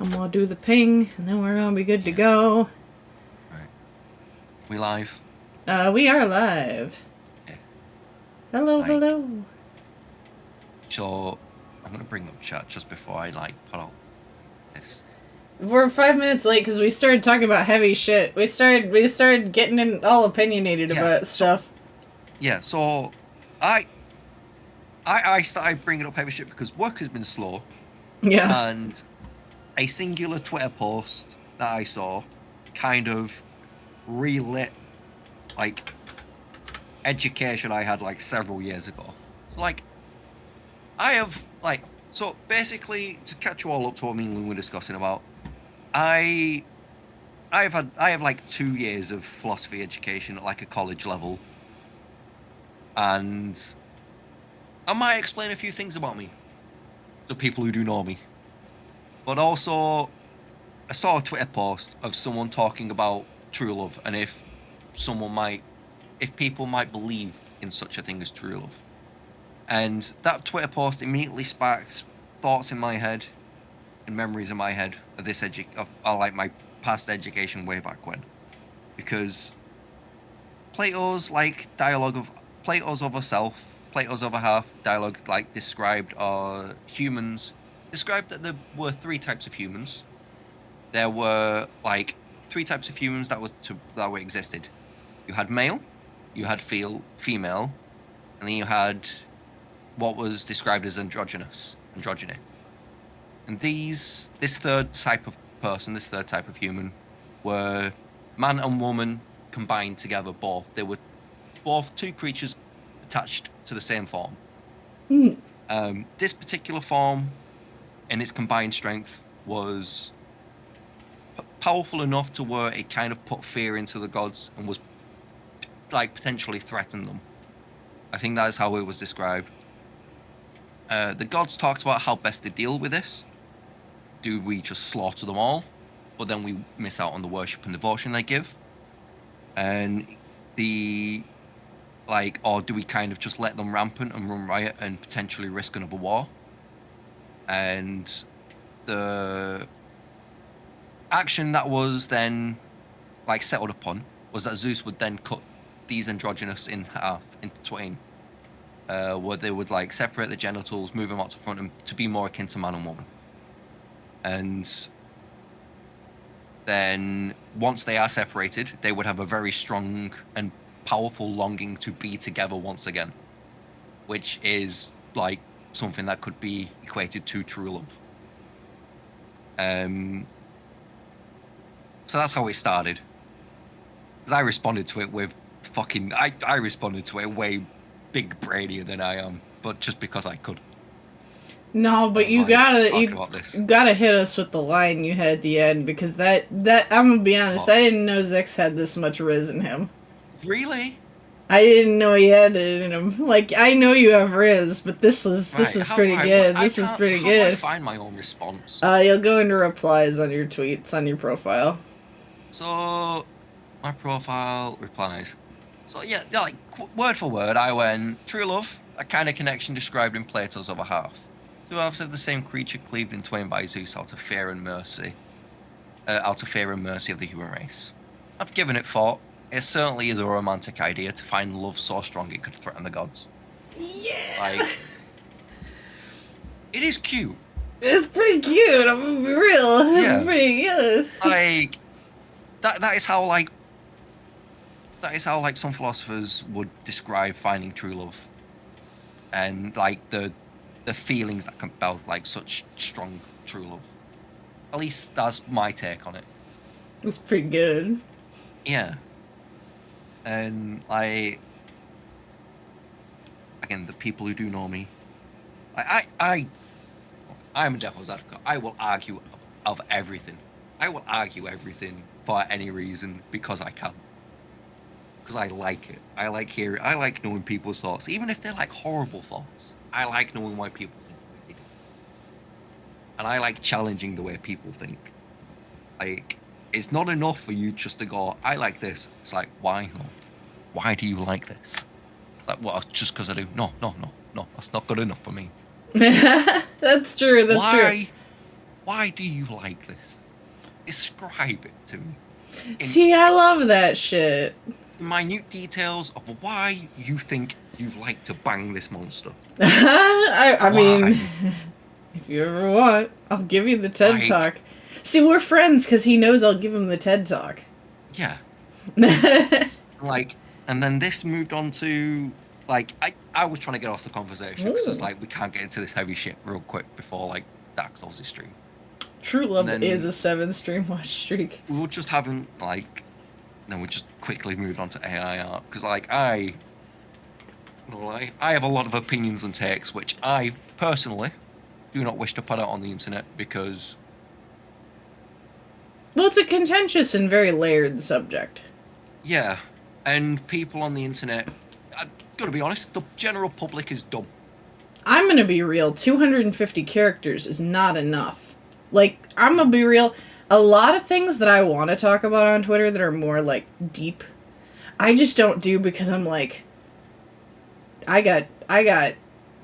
And we'll do the ping, and then we're gonna be good to go. Right. We live? We are live. Yeah. Hello, hello. So, I'm gonna bring up chat just before I, put out this. We're 5 minutes late because we started talking about heavy shit. We started getting in all opinionated about stuff. So, I started bringing up heavy shit because work has been slow. Yeah. And a singular Twitter post that I saw kind of relit, education I had, several years ago. So, I have, so basically, to catch you all up to what me and Lou were discussing about, I have 2 years of philosophy education at a college level, and I might explain a few things about me to people who do know me. But also, I saw a Twitter post of someone talking about true love and if people might believe in such a thing as true love. And that Twitter post immediately sparked thoughts in my head and memories in my head of this my past education way back when. Because Plato's Plato's other self, Plato's other half dialogue described humans described that there were 3 types of humans. There were 3 types of humans that existed. You had male, you had female, and then you had what was described as androgyny. And this third type of person, this third type of human, were man and woman combined together. They were both 2 creatures attached to the same form. This particular form, and its combined strength, was powerful enough to where it kind of put fear into the gods and was potentially threatened them. I think that is how it was described. The gods talked about how best to deal with this. Do we just slaughter them all, but then we miss out on the worship and devotion they give? And or do we kind of just let them rampant and run riot and potentially risk another war? And the action that was then settled upon was that Zeus would then cut these androgynous in half, into twain, where they would separate the genitals, move them out to front, and to be more akin to man and woman. And then once they are separated, they would have a very strong and powerful longing to be together once again, which is something that could be equated to true love. So that's how it started. Because I responded to it with I responded to it way big brainier than I am, but just because I could. No, but you gotta hit us with the line you had at the end, because that I'm gonna be honest, I didn't know Zex had this much riz in him. Really? I didn't know he had it in him. I know you have riz, but this is pretty good. This is pretty good. How do I find my own response? You'll go into replies on your tweets on your profile. So, my profile replies. So yeah, word for word, I went, true love, a kind of connection described in Plato's other half. 2 halves of the same creature cleaved in twain by Zeus out of fear and mercy of the human race. I've given it thought. It certainly is a romantic idea to find love so strong it could threaten the gods. Yeah! It is cute. It's pretty cute, I'm gonna be real. Yeah. It's pretty good. That is how some philosophers would describe finding true love. And the feelings that compel such strong true love. At least that's my take on it. It's pretty good. Yeah. And again, the people who do know me, I'm a devil's advocate. I will argue of everything. I will argue everything for any reason because I can. Because I like it. I like knowing people's thoughts, even if they're horrible thoughts. I like knowing why people think the way they do. And I like challenging the way people think. It's not enough for you just to go, I like this. It's why? No. Why do you like this? Well, just because I do. No. That's not good enough for me. That's true. That's true. why do you like this? Describe it to me. See, I love that shit. Minute details of why you think you like to bang this monster. I mean, if you ever want, I'll give you the TED Talk. See, we're friends because he knows I'll give him the TED Talk. Yeah. And then this moved on to, I was trying to get off the conversation because it's like, we can't get into this heavy shit real quick before, Dark Souls is stream. True Love is a 7 stream watch streak. We were just having, then we just quickly moved on to AI art because, I have a lot of opinions and takes, which I personally do not wish to put out on the internet because... Well, it's a contentious and very layered subject. Yeah, and people on the internet, I've got to be honest, the general public is dumb. I'm going to be real, 250 characters is not enough. I'm going to be real, a lot of things that I want to talk about on Twitter that are more, deep, I just don't do because I'm I got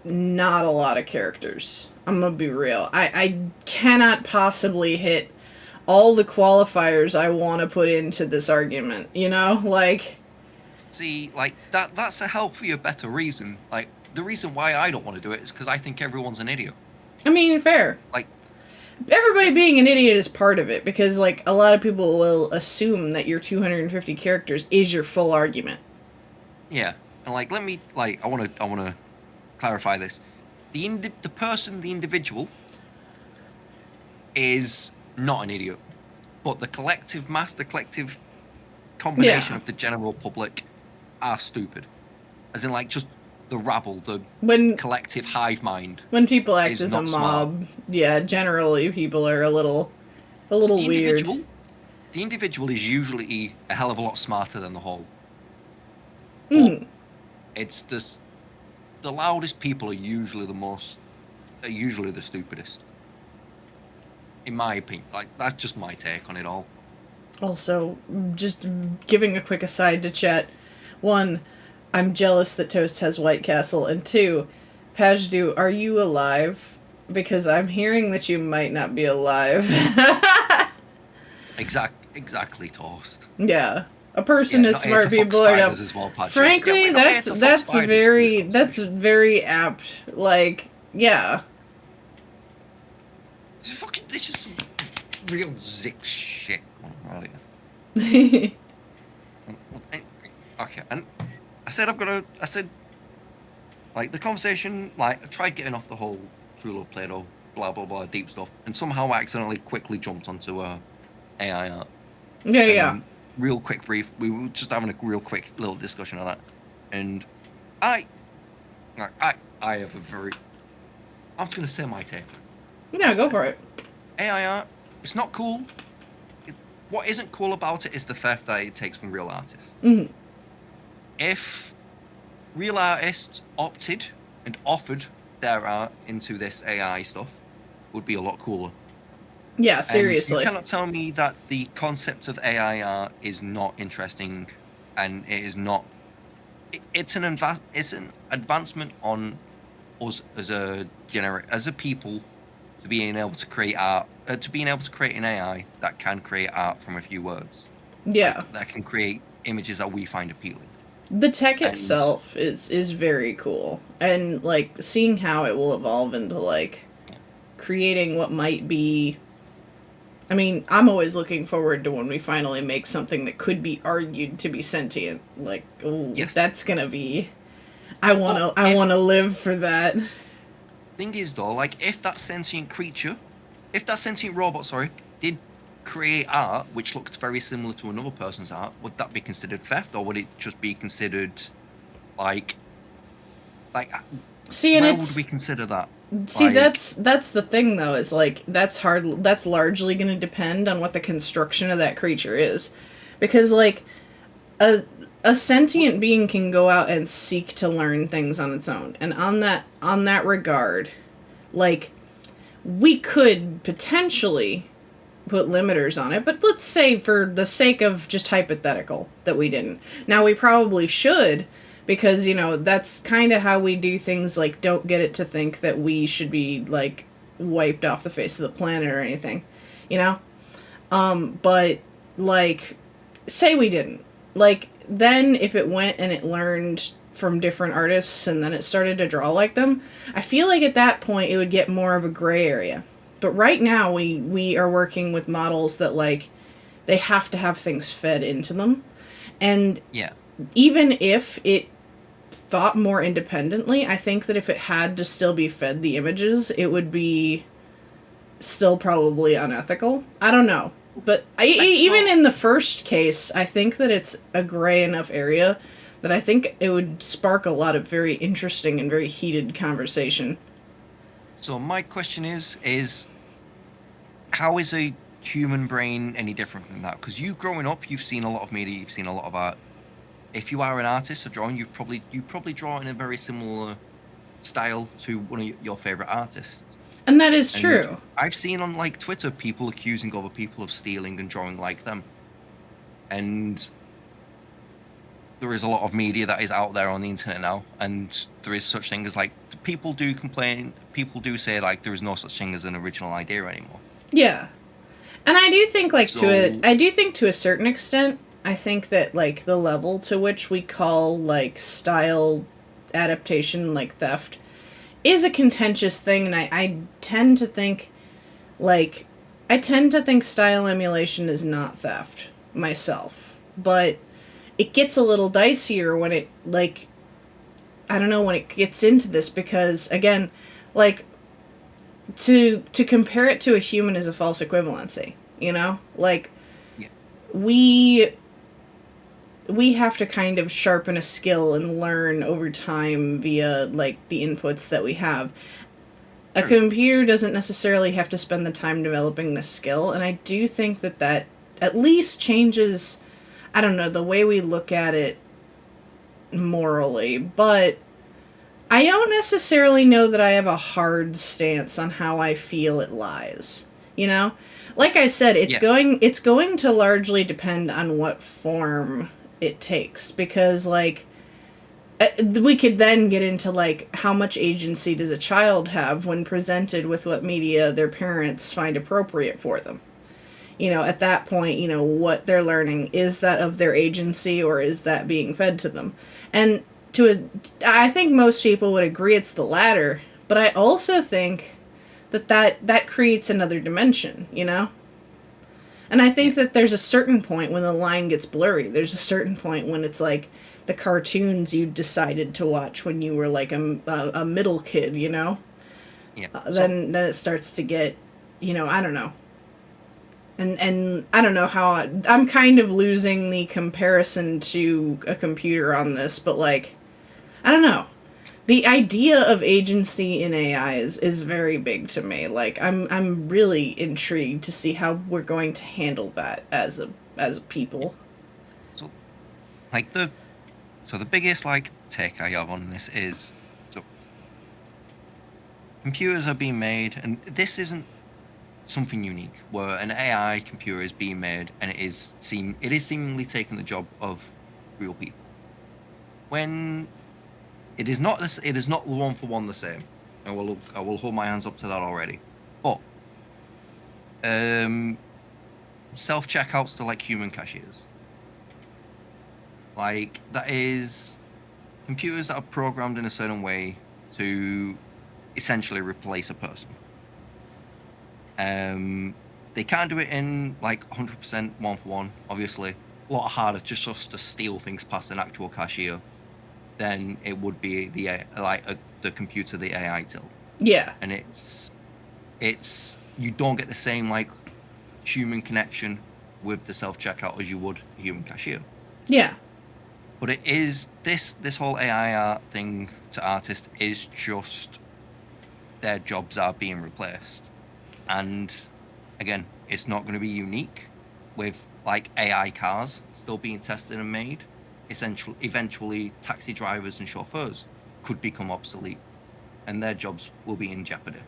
not a lot of characters. I'm going to be real. I cannot possibly hit all the qualifiers I want to put into this argument, you know? See, that's a healthier, better reason. The reason why I don't want to do it is because I think everyone's an idiot. I mean, fair. Everybody being an idiot is part of it, because, a lot of people will assume that your 250 characters is your full argument. Yeah. And, let me, I want to clarify this. The individual is not an idiot. But the collective mass, the collective combination of the general public are stupid. As in, just the rabble, the collective hive mind. When people act as a mob, smart. Yeah, generally people are a little weird. The individual is usually a hell of a lot smarter than the whole. It's the loudest people are usually the stupidest. In my opinion. That's just my take on it all. Also, just giving a quick aside to chat. 1, I'm jealous that Toast has White Castle. And 2, Pajdu, are you alive? Because I'm hearing that you might not be alive. Exactly, Toast. Yeah. A person as smart people are dumb. Well, frankly, that's very apt. Yeah. This is real Zik shit going on here. Okay, and I said the conversation, I tried getting off the whole True Love Play-Doh, blah blah blah, deep stuff, and somehow I accidentally quickly jumped onto AI art. Yeah. Real quick brief, we were just having a real quick little discussion on that, and I have a very, I'm just gonna say my take. Yeah, go for it. AI art, it's not cool. What isn't cool about it is the fact that it takes from real artists. Mm-hmm. If real artists opted and offered their art into this AI stuff, it would be a lot cooler. Yeah, seriously. And you cannot tell me that the concept of AI art is not interesting, and it is not. It's an advancement on us as a people, to being able to create art, to being able to create an AI that can create art from a few words. Yeah. That can create images that we find appealing. The tech itself is very cool, and seeing how it will evolve into creating what might be. I mean, I'm always looking forward to when we finally make something that could be argued to be sentient. Yes. That's gonna be. I wanna live for that. Thing is though, if that sentient robot, did create art which looked very similar to another person's art, would that be considered theft, or would it just be considered see, and where would we consider that? See, that's the thing though, is that's largely going to depend on what the construction of that creature is, because a sentient being can go out and seek to learn things on its own, and on that regard, we could potentially put limiters on it, but let's say for the sake of just hypothetical that we didn't. Now we probably should, because that's kind of how we do things. Don't get it to think that we should be wiped off the face of the planet or anything, you know? But like, say we didn't. Like, then if it went and it learned from different artists and then it started to draw like them, I feel like at that point it would get more of a gray area. But right now we are working with models that like they have to have things fed into them. And Yeah. even if it thought more independently, I think that if it had to still be fed the images, it would be still probably unethical. I don't know. But even in the first case, I think that it's a gray enough area that I think it would spark a lot of very interesting and very heated conversation. So my question is how is a human brain any different from that? Because you growing up, you've seen a lot of media, you've seen a lot of art. If you are an artist or drawing, you probably draw in a very similar style to one of your favorite artists. And that is And true. I've seen on like Twitter people accusing other people of stealing and drawing like them. And there is a lot of media that is out there on the internet now, and there is such thing as like people do complain, people do say like there is no such thing as an original idea anymore. Yeah. And I do think like So I do think to a certain extent, I think that like the level to which we call like style adaptation like theft is a contentious thing, and I tend to think like I tend to think style emulation is not theft myself. But it gets a little dicier when it like I don't know when it gets into this because again, like to compare it to a human is a false equivalency, you know? Like yeah, we we have to kind of sharpen a skill and learn over time via like the inputs that we have. A true. computer doesn't necessarily have to spend the time developing the skill, and I do think that that at least changes I don't know the way we look at it morally, but I don't necessarily know that I have a hard stance on how I feel it lies. You know? Like I said, Yeah, it's going to largely depend on what form it takes because like we could then get into like how much agency does a child have when presented with what media their parents find appropriate for them. You know, at that point, you know, what they're learning is that of their agency or is that being fed to them? And I think most people would agree it's the latter, but I also think that creates another dimension, you know? And I yeah. think that there's a certain point when the line gets blurry. There's a certain point when it's like the cartoons you decided to watch when you were like a middle kid, you know? Yeah. So Then it starts to get, you know, I don't know. And I don't know how I'm kind of losing the comparison to a computer on this, but like I don't know. The idea of agency in AI is very big to me. Like I'm really intrigued to see how we're going to handle that as a yeah. people. So like the biggest like take I have on this is so computers are being made, and this isn't something unique where an AI computer is being made and it is seemingly taking the job of real people. When it is not one for one the same. I will hold my hands up to that already. But um self checkouts to like human cashiers. Like that is computers that are programmed in a certain way to essentially replace a person. Um, they can't do it in like 100% one for one. Obviously, a lot harder just to steal things past an actual cashier than it would be the computer, the AI till. Yeah. And it's you don't get the same like human connection with the self checkout as you would a human cashier. Yeah. But it is this whole AI art thing to artists is just their jobs are being replaced. And again, it's not going to be unique with like AI cars still being tested and made. Essentially, eventually, taxi drivers and chauffeurs could become obsolete, and their jobs will be in jeopardy.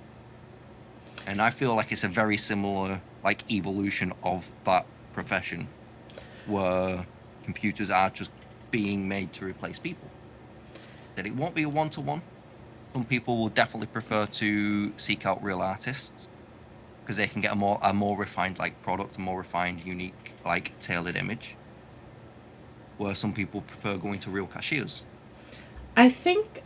And I feel like it's a very similar like evolution of that profession, where computers are just being made to replace people. That it won't be a one to one, Some people will definitely prefer to seek out real artists because they can get a more refined like product, a more refined, unique, like tailored image. Where some people prefer going to real cashiers. I think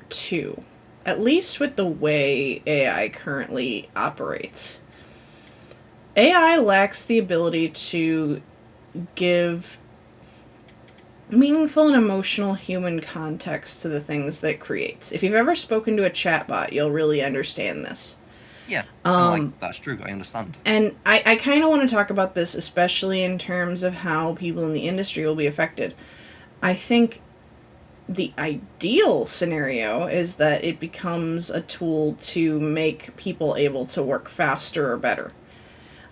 too, at least with the way AI currently operates. AI lacks the ability to give meaningful and emotional human context to the things that it creates. If you've ever spoken to a chatbot, you'll really understand this. Yeah, and like that's true. I understand. And I kind of want to talk about this, especially in terms of how people in the industry will be affected. I think the ideal scenario is that it becomes a tool to make people able to work faster or better.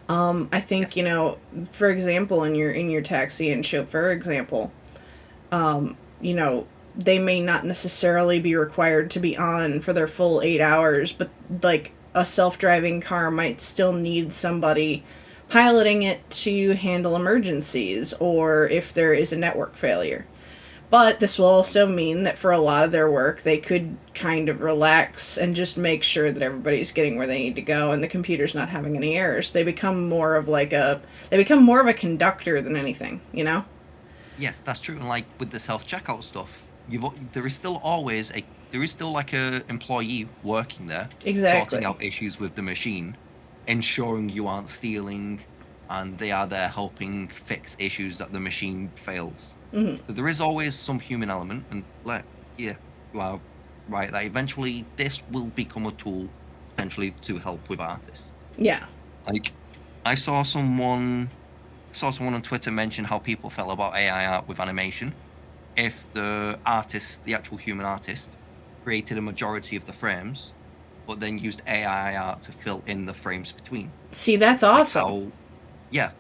I think, you know, for example, in your taxi and chauffeur example, you know, they may not necessarily be required to be on for their full 8 hours, but like a self-driving car might still need somebody piloting it to handle emergencies or if there is a network failure. But this will also mean that for a lot of their work, they could kind of relax and just make sure that everybody's getting where they need to go and the computer's not having any errors. They become more of a conductor than anything, you know? Yes, that's true. And like with the self-checkout stuff, there is still like a employee working there, Exactly. sorting out issues with the machine, ensuring you aren't stealing, and they are there helping fix issues that the machine fails. Mm-hmm. So there is always some human element, and like, yeah, you are right that eventually this will become a tool potentially to help with artists. Yeah. Like, I saw someone on Twitter mention how people felt about AI art with animation. If the artist, the actual human artist, created a majority of the frames, but then used AI art to fill in the frames between. See, that's awesome. Yeah.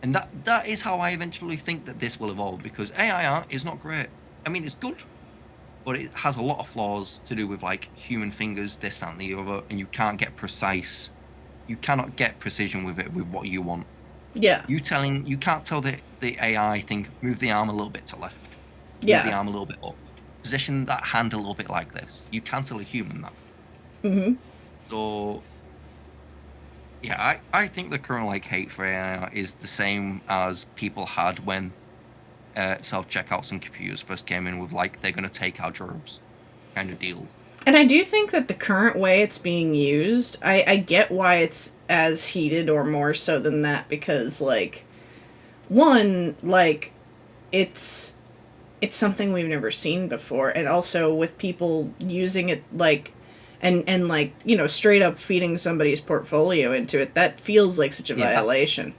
And that is how I eventually think that this will evolve, because AI art is not great. I mean, it's good, but it has a lot of flaws to do with like human fingers, this, that, and the other, and you cannot get precision with it with what you want. Yeah. You can't tell the AI thing, move the arm a little bit to left, move the arm a little bit up, position that hand a little bit like this. You can't tell a human that. Mm-hmm. So yeah, I think the current like hate for AI is the same as people had when self-checkouts and computers first came in with like they're gonna take our jobs kind of deal. And I do think that the current way it's being used, I get why it's as heated or more so than that, because like one, like it's something we've never seen before, and also with people using it like and like, you know, straight up feeding somebody's portfolio into it, that feels like such a violation.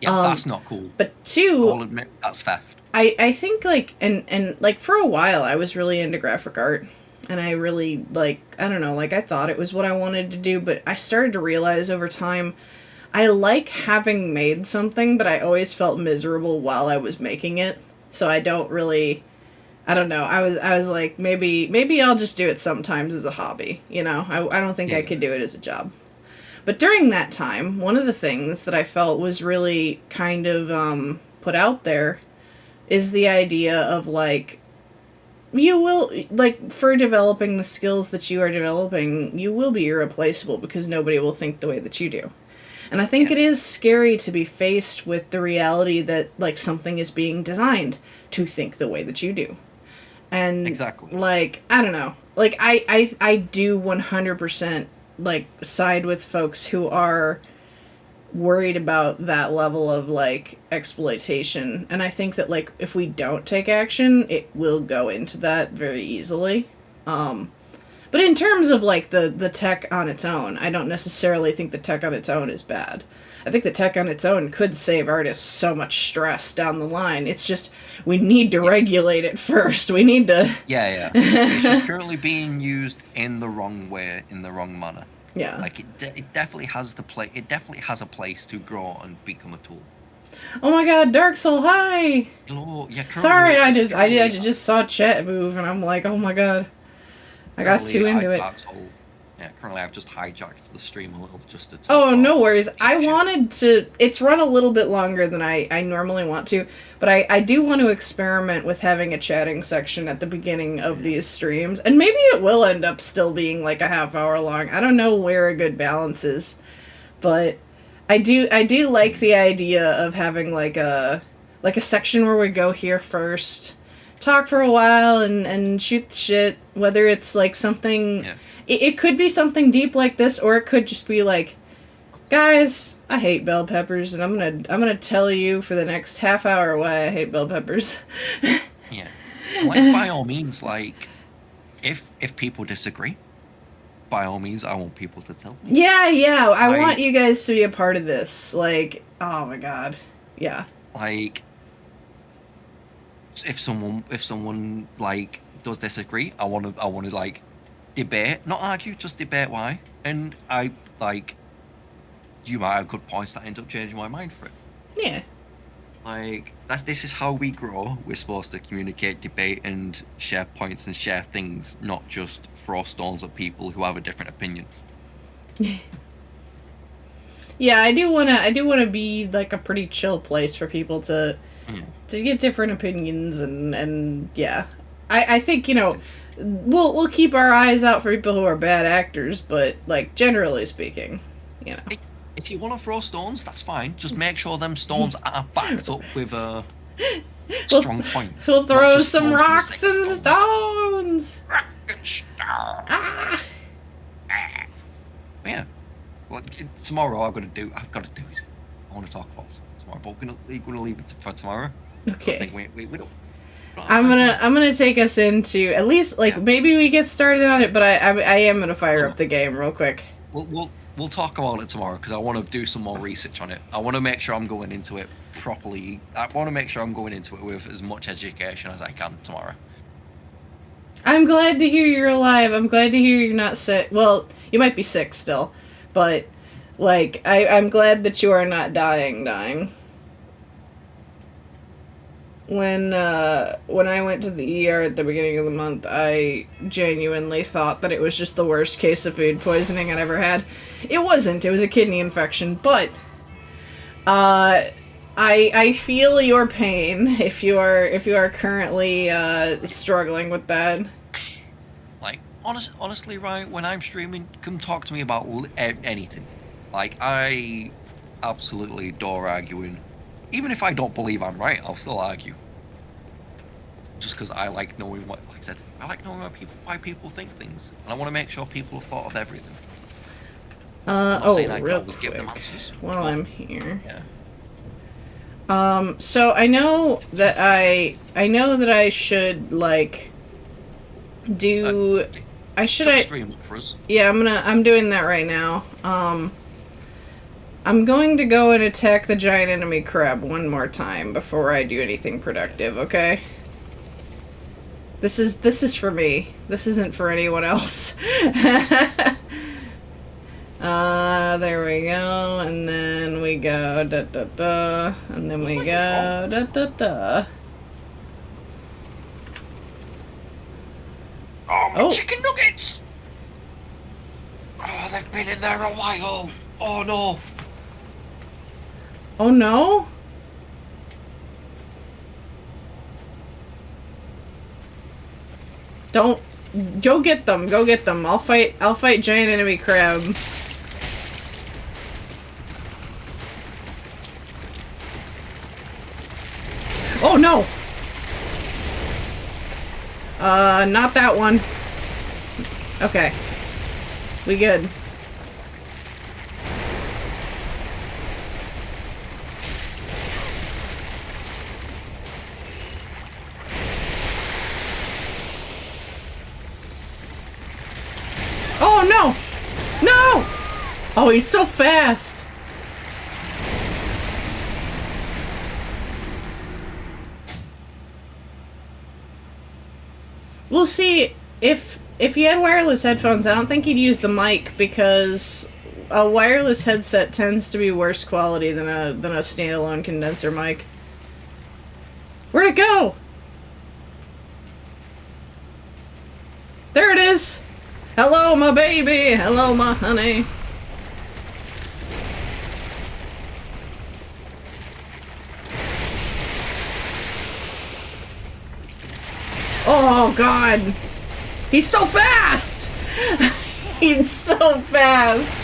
That's not cool. But two, I'll admit that's theft. I think like and like for a while I was really into graphic art. And I really, like, I don't know, like, I thought it was what I wanted to do, but I started to realize over time, I like having made something, but I always felt miserable while I was making it. So I don't really, I don't know, I was like, maybe I'll just do it sometimes as a hobby, you know? I don't think I could do it as a job. But during that time, one of the things that I felt was really kind of put out there is the idea of, like, you will, like, for developing the skills that you are developing, you will be irreplaceable because nobody will think the way that you do. And I think it is scary to be faced with the reality that, like, something is being designed to think the way that you do. And, exactly. Like, I don't know. Like, I do 100%, like, side with folks who are worried about that level of like exploitation, and I think that like if we don't take action it will go into that very easily. But in terms of like the tech on its own, I don't necessarily think the tech on its own is bad. I think the tech on its own could save artists so much stress down the line. It's just we need to regulate it first. We need to it's just currently being used in the wrong way, in the wrong manner. Yeah. Like it definitely has it definitely has a place to grow and become a tool. Oh my god, Dark Soul, hi! Hello, yeah, sorry, I just saw chat move and I'm like, oh my god. I got too into it. Dark Soul. Yeah, currently I've just hijacked the stream a little just to talk Oh, about no worries. I shit. wanted to. It's run a little bit longer than I normally want to, but I do want to experiment with having a chatting section at the beginning of these streams. And maybe it will end up still being like a half hour long. I don't know where a good balance is, but I do like the idea of having like a section where we go here first, talk for a while, and shoot the shit. Whether it's like something, Yeah. it could be something deep like this, or it could just be like, guys, I hate bell peppers, and I'm gonna tell you for the next half hour why I hate bell peppers. Yeah. Like, by all means, like, if people disagree, by all means, I want people to tell me. Yeah, I want Like, you guys to be a part of this. Like, oh my god, yeah. like, if someone like does disagree, I want to like debate, not argue, just debate why. And I like, you might have good points that end up changing my mind for it. Yeah. Like, this is how we grow. We're supposed to communicate, debate, and share points and share things, not just throw stones at people who have a different opinion. Yeah, I do wanna be like a pretty chill place for people Yeah. to get different opinions and yeah. I think, we'll keep our eyes out for people who are bad actors, but like generally speaking, you know. If you want to throw stones, that's fine. Just make sure them stones are backed up with strong points. We'll not throw just some stones for the rocks sake of and stones. Rock and star. Ah. Yeah. Well, tomorrow I've got to do. I want to talk about something tomorrow, but we're gonna leave it for tomorrow. I Okay. think we don't. I'm gonna take us into at least like Yeah. maybe we get started on it, but I am gonna fire up the game real quick. We'll talk about it tomorrow because I want to do some more research on it. I want to make sure I'm going into it properly. I want to make sure I'm going into it with as much education as I can tomorrow. I'm glad to hear you're alive. I'm glad to hear you're not sick. Well, you might be sick still, but like I'm glad that you are not dying. When I went to the ER at the beginning of the month, I genuinely thought that it was just the worst case of food poisoning I'd ever had. It wasn't. It was a kidney infection, but I feel your pain if you are currently struggling with that. Like, honestly, right, when I'm streaming, come talk to me about anything. Like, I absolutely adore arguing. Even if I don't believe I'm right, I'll still argue. Just because I like knowing like I said, I like knowing why people think things. And I want to make sure people have thought of everything. I'm not saying I can real always give them quick, answers. while I'm here. Yeah. So I know that I should like do Stream up for us. Yeah, I'm doing that right now. I'm going to go and attack the giant enemy crab one more time before I do anything productive, okay? This is for me. This isn't for anyone else. There we go, and then we go da da da, and then we go da da da. Oh, chicken nuggets! Oh, they've been in there a while. Oh no. Oh no? Don't go get them. Go get them. I'll fight giant enemy crab. Oh no. Not that one. Okay. We good. Oh no! No! Oh, he's so fast! We'll see if he had wireless headphones. I don't think he'd use the mic because a wireless headset tends to be worse quality than a standalone condenser mic. Where'd it go? There it is! Hello, my baby. Hello, my honey. Oh, God. He's so fast! He's so fast!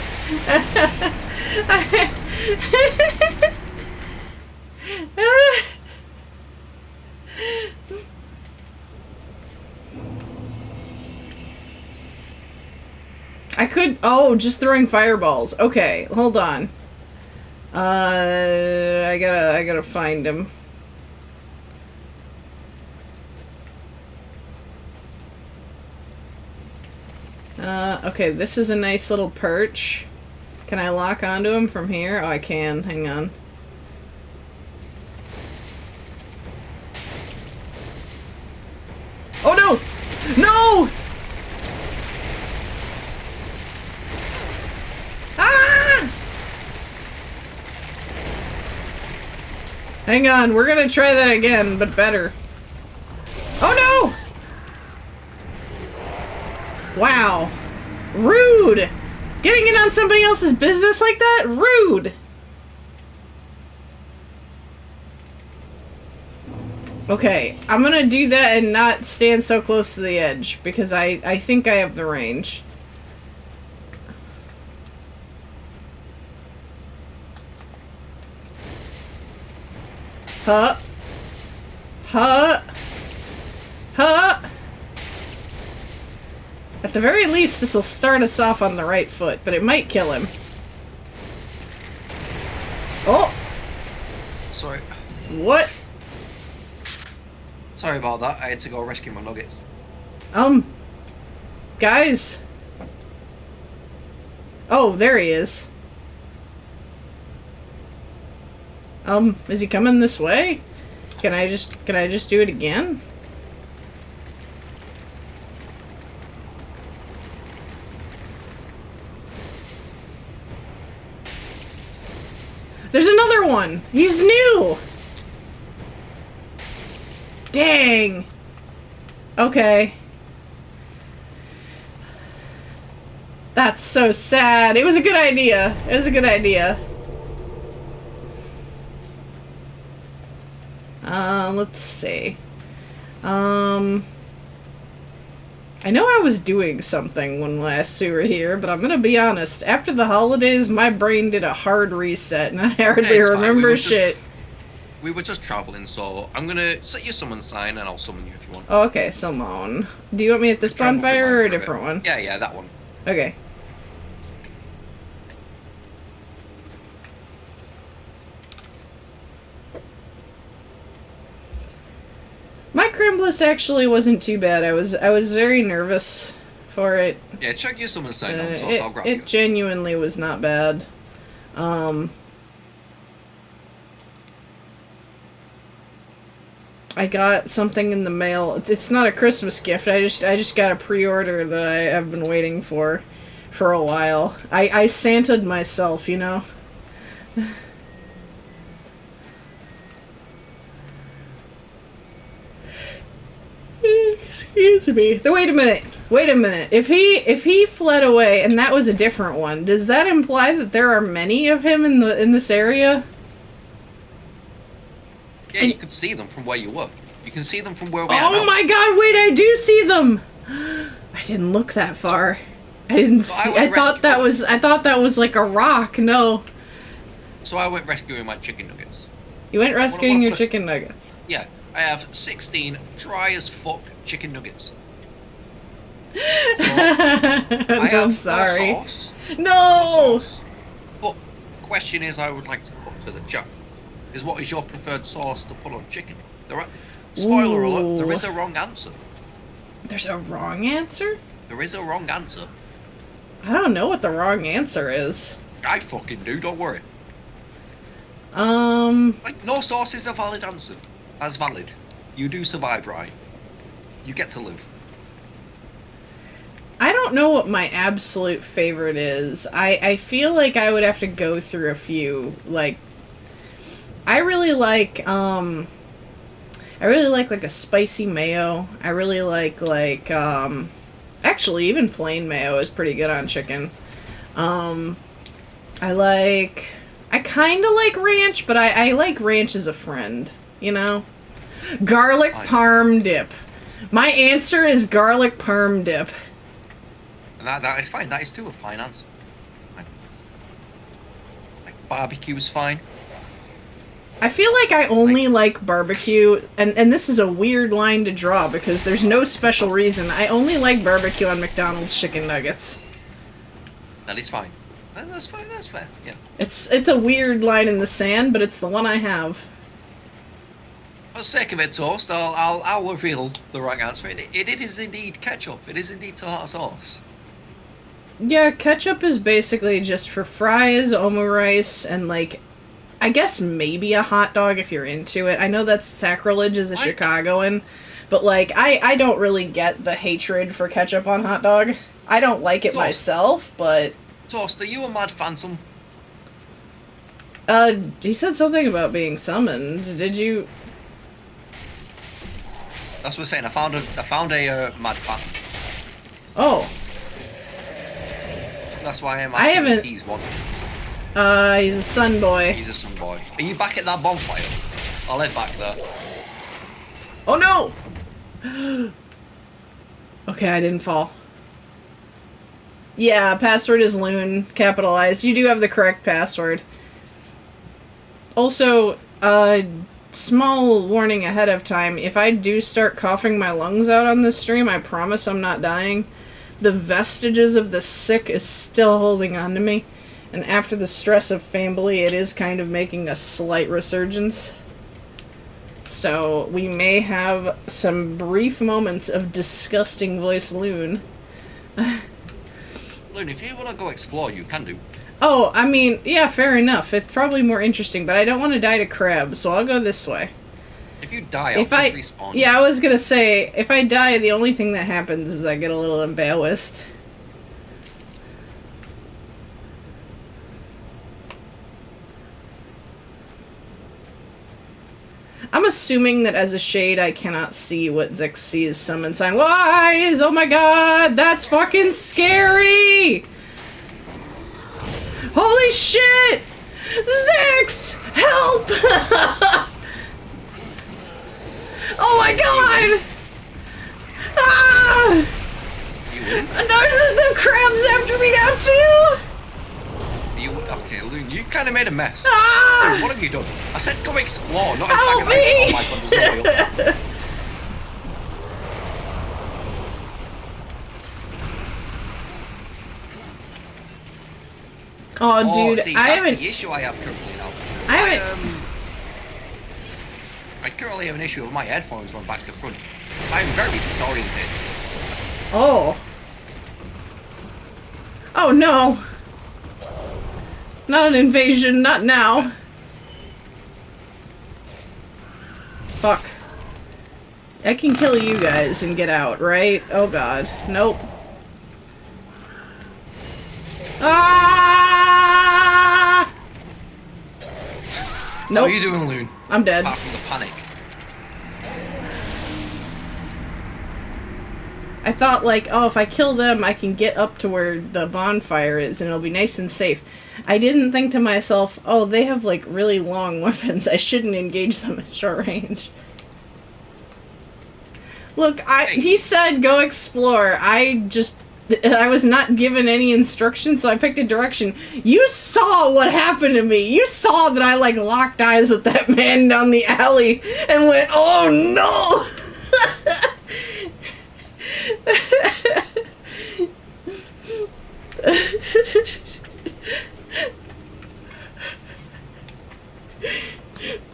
I could... Oh, just throwing fireballs. Okay, hold on. I gotta find him. Okay, this is a nice little perch. Can I lock onto him from here? Oh, I can. Hang on. Oh, no! No! Ah! Hang on, we're gonna try that again, but better. Oh, no! Wow. Rude! Getting in on somebody else's business like that? Rude! Okay, I'm gonna do that and not stand so close to the edge, because I think I have the range. Huh? Huh? Huh? At the very least, this will start us off on the right foot, but it might kill him. Oh! Sorry. What? Sorry about that. I had to go rescue my nuggets. Guys. Oh, there he is. Is he coming this way? Can I just do it again? There's another one! He's new! Dang! Okay. That's so sad. It was a good idea. It was a good idea. Let's see. I know I was doing something when last we were here, but I'm gonna be honest. After the holidays, my brain did a hard reset, and I hardly remember shit. We were just traveling, so I'm gonna set you summon sign, and I'll summon you if you want. Oh, okay, summon. Do you want me at this bonfire or a different one? Yeah, that one. Okay. My Krampus actually wasn't too bad. I was very nervous for it. Yeah, check your summon sign on top, I'll grab you. It genuinely was not bad. I got something in the mail. It's not a Christmas gift. I just got a pre-order that I have been waiting for a while. I Santa'd myself, you know. Excuse me. Wait a minute. Wait a minute. If he fled away and that was a different one, does that imply that there are many of him in this area? Yeah, you could see them from where you were. You can see them from where we are now. Oh my god, wait, I do see them! I didn't look that far. I didn't see. I thought that was like a rock. No. So I went rescuing my chicken nuggets. You went rescuing your chicken nuggets. Yeah, I have 16 dry as fuck chicken nuggets. So I'm sorry. No sauce, no! sauce. But question is, I would like to put to the chat is, what is your preferred sauce to put on chicken? Spoiler alert, there is a wrong answer. There's a wrong answer? There is a wrong answer. I don't know what the wrong answer is. I fucking do, don't worry. Like, no sauce is a valid answer. As valid. You do survive, right? You get to live. I don't know what my absolute favorite is. I feel like I would have to go through a few. Like, I really like like a spicy mayo. I really like, actually, Actually, even plain mayo is pretty good on chicken. I kind of like ranch, but I like ranch as a friend, you know? Garlic parm dip. My answer is garlic parm dip. And that is fine. That is too a fine answer. Like barbecue is fine. I feel like I only like barbecue, and this is a weird line to draw because there's no special reason. I only like barbecue on McDonald's chicken nuggets. That is fine. That's fine. That's fair. Yeah. It's a weird line in the sand, but it's the one I have. For the sake of it, Toast, I'll reveal the right answer. It is indeed ketchup. It is indeed tomato sauce. Yeah, ketchup is basically just for fries, omurice, and like, I guess maybe a hot dog if you're into it. I know that's sacrilege as a Chicagoan, but like, I don't really get the hatred for ketchup on hot dog. I don't like it myself, but... Toast, are you a mad phantom? He said something about being summoned. Did you... That's what I'm saying. I found a mad phantom. Oh. That's why I'm asking if he's one. He's a sun boy. He's a sun boy. Are you back at that bonfire? I'll head back there. Oh no! Okay, I didn't fall. Yeah, password is Loon, capitalized. You do have the correct password. Also, small warning ahead of time. If I do start coughing my lungs out on this stream, I promise I'm not dying. The vestiges of the sick is still holding on to me. And after the stress of family, it is kind of making a slight resurgence. So, we may have some brief moments of disgusting voice Loon. Loon, if you want to go explore, you can do. Oh, I mean, yeah, fair enough. It's probably more interesting, but I don't want to die to crabs, so I'll go this way. If you die, I'll just respawn. Yeah, I was gonna say, if I die, the only thing that happens is I get a little embarrassed. I'm assuming that as a shade, I cannot see what Zix sees summon sign. Wise! Oh my god, that's fucking scary! Holy shit! Zix! Help! Oh my god! Ah! The crab's after me now too! Okay, Loon, you kind of made a mess. Ah! Loon, what have you done? I said go explore, not help me! Oh my god, there's no way up there. Oh, dude, see, I that's haven't... the issue I have currently now. I haven't... I currently have an issue with my headphones going back to front. I'm very disoriented. Oh. Oh no. Not an invasion, not now. Fuck. I can kill you guys and get out, right? Oh god. Nope. Ah! Nope. How are you doing, Loon? I'm dead. Apart from the panic. I thought, like, oh, if I kill them, I can get up to where the bonfire is and it'll be nice and safe. I didn't think to myself, oh, they have, like, really long weapons. I shouldn't engage them at short range. Look, he said go explore. I was not given any instructions, so I picked a direction. You saw what happened to me. You saw that I, like, locked eyes with that man down the alley and went, oh, no!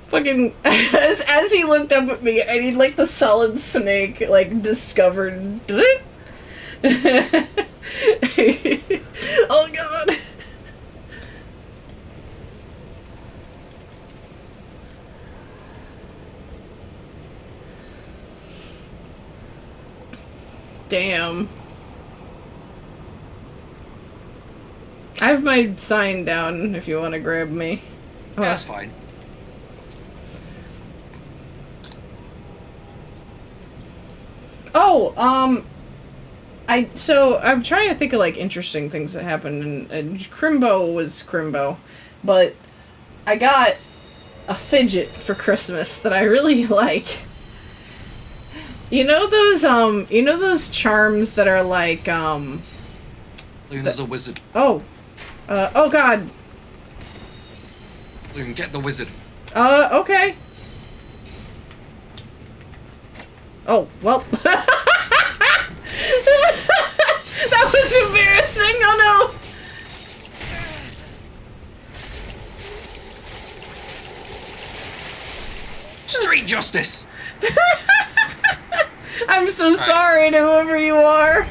Fucking, as he looked up at me, I need, like, the solid snake, like, discovered. Oh, God. Damn. I have my sign down if you want to grab me. Yeah, that's fine. Oh, So I'm trying to think of like interesting things that happened, and Crimbo was Crimbo, but I got a fidget for Christmas that I really like. You know those charms that are like There's a wizard. oh god. You can get the wizard. Okay. Oh, well. That was embarrassing. Oh no. Street justice. I'm so sorry to whoever you are.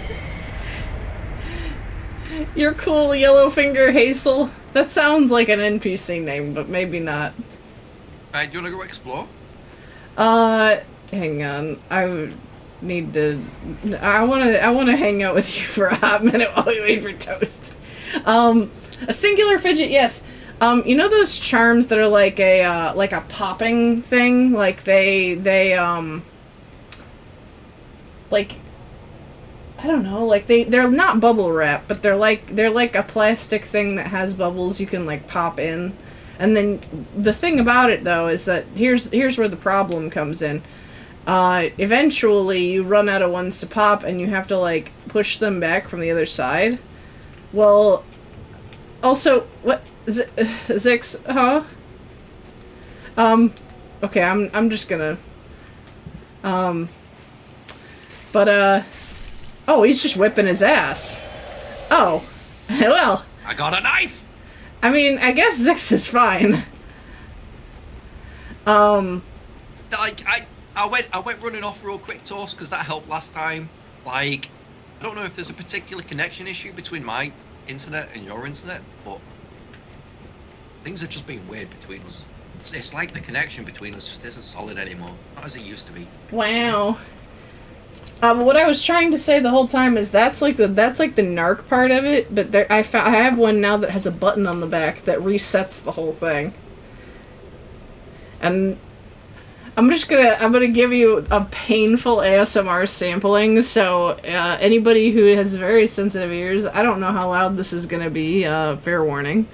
You're cool, Yellowfinger Hazel. That sounds like an NPC name, but maybe not. Alright, do you wanna go explore? Hang on. I need to. I wanna hang out with you for a hot minute while we wait for toast. A singular fidget, yes. You know those charms that are like a popping thing? Like like, I don't know, like they're not bubble wrap, but they're like a plastic thing that has bubbles you can like pop in. And then the thing about it though is that here's where the problem comes in. Eventually you run out of ones to pop and you have to like push them back from the other side. Well, also, what Zix, huh? Okay, I'm just gonna oh, he's just whipping his ass. Oh, well. I got a knife! I mean, I guess Zix is fine. Like, I went running off real quick, Toast, because that helped last time. Like, I don't know if there's a particular connection issue between my internet and your internet, but things are just being weird between us. It's like the connection between us just isn't solid anymore. Not as it used to be. Wow. What I was trying to say the whole time is that's like the narc part of it, but I have one now that has a button on the back that resets the whole thing. And I'm gonna give you a painful ASMR sampling, so anybody who has very sensitive ears, I don't know how loud this is gonna be, fair warning.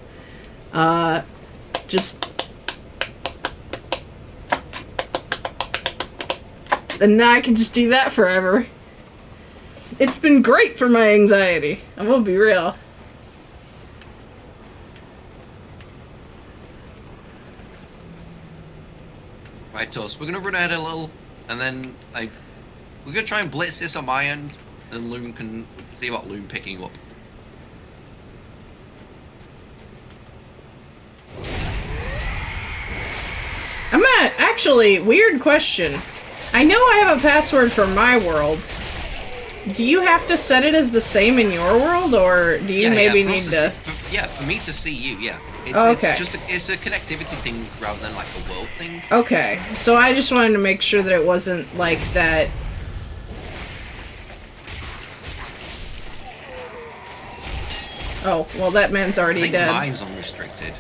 Just... And now I can just do that forever. It's been great for my anxiety. I will be real. Right, Toast, we're gonna run ahead a little, and then we're gonna try and blitz this on my end, and Loom can see about Loom picking up. Actually, weird question. I know I have a password for my world. Do you have to set it as the same in your world, or do you maybe need to... For me to see you, yeah. Okay. It's a connectivity thing rather than like a world thing. Okay, so I just wanted to make sure that it wasn't like that... Oh, well that man's already dead. Mine's unrestricted.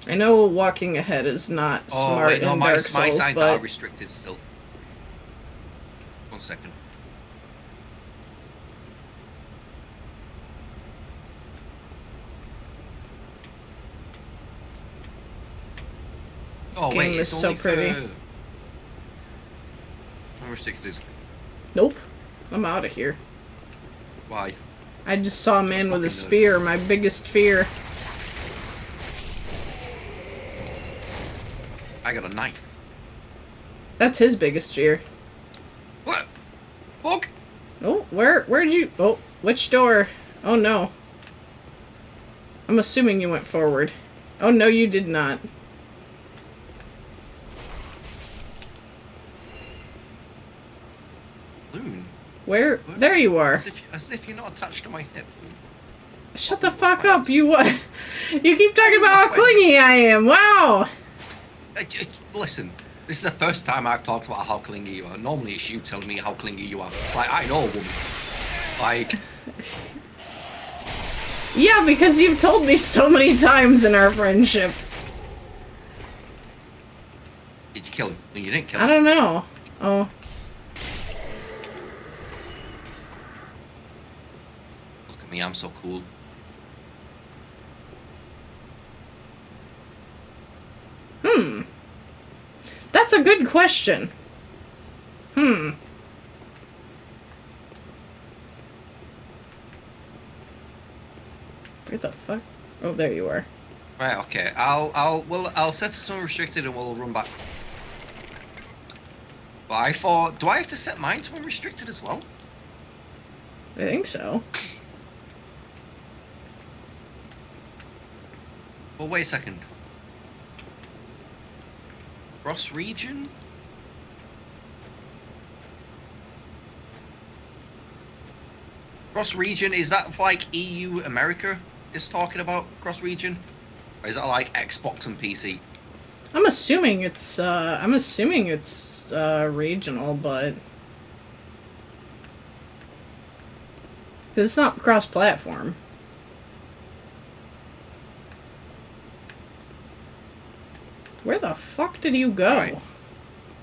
I know walking ahead is not smart in Dark Souls, my signs but... are restricted still. 1 second. This game is so pretty. Unrestricted. Nope. I'm out of here. Why? I just saw a man with a spear, my biggest fear. I got a knife. That's his biggest fear. What? Fuck! Oh, where'd you... Oh, which door? Oh no. I'm assuming you went forward. Oh no, you did not. Loon. Where? There you are. As if you're not attached to my hip. Shut the fuck up, you what? You keep talking about how clingy I am, wow! Listen, this is the first time I've talked about how clingy you are. Normally it's you telling me how clingy you are. It's like, I know a woman. Like... Yeah, because you've told me so many times in our friendship. Did You didn't kill I him. don't know. Oh. Look at me, I'm so cool. That's a good question. Where the fuck? Oh, there you are. Right, okay. I'll set this one restricted and we'll run back. But I thought, do I have to set mine to unrestricted as well? I think so. Well, wait a second. Cross region? Cross region, is that like EU America is talking about cross region? Or is that like Xbox and PC? I'm assuming it's regional, but because it's not cross-platform. Where the fuck did you go? Right.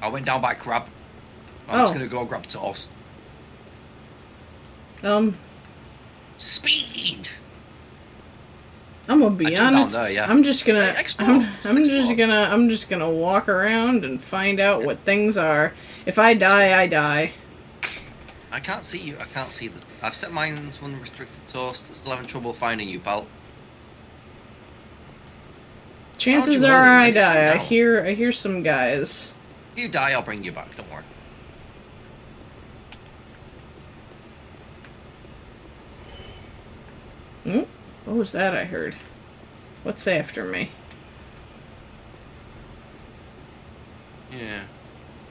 I went down by crab. I'm just gonna go grab toast. I'm Speed. gonna be honest. Down there, yeah. I'm just gonna. Explore. I'm just gonna walk around and find out what things are. If I die, I die. I can't see you. I can't see the. I've set mine to unrestricted toast. Still having trouble finding you, pal. Chances are I die. I hear some guys. If you die, I'll bring you back. Don't worry. What was that I heard? What's after me? Yeah.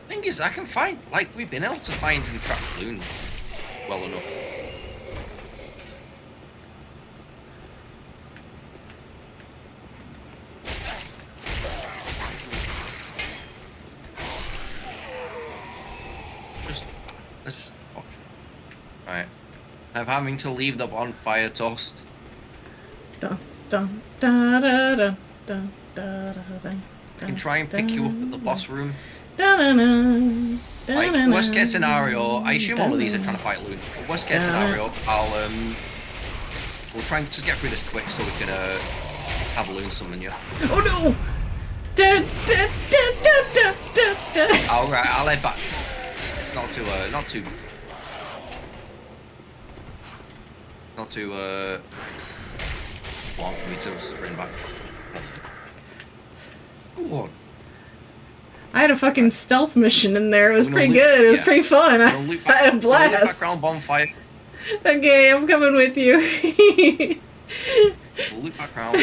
Thing is, I can find, like, we've been able to find and track balloons well enough. Let's just watch. Right. I'm having to leave the bonfire toast. Dun, dun, da, da, da, dun, da, da, da, I can try and pick you up at the boss room. Da, da, da, da, Like, da, worst case scenario, I assume all of these are trying to fight loons. But worst case scenario, we'll try and just get through this quick so we can, have a loon summon you. Oh no! Da, da, da, da, da, da, da. Alright, I'll head back. It's not too long for me to sprint back. Go on. I had a fucking stealth mission in there. It was pretty good. It was pretty fun. I had a blast. Background bonfire. Okay, I'm coming with you. We'll loop back around.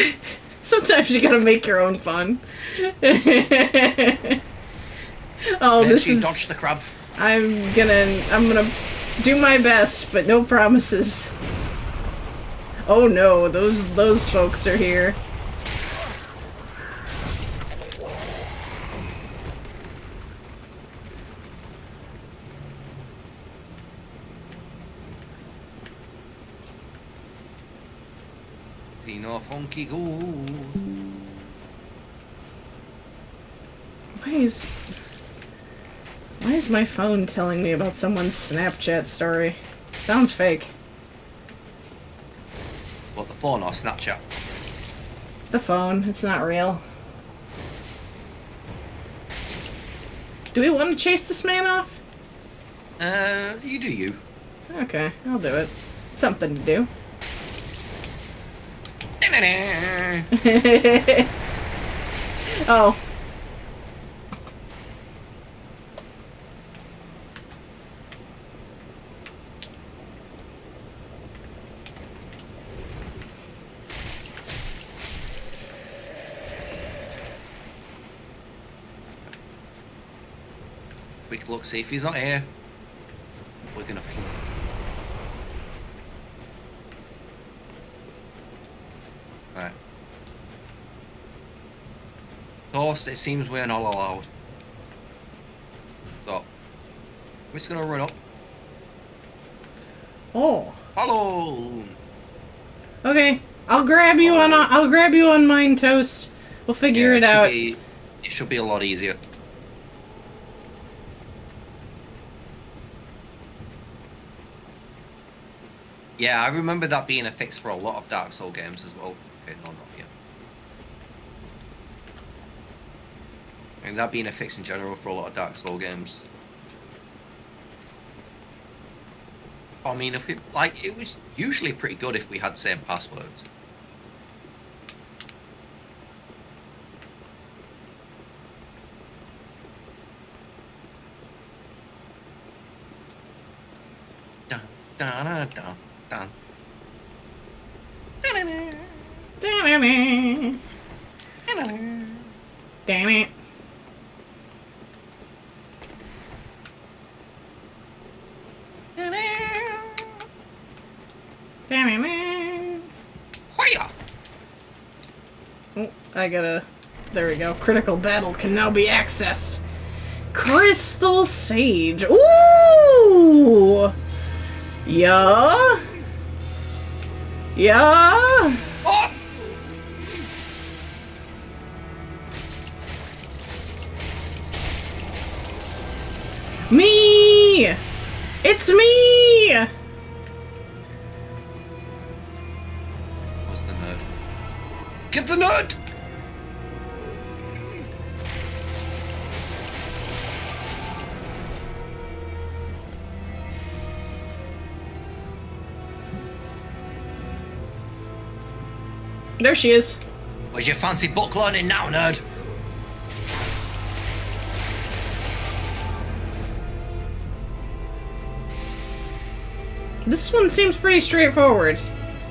Sometimes you gotta make your own fun. Oh, this is. Dodge the crab. I'm gonna do my best, but no promises. Oh no, those folks are here. See no funky gold. Why is my phone telling me about someone's Snapchat story? Sounds fake. What, the phone or Snapchat? The phone. It's not real. Do we want to chase this man off? You do you. Okay, I'll do it. Something to do. Oh. Quick look, see if he's not here. We're gonna flip. Right. Toast, it seems we're not allowed. So, we're just gonna run up. Oh. Follow! Okay. I'll grab you on mine, Toast. We'll figure it out. It should be a lot easier. Yeah, I remember that being a fix for a lot of Dark Souls games as well. Okay, no, not yet. I mean, that being a fix in general for a lot of Dark Souls games. I mean, if it was usually pretty good if we had same passwords. Dun, dun, dun, dun, dun. Damn it. Oh, I gotta... There we go. Critical battle can now be accessed. Crystal Sage. Ooh! Yeah? Yeah? Oh! Me! It's me! What's the nerd? Get the nerd! There she is. Where's your fancy book learning now, nerd? This one seems pretty straightforward.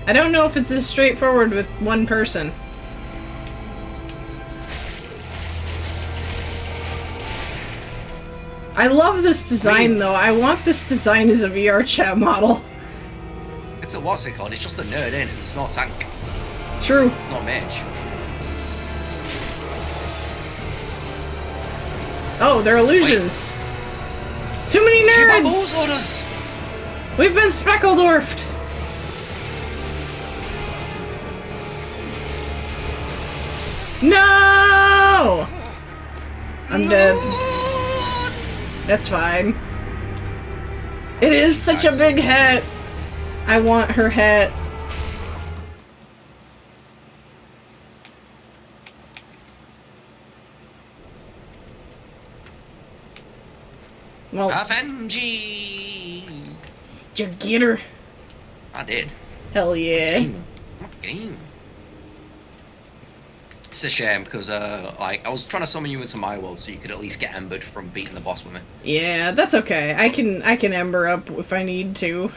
I don't know if it's as straightforward with one person. I love this design, though. I want this design as a VR chat model. It's a what's it called? It's just a nerd, ain't it? It's not a tank. True. Not mage. Oh, they're illusions. Wait. Too many nerds! We've been speckledorfed. No! I'm dead. That's fine. It is such a big hat. I want her hat. Well, Avengy! did you get her? I did. Hell yeah. Game. It's a shame because, like, I was trying to summon you into my world so you could at least get embered from beating the boss with me. Yeah, that's okay. I can ember up if I need to.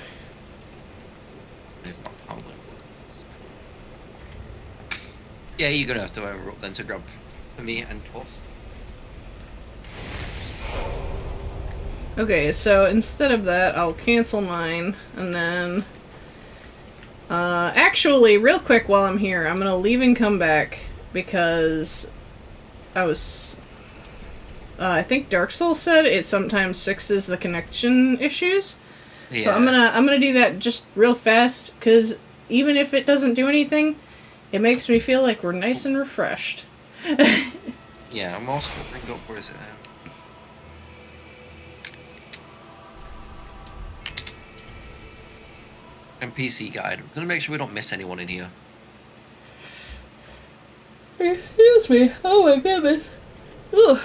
It's not probably. Yeah, you're gonna have to ember up then to grab for me and boss. Okay, so instead of that, I'll cancel mine, and then... actually, real quick while I'm here, I'm gonna leave and come back, because I was... I think Dark Souls said it sometimes fixes the connection issues. Yeah. So I'm gonna do that just real fast, because even if it doesn't do anything, it makes me feel like we're nice and refreshed. Yeah, I'm also gonna bring up, where is it now? NPC guide. I'm gonna make sure we don't miss anyone in here. Excuse me. Oh my goodness. Ugh.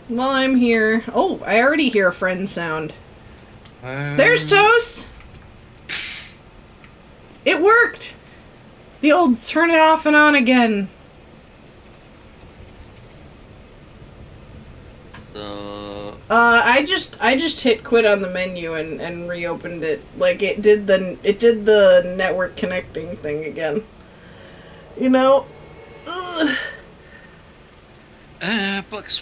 While I'm here... Oh, I already hear a friend sound. There's Toast! It worked! The old turn it off and on again. I just hit quit on the menu and reopened it. Like it did the network connecting thing again. You know? Ugh. Books.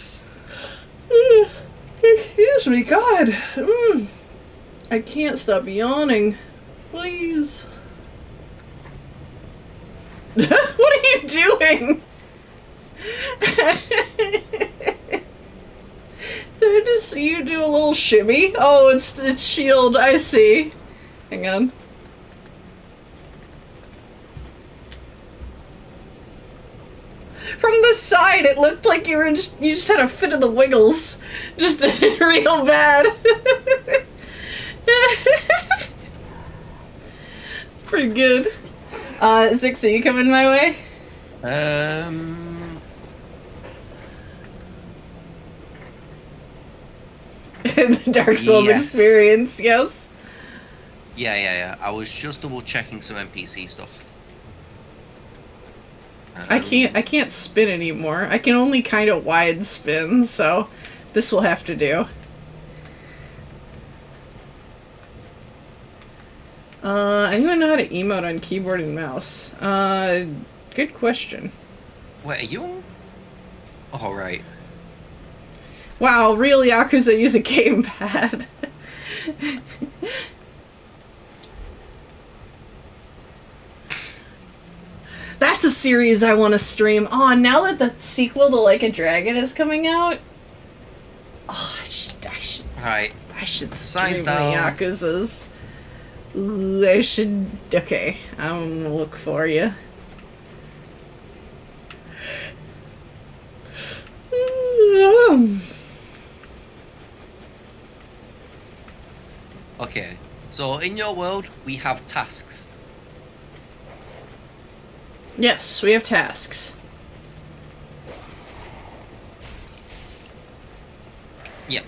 Excuse me, God. I can't stop yawning. Please. What are you doing? Did I just see you do a little shimmy? Oh, it's shield. I see. Hang on. From the side, it looked like you just had a fit of the wiggles, just real bad. It's pretty good. Zix, are you coming my way? The Dark Souls experience, yes. Yeah. I was just double checking some NPC stuff. I can't spin anymore. I can only kind of wide spin, so this will have to do. Anyone know how to emote on keyboard and mouse? Good question. Wait, are you on? Oh, right. Wow, real Yakuza use a gamepad. That's a series I want to stream. Oh, now that the sequel to Like a Dragon is coming out, I should stream the Yakuzas. Ooh, I should. Okay, I'm gonna look for you. Okay, so in your world, we have tasks. Yes, we have tasks. Yep.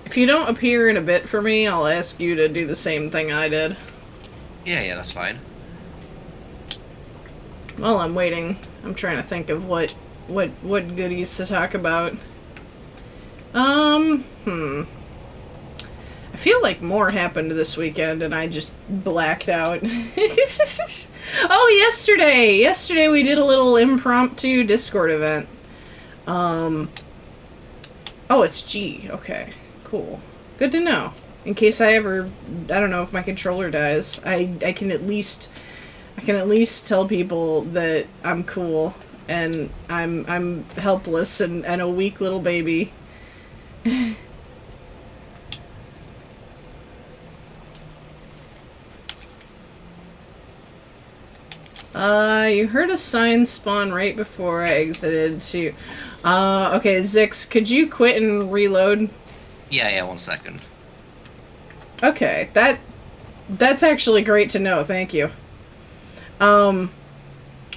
If you don't appear in a bit for me, I'll ask you to do the same thing I did. Yeah, that's fine. While I'm waiting, I'm trying to think of what goodies to talk about. I feel like more happened this weekend and I just blacked out. Oh, yesterday! Yesterday we did a little impromptu Discord event. Oh, it's G. Okay, cool. Good to know. In case I don't know if my controller dies, I can at least tell people that I'm cool and I'm helpless and a weak little baby. You heard a sign spawn right before I exited to... okay, Zix, could you quit and reload? Yeah, 1 second. Okay, that's actually great to know, thank you. What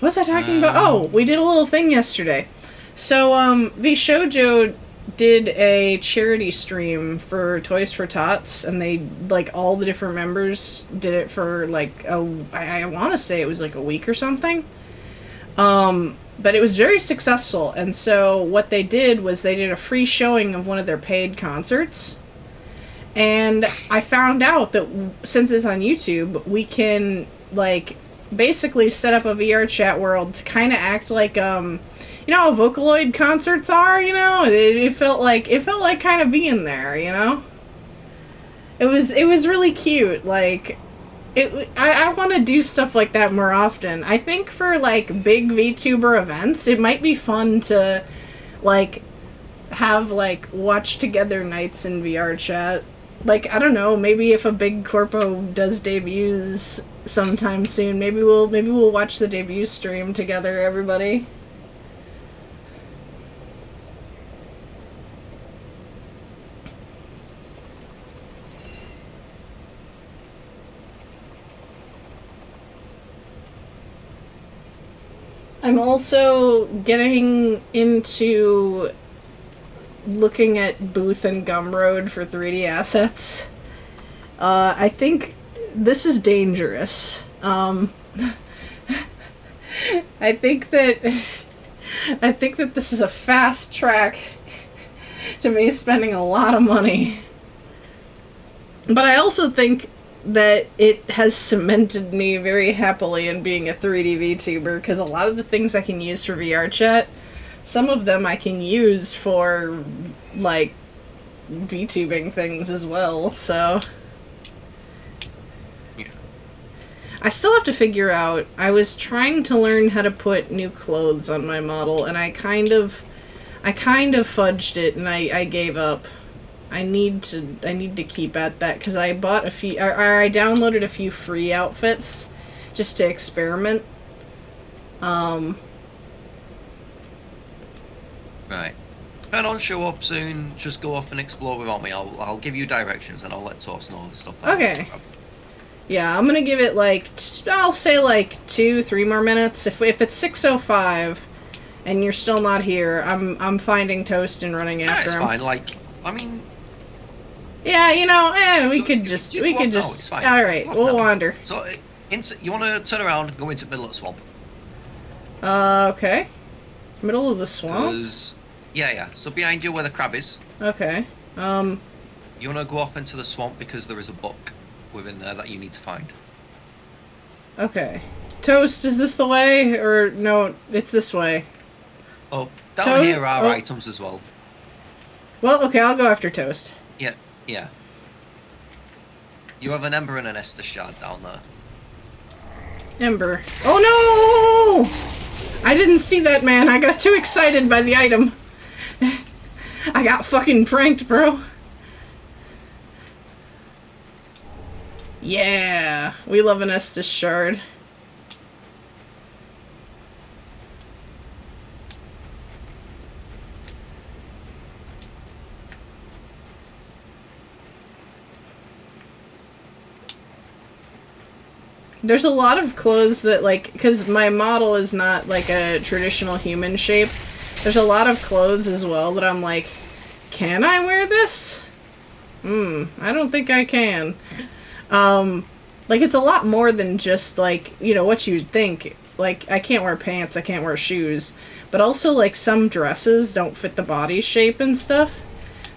was I talking about? Oh, we did a little thing yesterday. So, VShojo did a charity stream for Toys for Tots, and they, like, all the different members did it for, like, I want to say it was, like, a week or something. But it was very successful, and so what they did was they did a free showing of one of their paid concerts. And I found out that since it's on YouTube, we can, like, basically set up a VR chat world to kind of act like, you know how Vocaloid concerts are, you know? It felt like kind of being there, you know? It was really cute, like... I want to do stuff like that more often. I think for, like, big VTuber events, it might be fun to, like, have, like, watch together nights in VR chat. Like, I don't know, maybe if a big corpo does debuts sometime soon, maybe we'll watch the debut stream together, everybody. I'm also getting into looking at Booth and Gumroad for 3D assets. I think this is dangerous. I think that this is a fast track to me spending a lot of money. But I also think that it has cemented me very happily in being a 3D VTuber, because a lot of the things I can use for VR chat, some of them I can use for, like, VTubing things as well, so... Yeah. I still have to figure out, I was trying to learn how to put new clothes on my model, and I kind of fudged it, and I gave up. I need to keep at that, because I bought a few, I downloaded a few free outfits just to experiment. Right. If I don't show up soon, just go off and explore without me. I'll give you directions and I'll let Toast know the stuff. Okay. Yeah, I'm gonna give it like I'll say like 2-3 more minutes. If it's 6:05 and you're still not here, I'm finding Toast and running after him. It's fine. Like, I mean. Yeah, you know, we could just. It's fine. All right, we'll wander. So, you want to turn around and go into the middle of the swamp? Okay. Middle of the swamp. Yeah. So behind you where the crab is. Okay. You want to go off into the swamp because there is a book within there that you need to find. Okay. Toast, is this the way or no? It's this way. Oh, down here are items as well. Well, okay, I'll go after Toast. Yeah. You have an ember and an Estus shard down there. Ember. Oh no! I didn't see that, man. I got too excited by the item. I got fucking pranked, bro. Yeah, we love an Estus shard. There's a lot of clothes that, like, because my model is not, like, a traditional human shape, there's a lot of clothes as well that I'm like, can I wear this? I don't think I can. Like, it's a lot more than just, like, you know, what you'd think. Like, I can't wear pants, I can't wear shoes. But also, like, some dresses don't fit the body shape and stuff.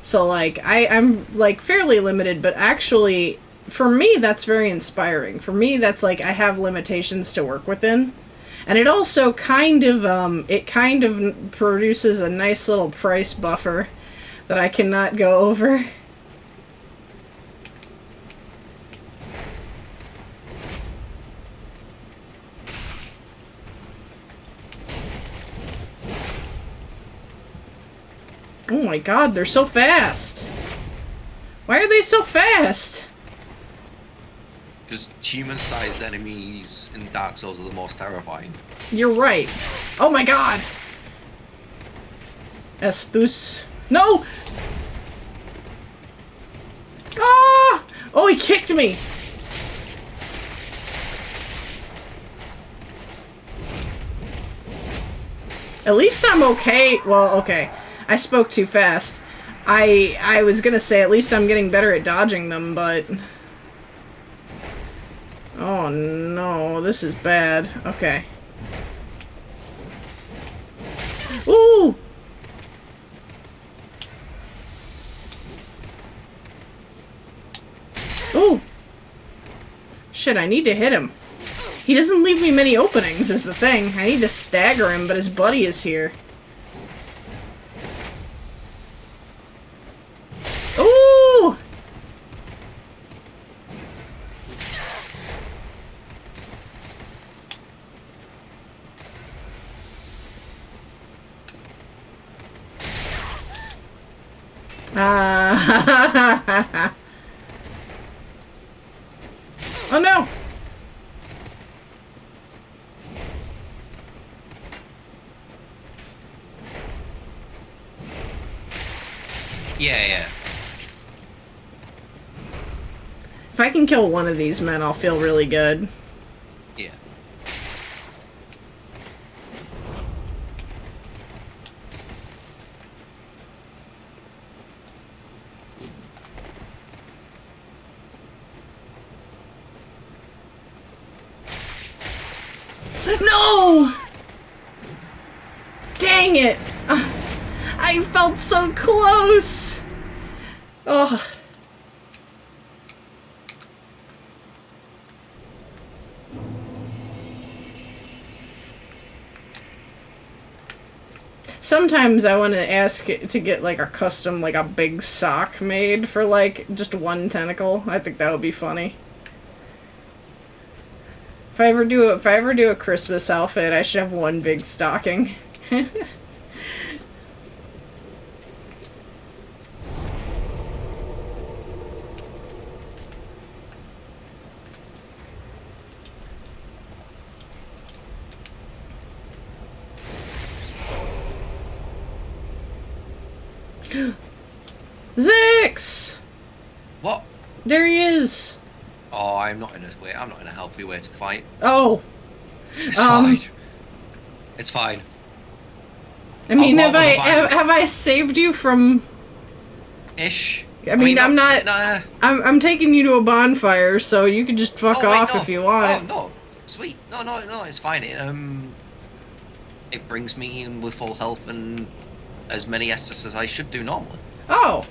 So, like, I'm, like, fairly limited, but actually, for me, that's very inspiring. For me, that's, like, I have limitations to work within. And it also kind of produces a nice little price buffer that I cannot go over. Oh my god, they're so fast! Why are they so fast? Because human-sized enemies in Dark Souls are the most terrifying. You're right. Oh my god! Estus. No! Ah! Oh, he kicked me! At least I'm okay. Well, okay. I spoke too fast. I was gonna say at least I'm getting better at dodging them, but... Oh no, this is bad. Okay. Ooh! Ooh! Shit, I need to hit him. He doesn't leave me many openings, is the thing. I need to stagger him, but his buddy is here. Ooh! Oh no! Yeah. If I can kill one of these men, I'll feel really good. Yeah. No! Dang it! I felt so close! Oh. Sometimes I want to ask to get, like, a custom, like, a big sock made for, like, just one tentacle. I think that would be funny. If I ever do a Christmas outfit, I should have one big stocking. Zix! What? There he is. Oh, I'm not in a way. I'm not in a healthy way to fight. Oh. It's fine. It's fine. I mean, have I saved you from... Ish. I mean, I'm not... I'm taking you to a bonfire, so you can just fuck off if you want. Oh, no. Sweet. No, it's fine. It brings me in with full health and as many Estus as I should do normally. Oh.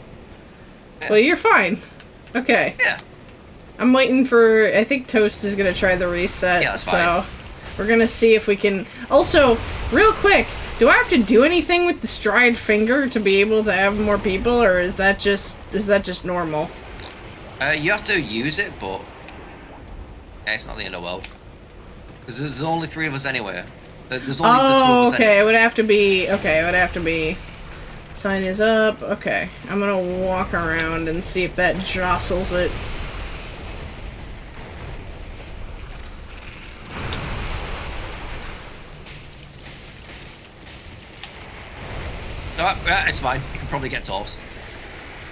Yeah. Well, you're fine. Okay. Yeah. I'm waiting for... I think Toast is going to try the reset, yeah, that's fine. We're going to see if we can... Also, real quick, do I have to do anything with the stride finger to be able to have more people, or is that just normal? You have to use it, but it's not the end of the world. Because there's only 3 of us anyway. There's only the 2 of us okay. anyway. It would have to be... Sign is up. Okay. I'm going to walk around and see if that jostles it. It's fine. You can probably get toast.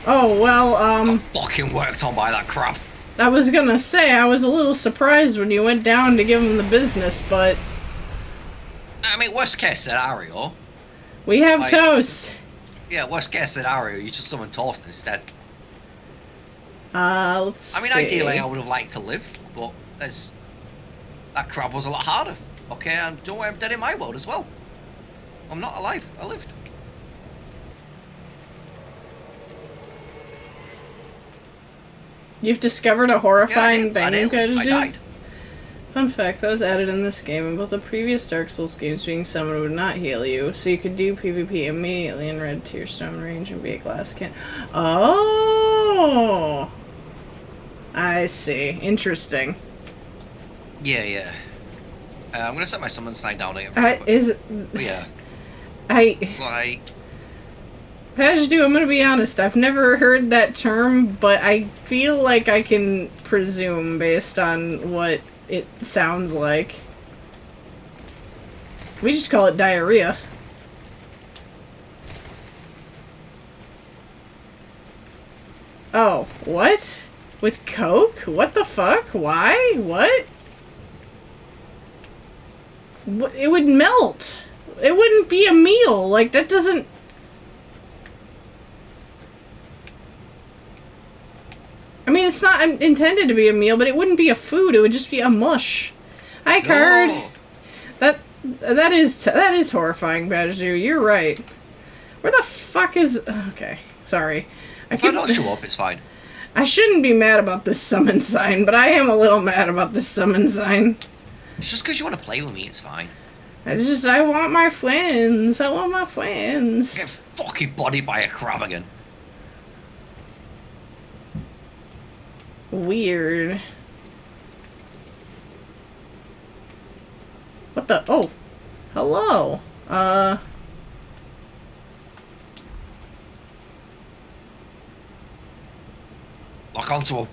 Oh, well, I'm fucking worked on by that crap. I was gonna say, I was a little surprised when you went down to give him the business, but... I mean, worst case scenario... We have toast! Yeah, worst case scenario, you just summon toast instead. Let's see. I mean, ideally, I would have liked to live, but that crab was a lot harder. Okay, and don't worry, I'm dead in my world as well. I'm not alive. I lived. You've discovered a horrifying thing you I died. Fun fact, that was added in this game, and both the previous Dark Souls games being summoned would not heal you, so you could do PvP immediately in red tier stone range and be a glass can. Oh! I see. Interesting. Yeah. I'm gonna set my summon sign down again. Yeah. Pajdu, I'm gonna be honest, I've never heard that term, but I feel like I can presume based on what it sounds like. We just call it diarrhea. Oh, what? With Coke? What the fuck? Why? What? It would melt. It wouldn't be a meal. Like, that doesn't... I mean, it's not intended to be a meal, but it wouldn't be a food. It would just be a mush. Hi, Card. No. That is horrifying, Badger. You're right. Where the fuck is... Okay, sorry. If I don't show up, it's fine. I shouldn't be mad about this summon sign, but I am a little mad about this summon sign. It's just because you want to play with me, it's fine. I want my friends. I want my friends. Get fucking bodied by a crab again. Weird. What the? Oh. Hello. Lock onto them.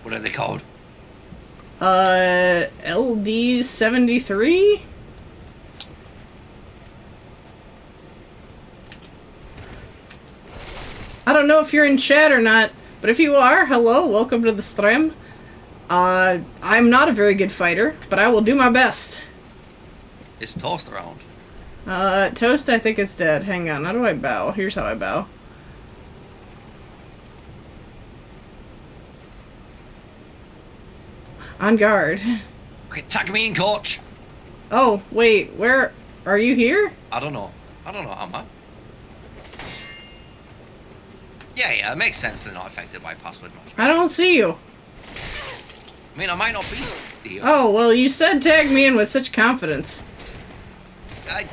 What are they called? LD-73? I don't know if you're in chat or not, but if you are, hello, welcome to the stream. I'm not a very good fighter, but I will do my best. Is Toast around? Toast I think is dead. Hang on, how do I bow? Here's how I bow. On guard. Okay, tag me in, coach. Oh, wait, where... Are you here? I don't know, am I? Yeah, it makes sense they're not affected by password match. I don't see you. I mean, I might not be here. Oh, well, you said tag me in with such confidence. I'm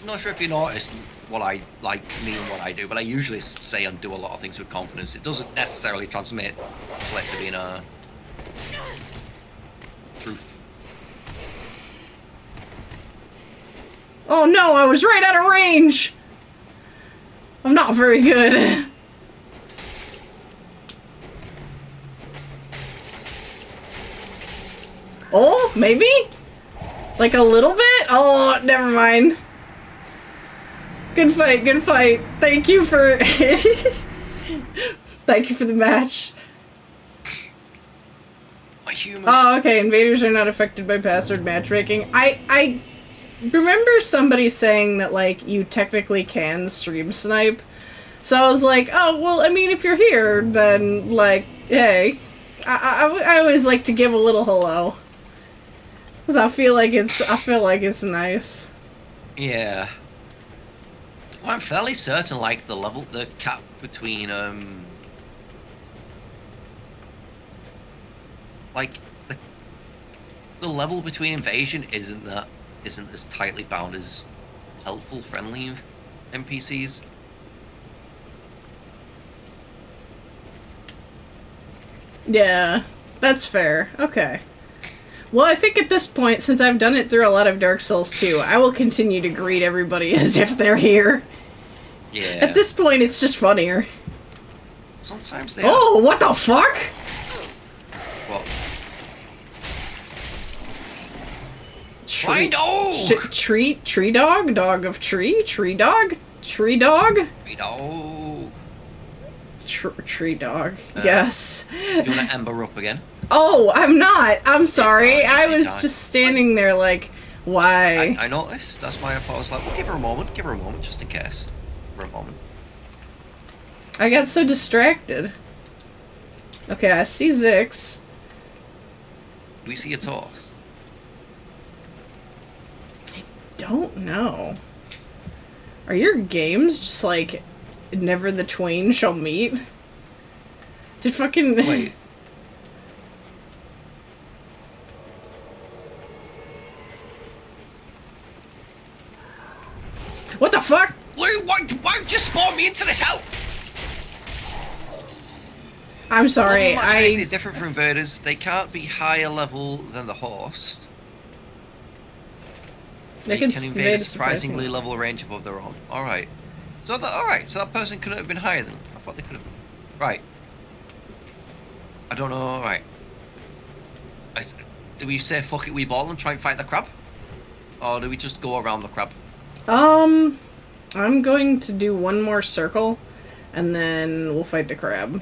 not sure if you noticed what I like, me and what I do, but I usually say and do a lot of things with confidence. It doesn't necessarily translate to being a... truth. Oh no, I was right out of range! I'm not very good. Oh, maybe? Like a little bit? Oh, never mind. Good fight, good fight. Thank you for... Thank you for the match. My humors. Oh, okay. Invaders are not affected by password matchmaking. I remember somebody saying that, like, you technically can stream snipe. So I was like, oh, well, I mean, if you're here, then, like, hey. I always like to give a little hello. Because I feel like it's nice. Yeah. Well, I'm fairly certain, like, the cap between, like, the level between invasion isn't as tightly bound as helpful, friendly NPCs. Yeah, that's fair. Okay. Well, I think at this point, since I've done it through a lot of Dark Souls 2, I will continue to greet everybody as if they're here. Yeah. At this point, it's just funnier. Sometimes they Oh, what the fuck? What? Tree dog! Tree dog? Dog of tree? Tree dog? Tree dog? Tree dog. Tree dog. Yes. You wanna ember up again? Oh, I'm not. I'm sorry. Yeah, I was just standing there like, why? I noticed. That's why I thought I was like, well, give her a moment. Give her a moment, just in case. For a moment. I got so distracted. Okay, I see Zix. We see a toast. Don't know. Are your games just like never the twain shall meet? Did fucking Wait. What the fuck? Why just spawn me into this hell? I'm sorry. Level matchmaking is different from invaders. They can't be higher level than the host. They can invade a surprisingly level range above their own. Alright. So that person couldn't have been higher than I thought they could have been. Right. I don't know, right. Do we say fuck it, we ball and try and fight the crab? Or do we just go around the crab? I'm going to do one more circle, and then we'll fight the crab.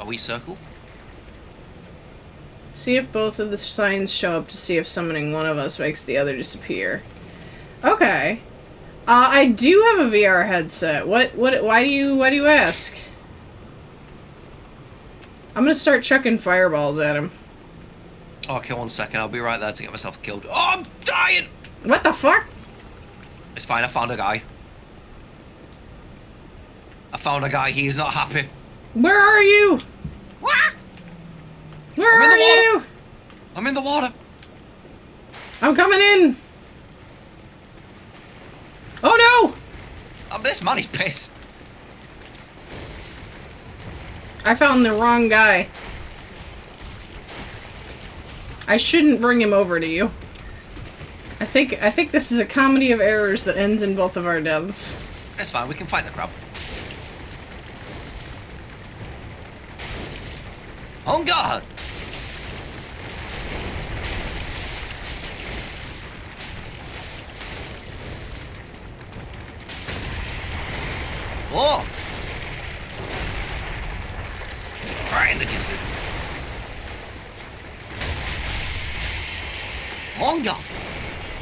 Are we circle? See if both of the signs show up to see if summoning one of us makes the other disappear. Okay. I do have a VR headset. Why do you ask? I'm gonna start chucking fireballs at him. Okay, 1 second. I'll be right there to get myself killed. Oh, I'm dying! What the fuck? It's fine. I found a guy. He's not happy. Where are you? What? Where are you? I'm in the water. I'm coming in. Oh no! Oh, this man is pissed. I found the wrong guy. I shouldn't bring him over to you. I think this is a comedy of errors that ends in both of our deaths. That's fine, we can fight the crab. On guard! Oh! Trying to kiss it. On guard!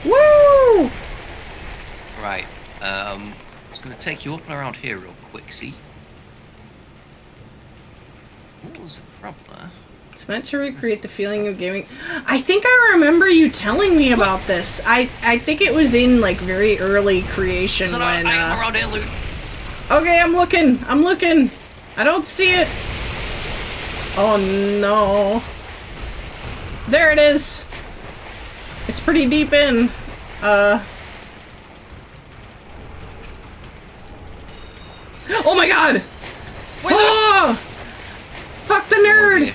Woo! Right, I'm just gonna take you up and around here real quick, see? What was the crab there? It's meant to recreate the feeling of gaming. I think I remember you telling me about this. I think it was in like very early creation So when. I'm around here, Luke. Okay, I'm looking. I'm looking. I don't see it. Oh no. There it is. It's pretty deep in. Oh my god! Oh! Fuck the nerd!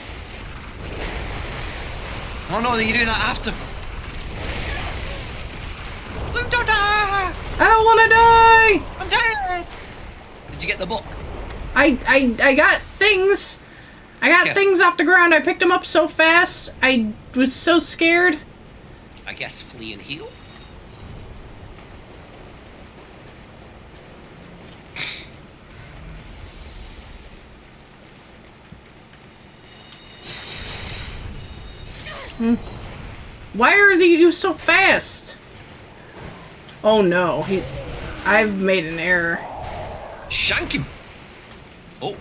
Oh no, you do that after. Luke, don't die! I don't wanna die! I'm dead! Did you get the book? I got things. I got things off the ground. I picked them up so fast. I was so scared. I guess flee and heal? Why are you so fast? Oh no, I've made an error. Shank him! Oh.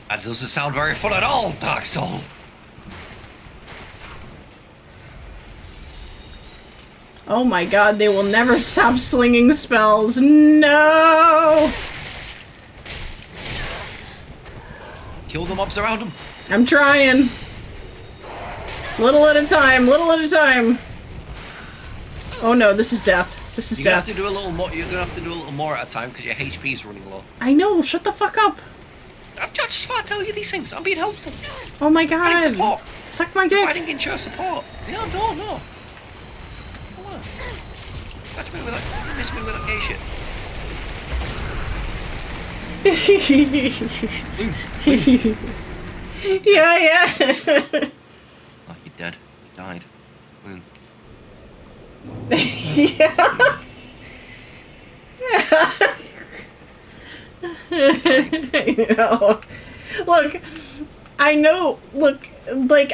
That doesn't sound very fun at all, Dark Soul. Oh my god, they will never stop slinging spells. No! Kill the mobs around him. I'm trying. Little at a time, little at a time. Oh no, this is death. This is You're gonna death. have to do a little more. You're gonna have to do a little more at a time because your HP is running low. I know, shut the fuck up. I just want to tell you these things. I'm being helpful. Oh my Providing god. support. Suck my dick. Providing ensure support. No. Come on. Catch me with that. Miss me with that gay shit. Yeah. Oh, you're dead. You died. Boom. Yeah. I know. Look,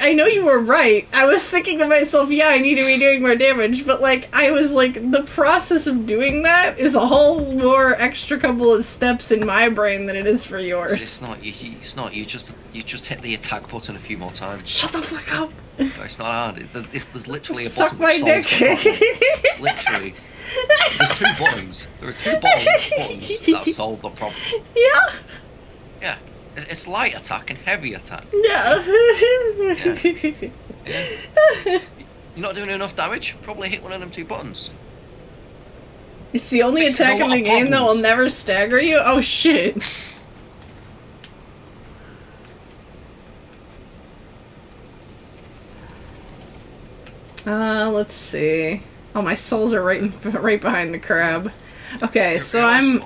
I know you were right. I was thinking to myself, yeah, I need to be doing more damage, but, I was like, the process of doing that is a whole more extra couple of steps in my brain than it is for yours. It's not you. It's not you. You just hit the attack button a few more times. Shut the fuck up. No, it's not hard. There's literally a Suck button my which solves dick. the problem. Literally. There's 2 buttons. There are 2 buttons that solve the problem. Yeah. Yeah. It's light attack and heavy attack. Yeah. Yeah. You're not doing enough damage? Probably hit one of them 2 buttons. It's the only Fixes a attack in lot the of game that will problems. never stagger you? Oh shit. Let's see. Oh, my souls are right behind the crab. Okay, so I'm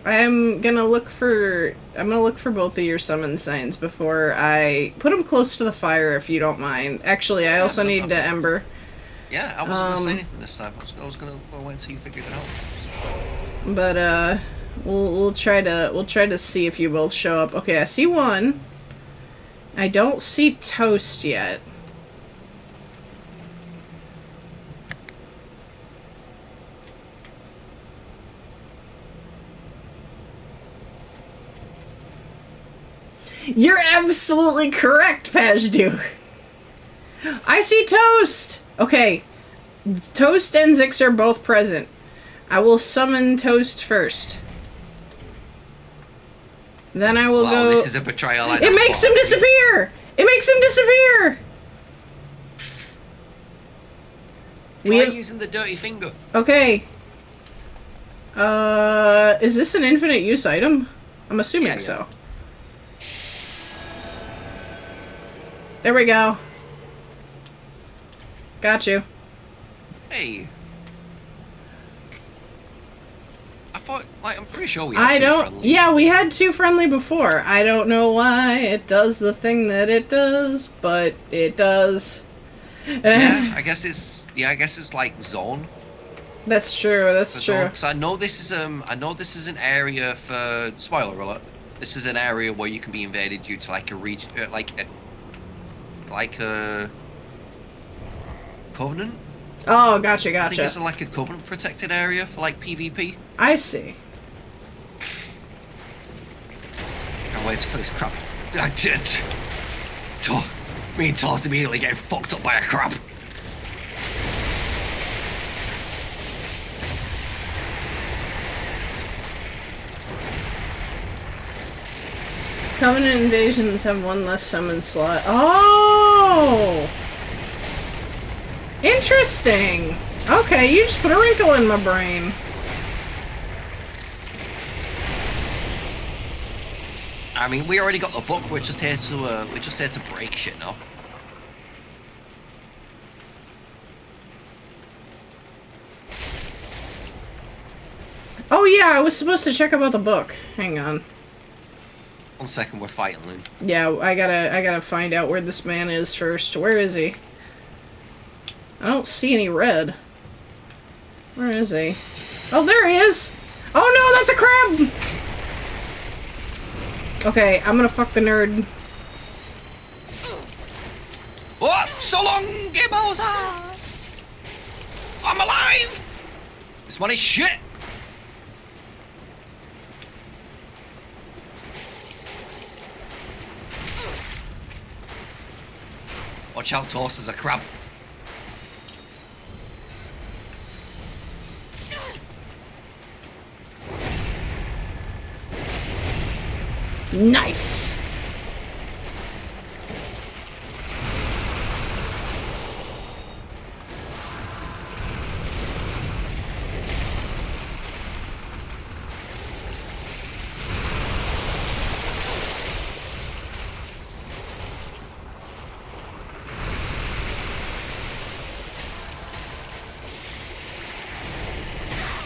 gonna look for both of your summon signs before I put them close to the fire, if you don't mind. Actually, I also need to ember. Yeah, I wasn't gonna say anything this time. I was gonna wait until you figured it out. But we'll try to see if you both show up. Okay, I see one. I don't see Toast yet. You're absolutely correct, Pajdu. I see Toast! Okay. Toast and Zix are both present. I will summon Toast first. Then I will go... This is a betrayal. It makes him disappear! It makes him disappear! Try using the dirty finger. Okay. Is this an infinite use item? I'm assuming so. There we go. Got you. Hey. I thought, I'm pretty sure we had friendly. Yeah, we had 2 friendly before. I don't know why it does the thing that it does, but it does. Yeah, I guess it's like zone. That's true. That's true. Because I know this is an area for, spoiler alert. This is an area where you can be invaded due to like a region, like a covenant. Oh, gotcha. I think it's like a covenant protected area for like PvP. I see. I'm waiting for this crap. Me and Tor's immediately getting fucked up by a crab. Covenant invasions have 1 less summon slot. Oh! Interesting! Okay, you just put a wrinkle in my brain. I mean, we already got the book. We're just here to break shit now. Oh yeah, I was supposed to check about the book. Hang on. 1 second, we're fighting Loon. Yeah, I gotta find out where this man is first. Where is he? I don't see any red. Where is he? Oh, there he is! Oh no, that's a crab! Okay, I'm gonna fuck the nerd. What? So long, Gibbosa! I'm alive! This one is shit! Watch out, Toast, there's a crab. Nice!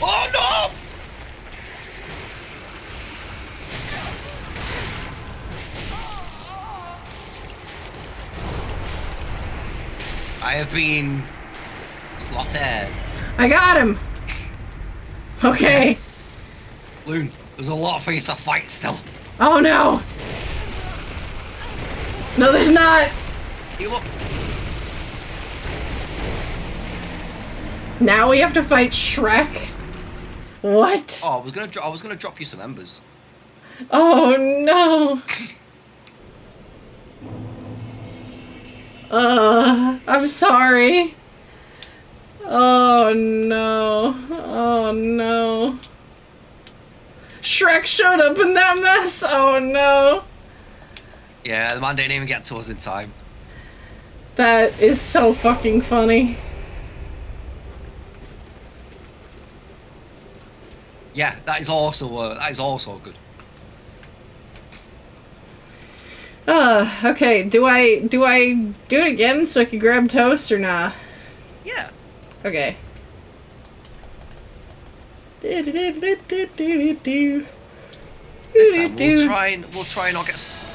Oh no! I have been slaughtered. I got him! Okay. Loon, there's a lot for you to fight still. Oh no! No, there's not! Heal up. Now we have to fight Shrek? What? Oh, I was gonna drop you some embers. Oh no! I'm sorry. Oh no. Oh no. Shrek showed up in that mess! Oh no. Yeah, the man didn't even get to us in time. That is so fucking funny. Yeah, that is also good. Okay, do I do it again so I can grab Toast or nah? Yeah. Okay. This time we'll try not get.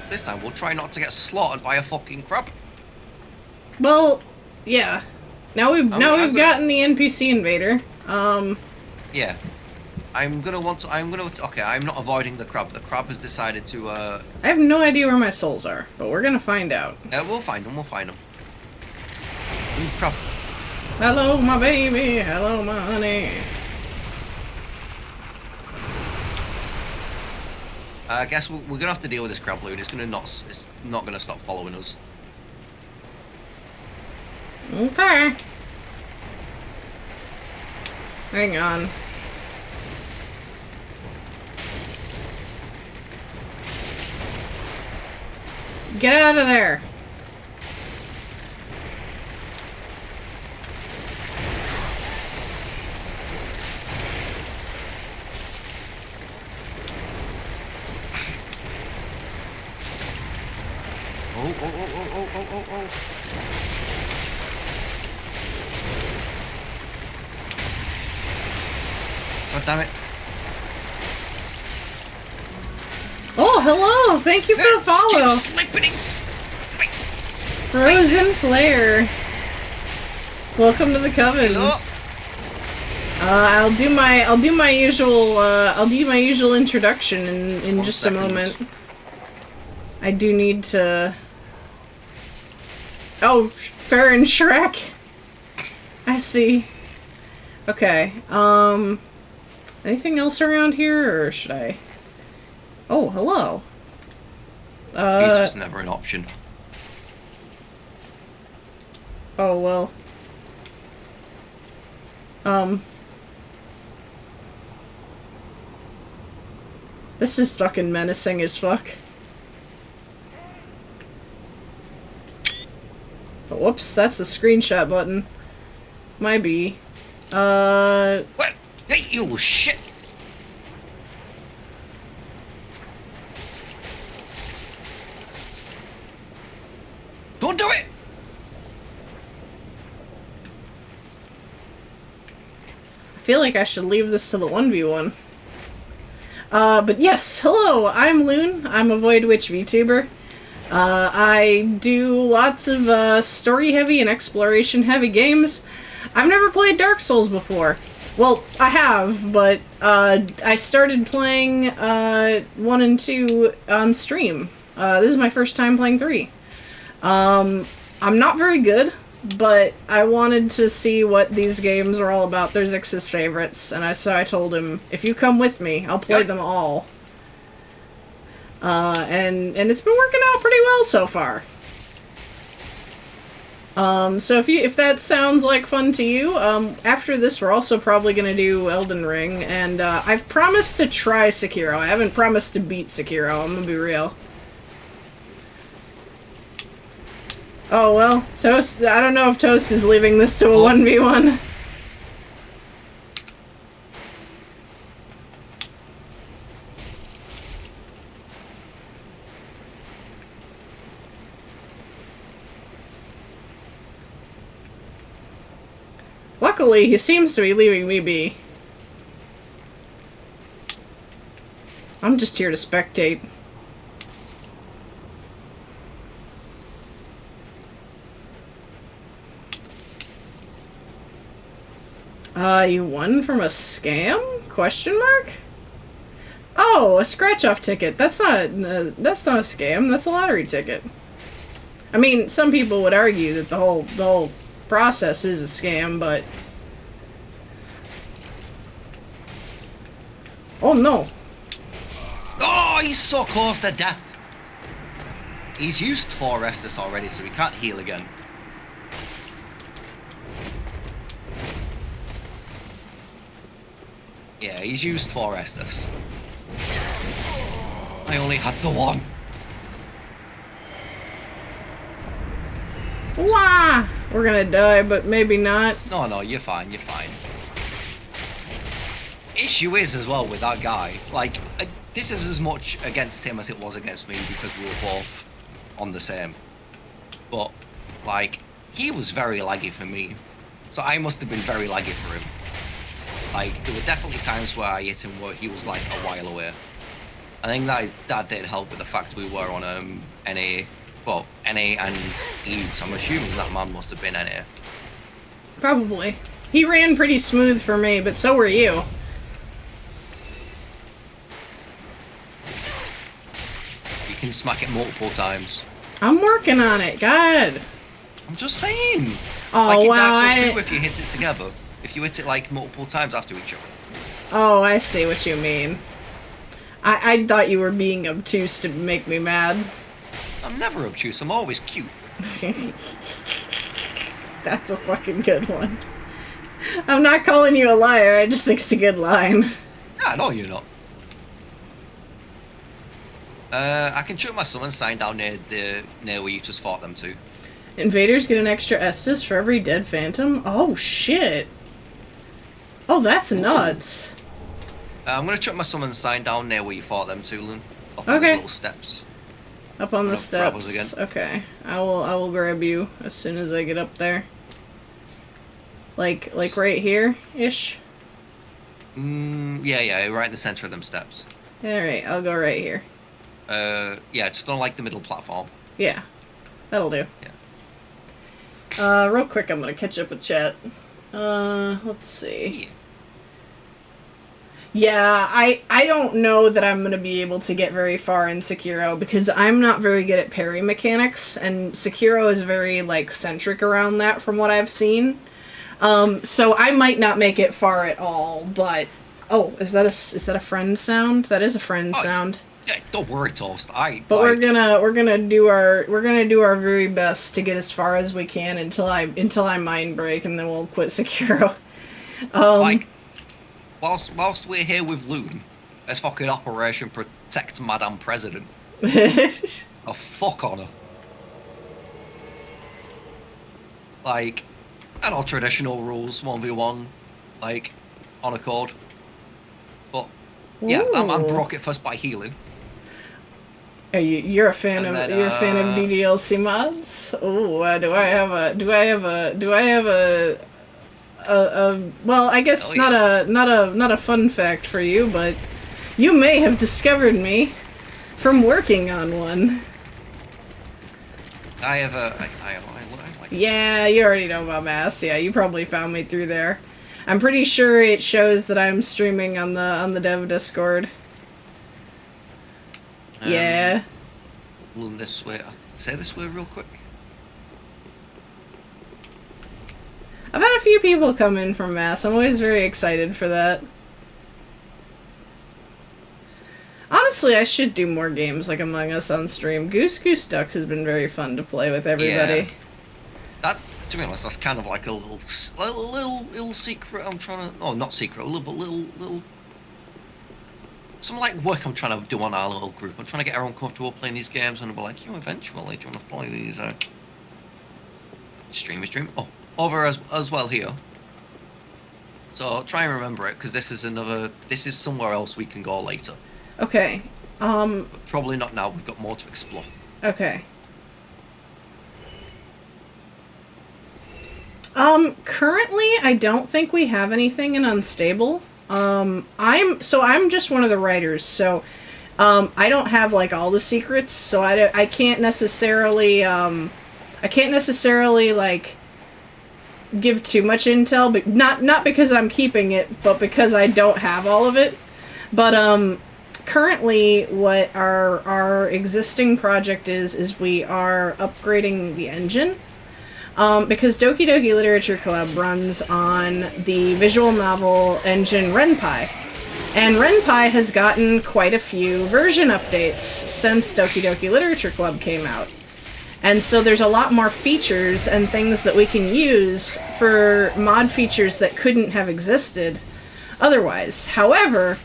This time we'll try not to get slaughtered by a fucking crab. Well, yeah. Now we've gotten the NPC invader. Yeah. Okay, I'm not avoiding the crab. The crab has decided to, I have no idea where my souls are, but we're gonna find out. We'll find them, Ooh, crab. Hello, my baby. Hello, my honey. I guess we're gonna have to deal with this crab loon. It's not gonna stop following us. Okay. Hang on. Get out of there. Oh. God damn it. Oh, hello! Thank you for the follow! Frozen Flare. Welcome to the coven. Hello. I'll do my usual introduction in just a moment. I do need to. Oh, Fair and Shrek. I see. Okay. Anything else around here, or should I? Oh, hello. This was never an option. Oh well. This is fucking menacing as fuck. Oh, whoops, that's the screenshot button. Might be. What? Hey, you shit! Don't do it! I feel like I should leave this to the 1v1. But yes, hello, I'm Loon. I'm a Void Witch VTuber. I do lots of story-heavy and exploration-heavy games. I've never played Dark Souls before. Well, I have, but I started playing 1 and 2 on stream. This is my first time playing 3. I'm not very good, but I wanted to see what these games are all about. They're Zix's favorites, and so I told him, if you come with me, I'll play them all. And it's been working out pretty well so far. So if that sounds like fun to you, after this we're also probably gonna do Elden Ring, and I've promised to try Sekiro. I haven't promised to beat Sekiro, I'm gonna be real. Oh well, Toast, I don't know if Toast is leaving this to a 1v1. Luckily, he seems to be leaving me be. I'm just here to spectate. You won from a scam? Question mark? Oh, a scratch-off ticket. That's not a scam. That's a lottery ticket. I mean, some people would argue that the whole process is a scam, but... Oh, no. Oh, he's so close to death. He's used 4 Restus already, so he can't heal again. Yeah, he's used 4 Restus. I only had the 1. Wah! We're gonna die, but maybe not. No, you're fine, you're fine. Issue is, as well, with that guy, like, this is as much against him as it was against me because we were both on the same. But, like, he was very laggy for me. So I must have been very laggy for him. Like, there were definitely times where I hit him where he was, like, a while away. I think that did help with the fact we were on NA. Well, NA and EU, so I'm assuming that man must have been NA. Probably. He ran pretty smooth for me, but so were you. You can smack it multiple times. I'm working on it, God. I'm just saying. Oh, like in wow, Dark Souls 2, if you hit it together. If you hit it, like, multiple times after each other. Oh, I see what you mean. I thought you were being obtuse to make me mad. I'm never obtuse, I'm always cute. That's a fucking good one. I'm not calling you a liar, I just think it's a good line. Yeah, no, you're not. I can chuck my summon sign down near where you just fought them to. Invaders get an extra Estus for every dead phantom? Oh, shit. Oh, that's nuts. I'm gonna chuck my summon sign down near where you fought them to, Loon. Up on those Okay. little steps. Up on the grab us steps. again. Okay. I will grab you as soon as I get up there. Like right here-ish? Yeah, right in the center of them steps. Alright, I'll go right here. Yeah, just on like the middle platform. Yeah. That'll do. Yeah. Real quick, I'm gonna catch up with chat. Let's see. Yeah, I don't know that I'm gonna be able to get very far in Sekiro because I'm not very good at parry mechanics, and Sekiro is very, like, centric around that from what I've seen. So I might not make it far at all, but... Oh, is that a friend sound? That is a friend sound. Yeah, don't worry, Toast. But we're gonna do our very best to get as far as we can until I mind break, and then we'll quit Sekiro. Like, whilst we're here with Loon, let's fucking Operation Protect Madam President. A fuck on her. Like, and all traditional rules, 1v1, like, on accord. But yeah, that man broke it first by healing. You're a fan of DDLC mods? Oh, do I have a well, I guess not a fun fact for you, but you may have discovered me from working on one. I like Yeah, you already know about Mass. Yeah, you probably found me through there. I'm pretty sure it shows that I'm streaming on the dev Discord. Yeah. Loom this way. I'll say this way real quick. I've had a few people come in from Mass. I'm always very excited for that. Honestly, I should do more games like Among Us on stream. Goose Goose Duck has been very fun to play with everybody. Yeah. That, to be honest, that's kind of like a little secret I'm trying to... Oh, not secret, a little... Some like work I'm trying to do on our little group. I'm trying to get everyone comfortable playing these games, and we're like, eventually, do you want to play these? Stream. Oh, over as well here. So try and remember it, because this is somewhere else we can go later. Okay. But probably not now. We've got more to explore. Okay. Currently, I don't think we have anything in Unstable. I'm just one of the writers, so, I don't have, like, all the secrets, so I can't necessarily, like, give too much intel, but not because I'm keeping it, but because I don't have all of it. But, currently, what our existing project is we are upgrading the engine. Because Doki Doki Literature Club runs on the visual novel engine Ren'Py. And Ren'Py has gotten quite a few version updates since Doki Doki Literature Club came out. And so there's a lot more features and things that we can use for mod features that couldn't have existed otherwise. However,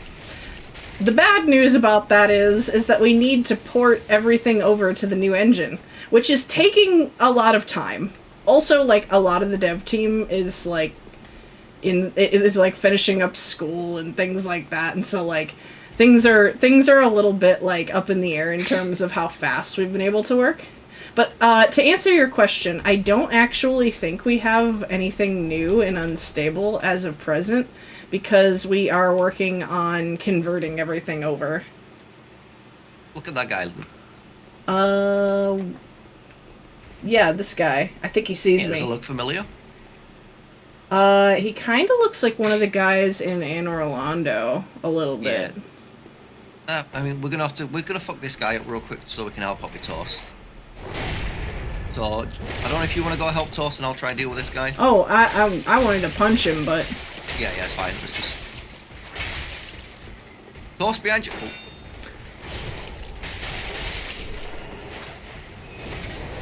the bad news about that is that we need to port everything over to the new engine, which is taking a lot of time. Also, like, a lot of the dev team is, like, finishing up school and things like that, and so, like, things are a little bit, like, up in the air in terms of how fast we've been able to work. But, to answer your question, I don't actually think we have anything new and Unstable as of present, because we are working on converting everything over. Look at that guy. Yeah, this guy. I think he sees me. Does it look familiar? He kind of looks like one of the guys in Anne Orlando a little bit. Yeah. I mean, we're gonna fuck this guy up real quick so we can help Poppy Toast. So I don't know if you want to go help Toast, and I'll try and deal with this guy. Oh, I wanted to punch him, but yeah, it's fine. Let's just Toast behind you.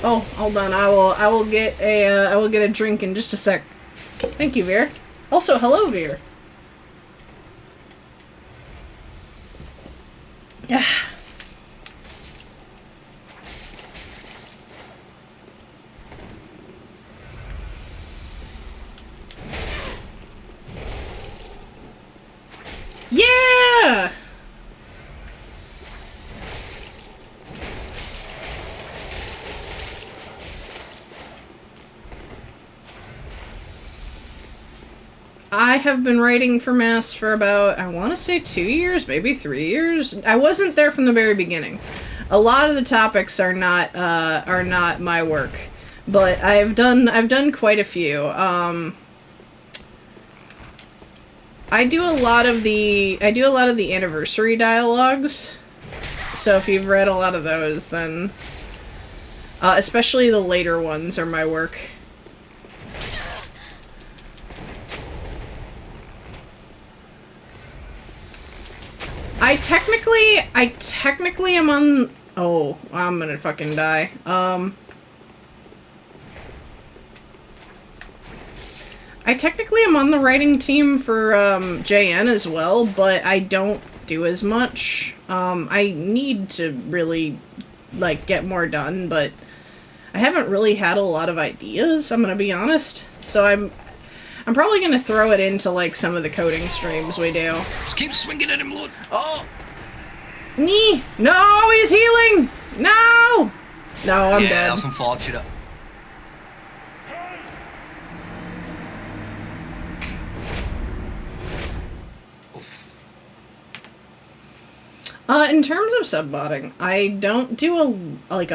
Oh, hold on. I will get a drink in just a sec. Thank you, Veer. Also, hello, Veer. Yeah. Yeah! I have been writing for Mass for about, I want to say 2 years, maybe 3 years. I wasn't there from the very beginning. A lot of the topics are not my work, but I've done quite a few. I do a lot of the anniversary dialogues. So if you've read a lot of those, then especially the later ones are my work. I technically am on... Oh, I'm gonna fucking die. I technically am on the writing team for, JN as well, but I don't do as much. I need to really, like, get more done, but I haven't really had a lot of ideas, I'm gonna be honest. So I'm probably gonna throw it into, like, some of the coding streams we do. Just keep swinging at him, Lord. Oh! Nee! No, he's healing! No! No, I'm dead. Yeah, that's unfortunate. In terms of submodding, I don't do a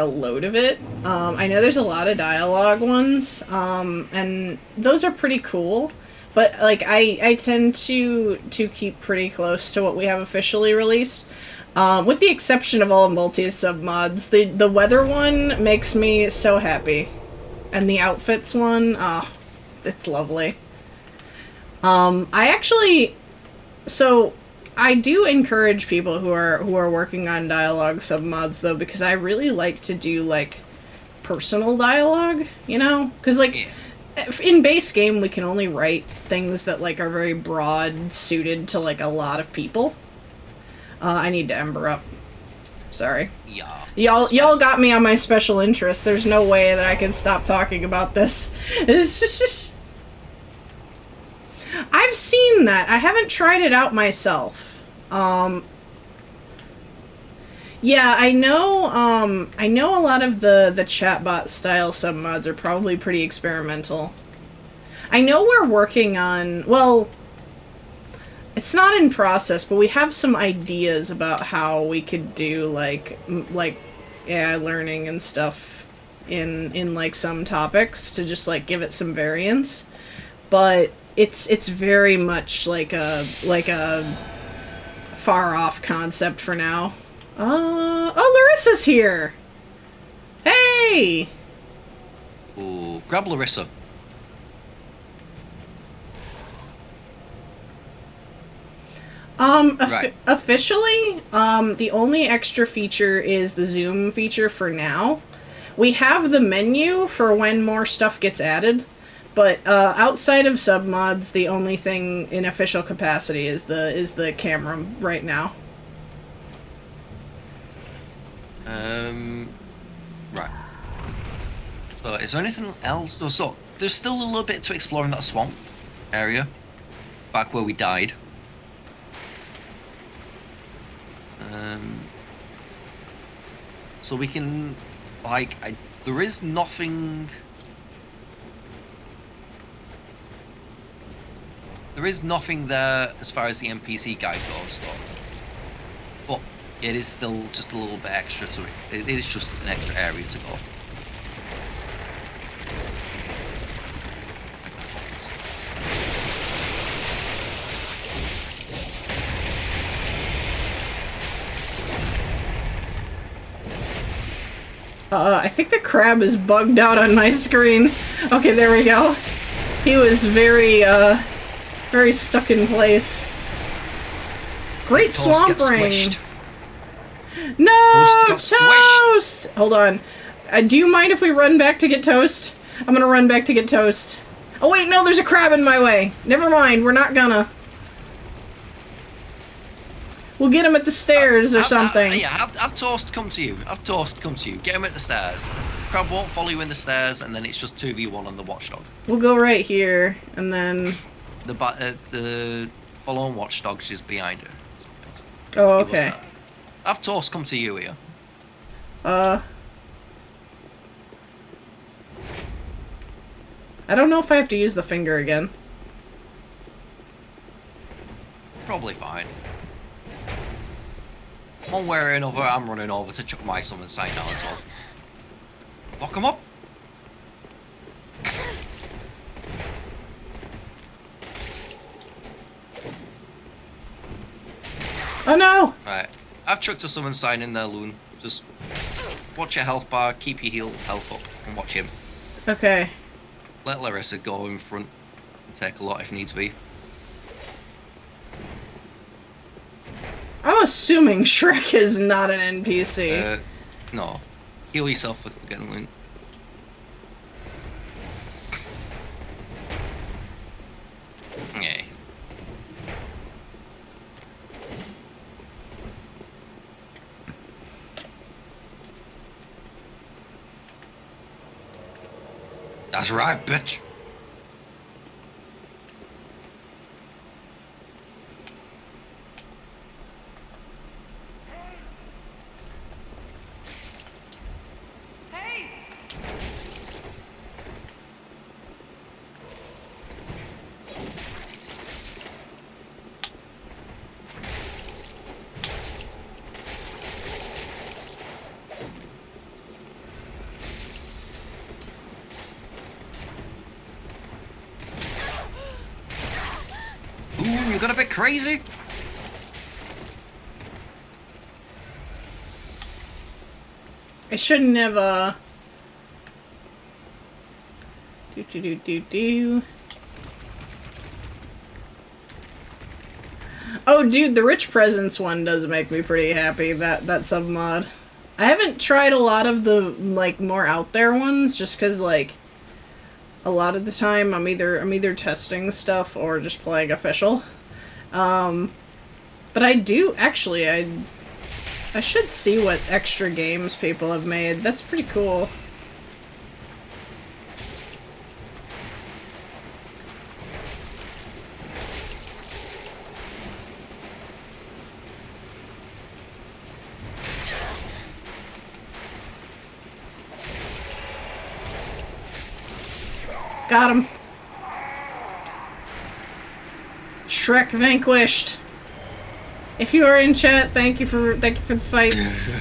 load of it. I know there's a lot of dialogue ones, and those are pretty cool. But like I tend to keep pretty close to what we have officially released. With the exception of all multi sub mods, the weather one makes me so happy, and the outfits one, it's lovely. I actually, so I do encourage people who are working on dialogue submods though, because I really like to do like personal dialogue, you know, because like Yeah. in base game we can only write things that like are very broad suited to like a lot of people. I need to ember up. Sorry. Yeah. Y'all got me on my special interest. There's no way that I can stop talking about this. It's just I've seen that. I haven't tried it out myself. Yeah, I know a lot of the chatbot style submods are probably pretty experimental. I know we're working on, well, it's not in process, but we have some ideas about how we could do like AI learning and stuff in like some topics to just like give it some variance. But it's very much like a far off concept for now. Oh, Larissa's here. Hey. Ooh, grab Larissa. Right. Officially, the only extra feature is the zoom feature for now. We have the menu for when more stuff gets added, but outside of submods, the only thing in official capacity is the camera right now. Right. So, is there anything else? So, there's still a little bit to explore in that swamp area, back where we died. So we can, like, there is nothing. There is nothing there as far as the NPC guide goes, though. But it is still just a little bit extra to it. It is just an extra area to go. I think the crab is bugged out on my screen. Okay, there we go. He was very stuck in place. Great swamp ring. No, toast! Hold on. Do you mind if we run back to get toast? I'm gonna run back to get toast. Oh wait, no, there's a crab in my way. Never mind, we're not gonna. We'll get him at the stairs or something. Have Toast come to you. Have Toast come to you. Get him at the stairs. Crab won't follow you in the stairs, and then it's just 2v1 on the watchdog. We'll go right here, and then... The follow-on watchdog's just behind her. Oh, okay. Have Toast come to you here. I don't know if I have to use the finger again. Probably fine. One way or another, I'm running over to chuck my summon sign down as well. Lock him up! Oh no! Right. I've chucked a summon sign in there, Loon. Just watch your health bar, keep your health up, and watch him. Okay. Let Larissa go in front and take a lot if needs be. I'm assuming Shrek is not an NPC. No. Heal yourself with getting Loon. Yeah. That's right, bitch. You got a bit crazy. I shouldn't have, Do. Oh, dude, the Rich Presents one does make me pretty happy, that sub-mod. I haven't tried a lot of the, like, more out there ones, just because, like, a lot of the time I'm either testing stuff or just playing official. But I do, actually, I should see what extra games people have made. That's pretty cool. Got him. Shrek vanquished. If you are in chat, thank you for the fights.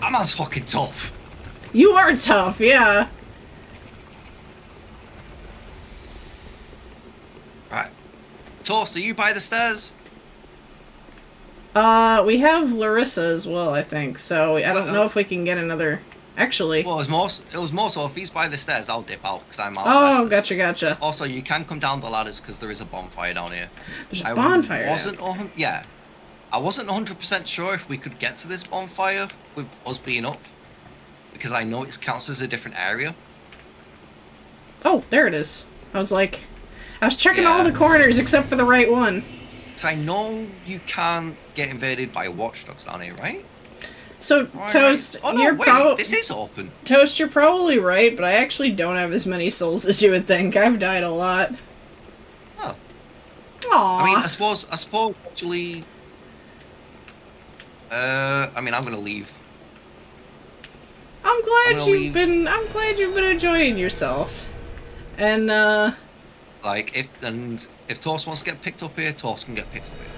I'm as fucking tough. You are tough, yeah. Right. Toast, are you by the stairs? We have Larissa as well, I think. So I don't know if we can get another. Actually. Well, it was more so if he's by the stairs, I'll dip out because I'm out. Oh, gotcha. Also, you can come down the ladders because there is a bonfire down here. There's a bonfire. I wasn't 100% sure if we could get to this bonfire with us being up because I know it counts as a different area. Oh, there it is. I was checking all the corners except for the right one. Because I know you can't get invaded by watchdogs down here, right? So, Toast, you're probably... this is open. Toast, you're probably right, but I actually don't have as many souls as you would think. I've died a lot. Oh. Aww. I mean, I suppose, actually... I'm gonna leave. I'm glad you've been enjoying yourself. And, Like, if Toast wants to get picked up here, Toast can get picked up here.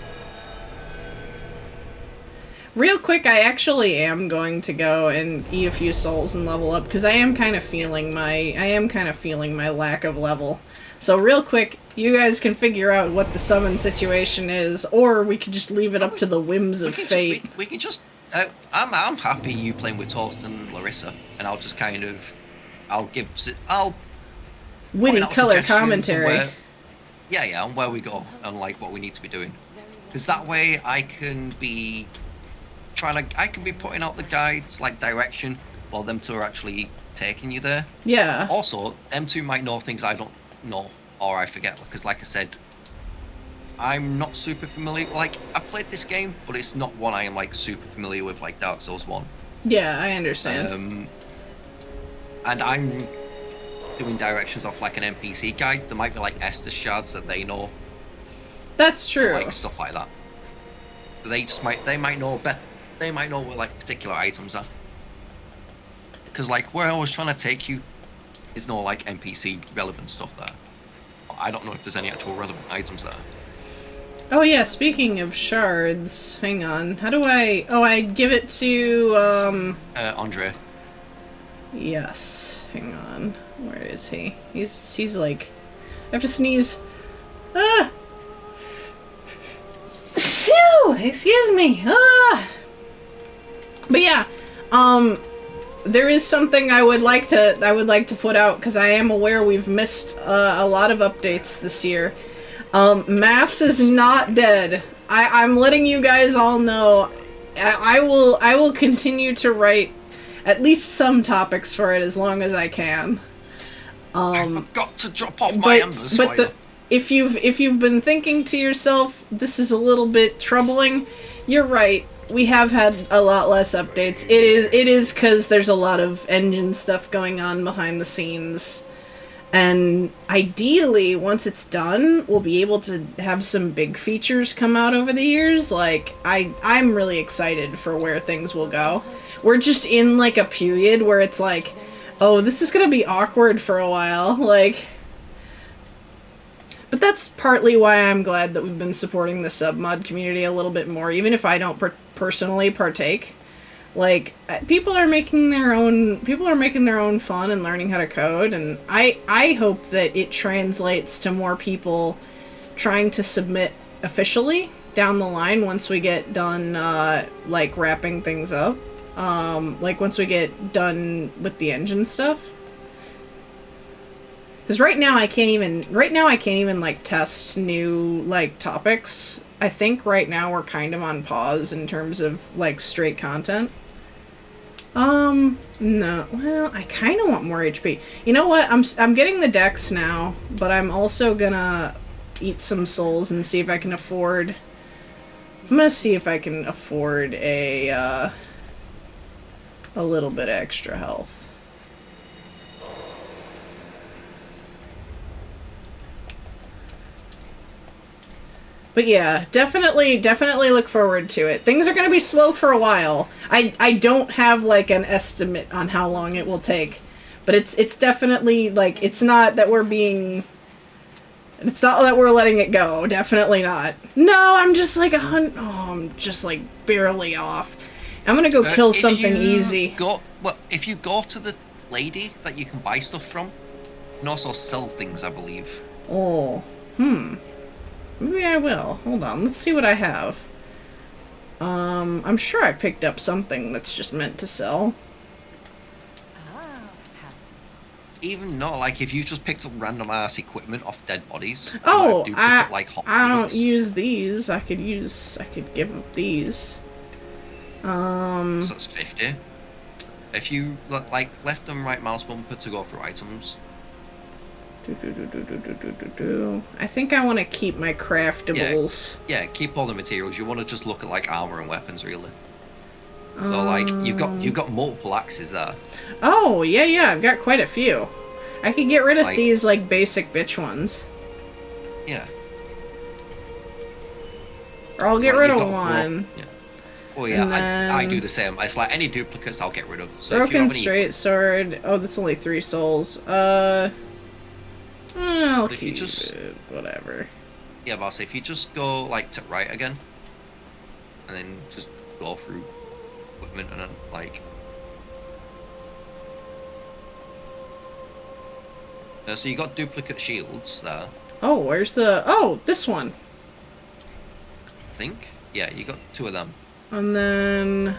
real quick, I actually am going to go and eat a few souls and level up, because I am kind of feeling my lack of level. So real quick, you guys can figure out what the summon situation is, or we could just leave it up to the whims of fate. We can just... I'm happy you playing with Toast and Larissa, and I'll just kind of... I'll witty color commentary. Yeah, on where we go, and like what we need to be doing. Because that way I can be putting out the guides, like direction, while them two are actually taking you there. Yeah. Also, them two might know things I don't know, or I forget, because like I said, I'm not super familiar. Like, I played this game, but it's not one I am like super familiar with, like Dark Souls 1. Yeah, I understand. And I'm doing directions off like an NPC guide. There might be like Estus shards that they know. That's true. Like stuff like that. They might know better. They might know where like particular items are. Because like where I was trying to take you is no like NPC relevant stuff there. I don't know if there's any actual relevant items there. Oh yeah, speaking of shards, hang on. How do I... Oh, I give it to, Andre. Yes. Hang on. Where is he? He's like... I have to sneeze. Ah! Phew! Excuse me. Ah! But yeah, there is something I would like to put out, because I am aware we've missed a lot of updates this year. Mass is not dead. I'm letting you guys all know. I will continue to write at least some topics for it as long as I can. I forgot to drop off my embers for you. If you've been thinking to yourself, this is a little bit troubling, you're right. We have had a lot less updates. It is because there's a lot of engine stuff going on behind the scenes. And ideally, once it's done, we'll be able to have some big features come out over the years. Like, I'm really excited for where things will go. We're just in, like, a period where it's like, oh, this is gonna be awkward for a while. Like... But that's partly why I'm glad that we've been supporting the sub-mod community a little bit more, even if I don't personally partake. Like, people are making their own fun and learning how to code, and I hope that it translates to more people trying to submit officially down the line once we get done, like, wrapping things up. Like, once we get done with the engine stuff. Because right now I can't even, like, test new, like, topics. I think right now we're kind of on pause in terms of, like, straight content. No. Well, I kind of want more HP. You know what? I'm getting the decks now, but I'm also gonna eat some souls and see if I can afford... I'm gonna see if I can afford a little bit of extra health. But yeah, definitely look forward to it. Things are going to be slow for a while. I don't have, like, an estimate on how long it will take. But it's definitely, like, it's not that we're letting it go. Definitely not. No, I'm just, like, I'm just, like, barely off. I'm going to go kill something easy. If you go to the lady that you can buy stuff from, you can also sell things, I believe. Oh, maybe I will. Hold on, let's see what I have. I'm sure I picked up something that's just meant to sell. Even not, like, if you just picked up random ass equipment off dead bodies. Oh, I don't use these. I could give up these. So it's 50. If you, like, left and right mouse bumper to go through items. I think I want to keep my craftables. Yeah, keep all the materials. You want to just look at, like, armor and weapons, really. So, like, you've got multiple axes there. Oh, yeah, I've got quite a few. I could get rid of these, like, basic bitch ones. Yeah. Or I'll get rid of one. Yeah. Oh yeah, I do the same. It's like any duplicates I'll get rid of. So broken straight sword. Oh, that's only 3 souls. I'll keep it. Whatever. Yeah, but I'll say if you just go, like, to right again, and then just go through equipment and then, like... so you got duplicate shields there. Oh, where's the... Oh, this one. I think. Yeah, you got 2 of them. And then...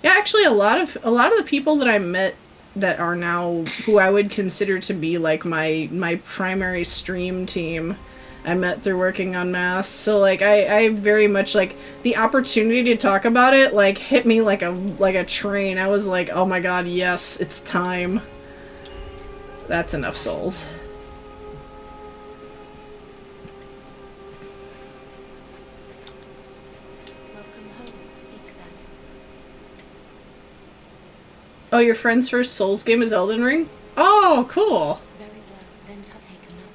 yeah, actually, a lot of the people that I met that are now who I would consider to be, like, my primary stream team, I met through working on Mass. So, like, I very much, like, the opportunity to talk about it, like, hit me like a train. I was like, oh my god, yes, it's time. That's enough souls. Oh, your friend's first Souls game is Elden Ring? Oh, cool! Very well, then take another.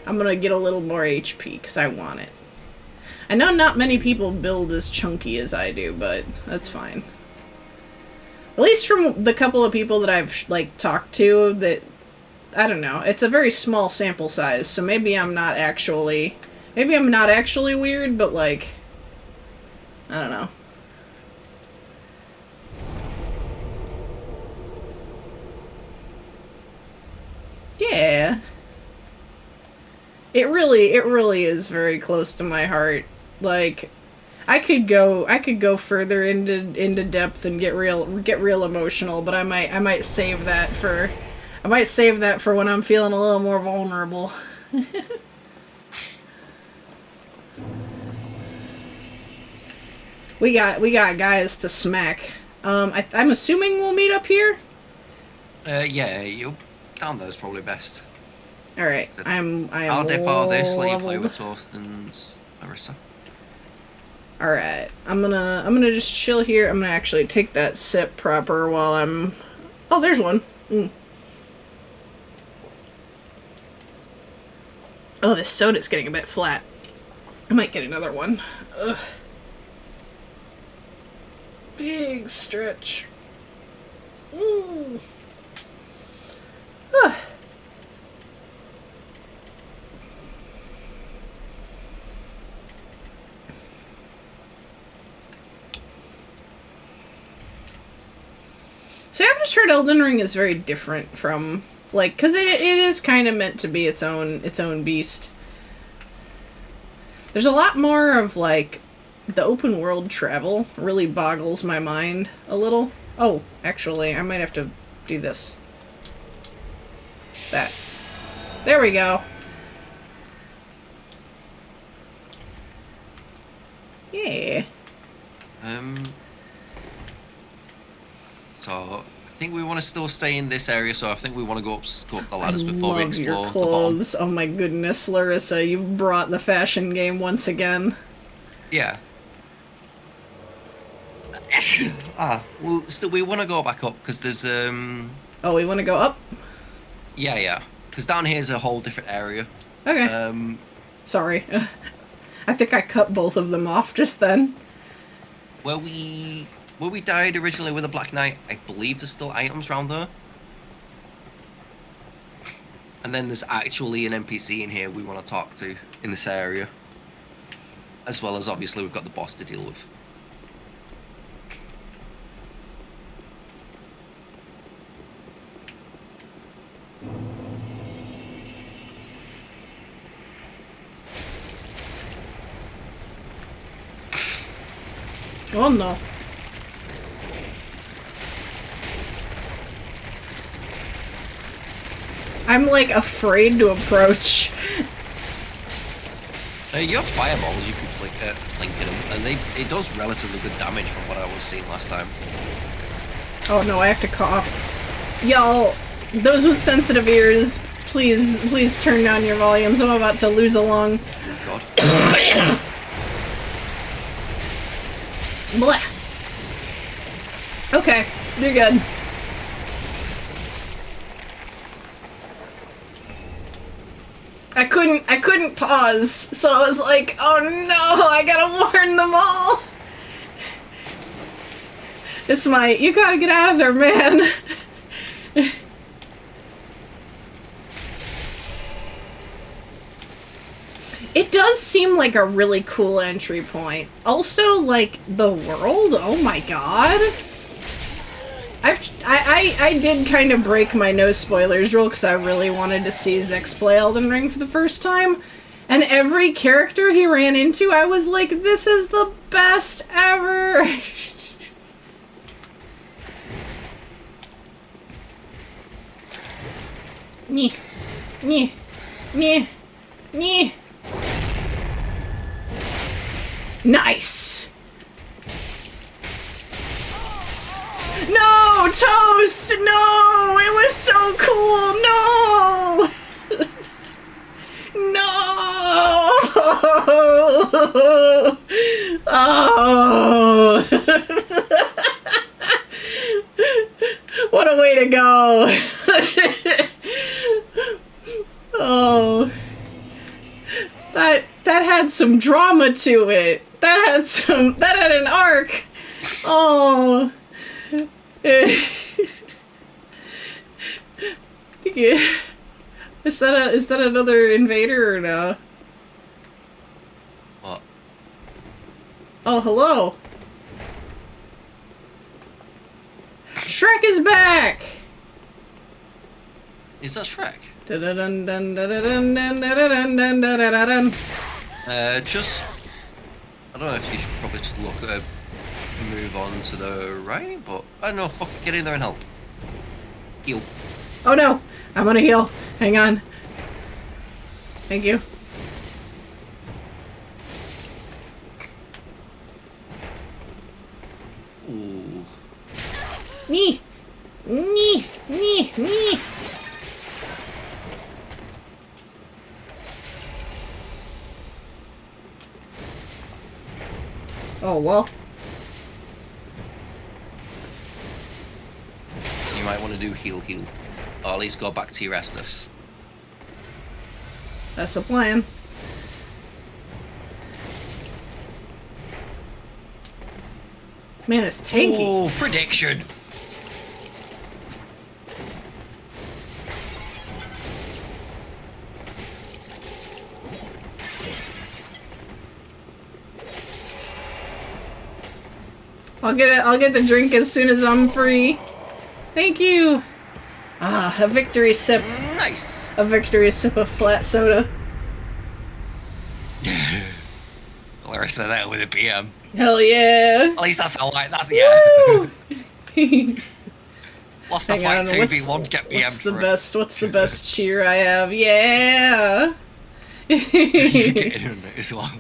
I'm gonna get a little more HP, because I want it. I know not many people build as chunky as I do, but that's fine. At least from the couple of people that I've, like, talked to, that... I don't know. It's a very small sample size, so maybe I'm not actually... Maybe I'm not actually weird, but, like... I don't know. Yeah. It really is very close to my heart. Like, I could go further into depth and get real emotional, but I might save that for when I'm feeling a little more vulnerable. We got guys to smack. I'm assuming we'll meet up here. Yeah, you down there is probably best. All right, I'll depot this. Let you play with Toast and Marissa. All right, I'm gonna just chill here. I'm gonna actually take that sip proper while I'm. Oh, there's one. Oh, this soda's getting a bit flat. I might get another one. Ugh. Big stretch. Huh. See, I've just heard Elden Ring is very different from, like, because it is kind of meant to be its own beast. There's a lot more of, like, the open world travel really boggles my mind a little. Oh, actually, I might have to do this. That. There we go. Yeah. So I think we want to still stay in this area. So I think we want to go up the ladders I before we love explore your the bottom. clothes. Oh my goodness, Larissa, you brought the fashion game once again. Yeah. Well, still we want to go back up because there's Oh, we want to go up? yeah, because down here is a whole different area. Okay. Sorry. I think I cut both of them off just then. Where we died originally with a Black Knight, I believe there's still items around there. And then there's actually an NPC in here we want to talk to in this area. As well as obviously we've got the boss to deal with. Oh no. I'm like afraid to approach. You have fireballs you could link in them, and it does relatively good damage from what I was seeing last time. Oh no, I have to cough. Y'all, those with sensitive ears, please turn down your volumes. I'm about to lose a lung. God. Blah. Okay, you're good. I couldn't pause, so I was like, oh no, I gotta warn them all. It's my, you gotta get out of there, man. It does seem like a really cool entry point. Also, like, the world, oh my god. I did kind of break my no spoilers rule because I really wanted to see Zex play Elden Ring for the first time. And every character he ran into, I was like, this is the best ever. Nyeh. Nyeh. Nyeh. Nyeh. Nice! No! Toast! No! It was so cool! No! No! Oh! What a way to go! Oh. That had some drama to it. That had an arc. Oh. Yeah. Is that another invader or no? What? Oh, hello. Shrek is back. Is that Shrek? Just, I don't know if you should probably just look at move on to the right, but I don't know, fuck it, get in there and help. Heal. Oh no, I'm gonna heal. Hang on. Thank you. Ooh. Nee. Nee. Nee. Nee. Oh, well. You might want to do heal. Or at least go back to your Estus. That's the plan. Man, it's tanky. Oh, prediction! I'll get it. I'll get the drink as soon as I'm free. Thank you. Ah, a victory sip. Nice. A victory sip of flat soda. Larissa there with a PM. Hell yeah. At least that's how that's Woo! Lost the Hang fight on, 2v1, get PM what's the for best? What's the best cheer I have? Yeah. You get in on it as well.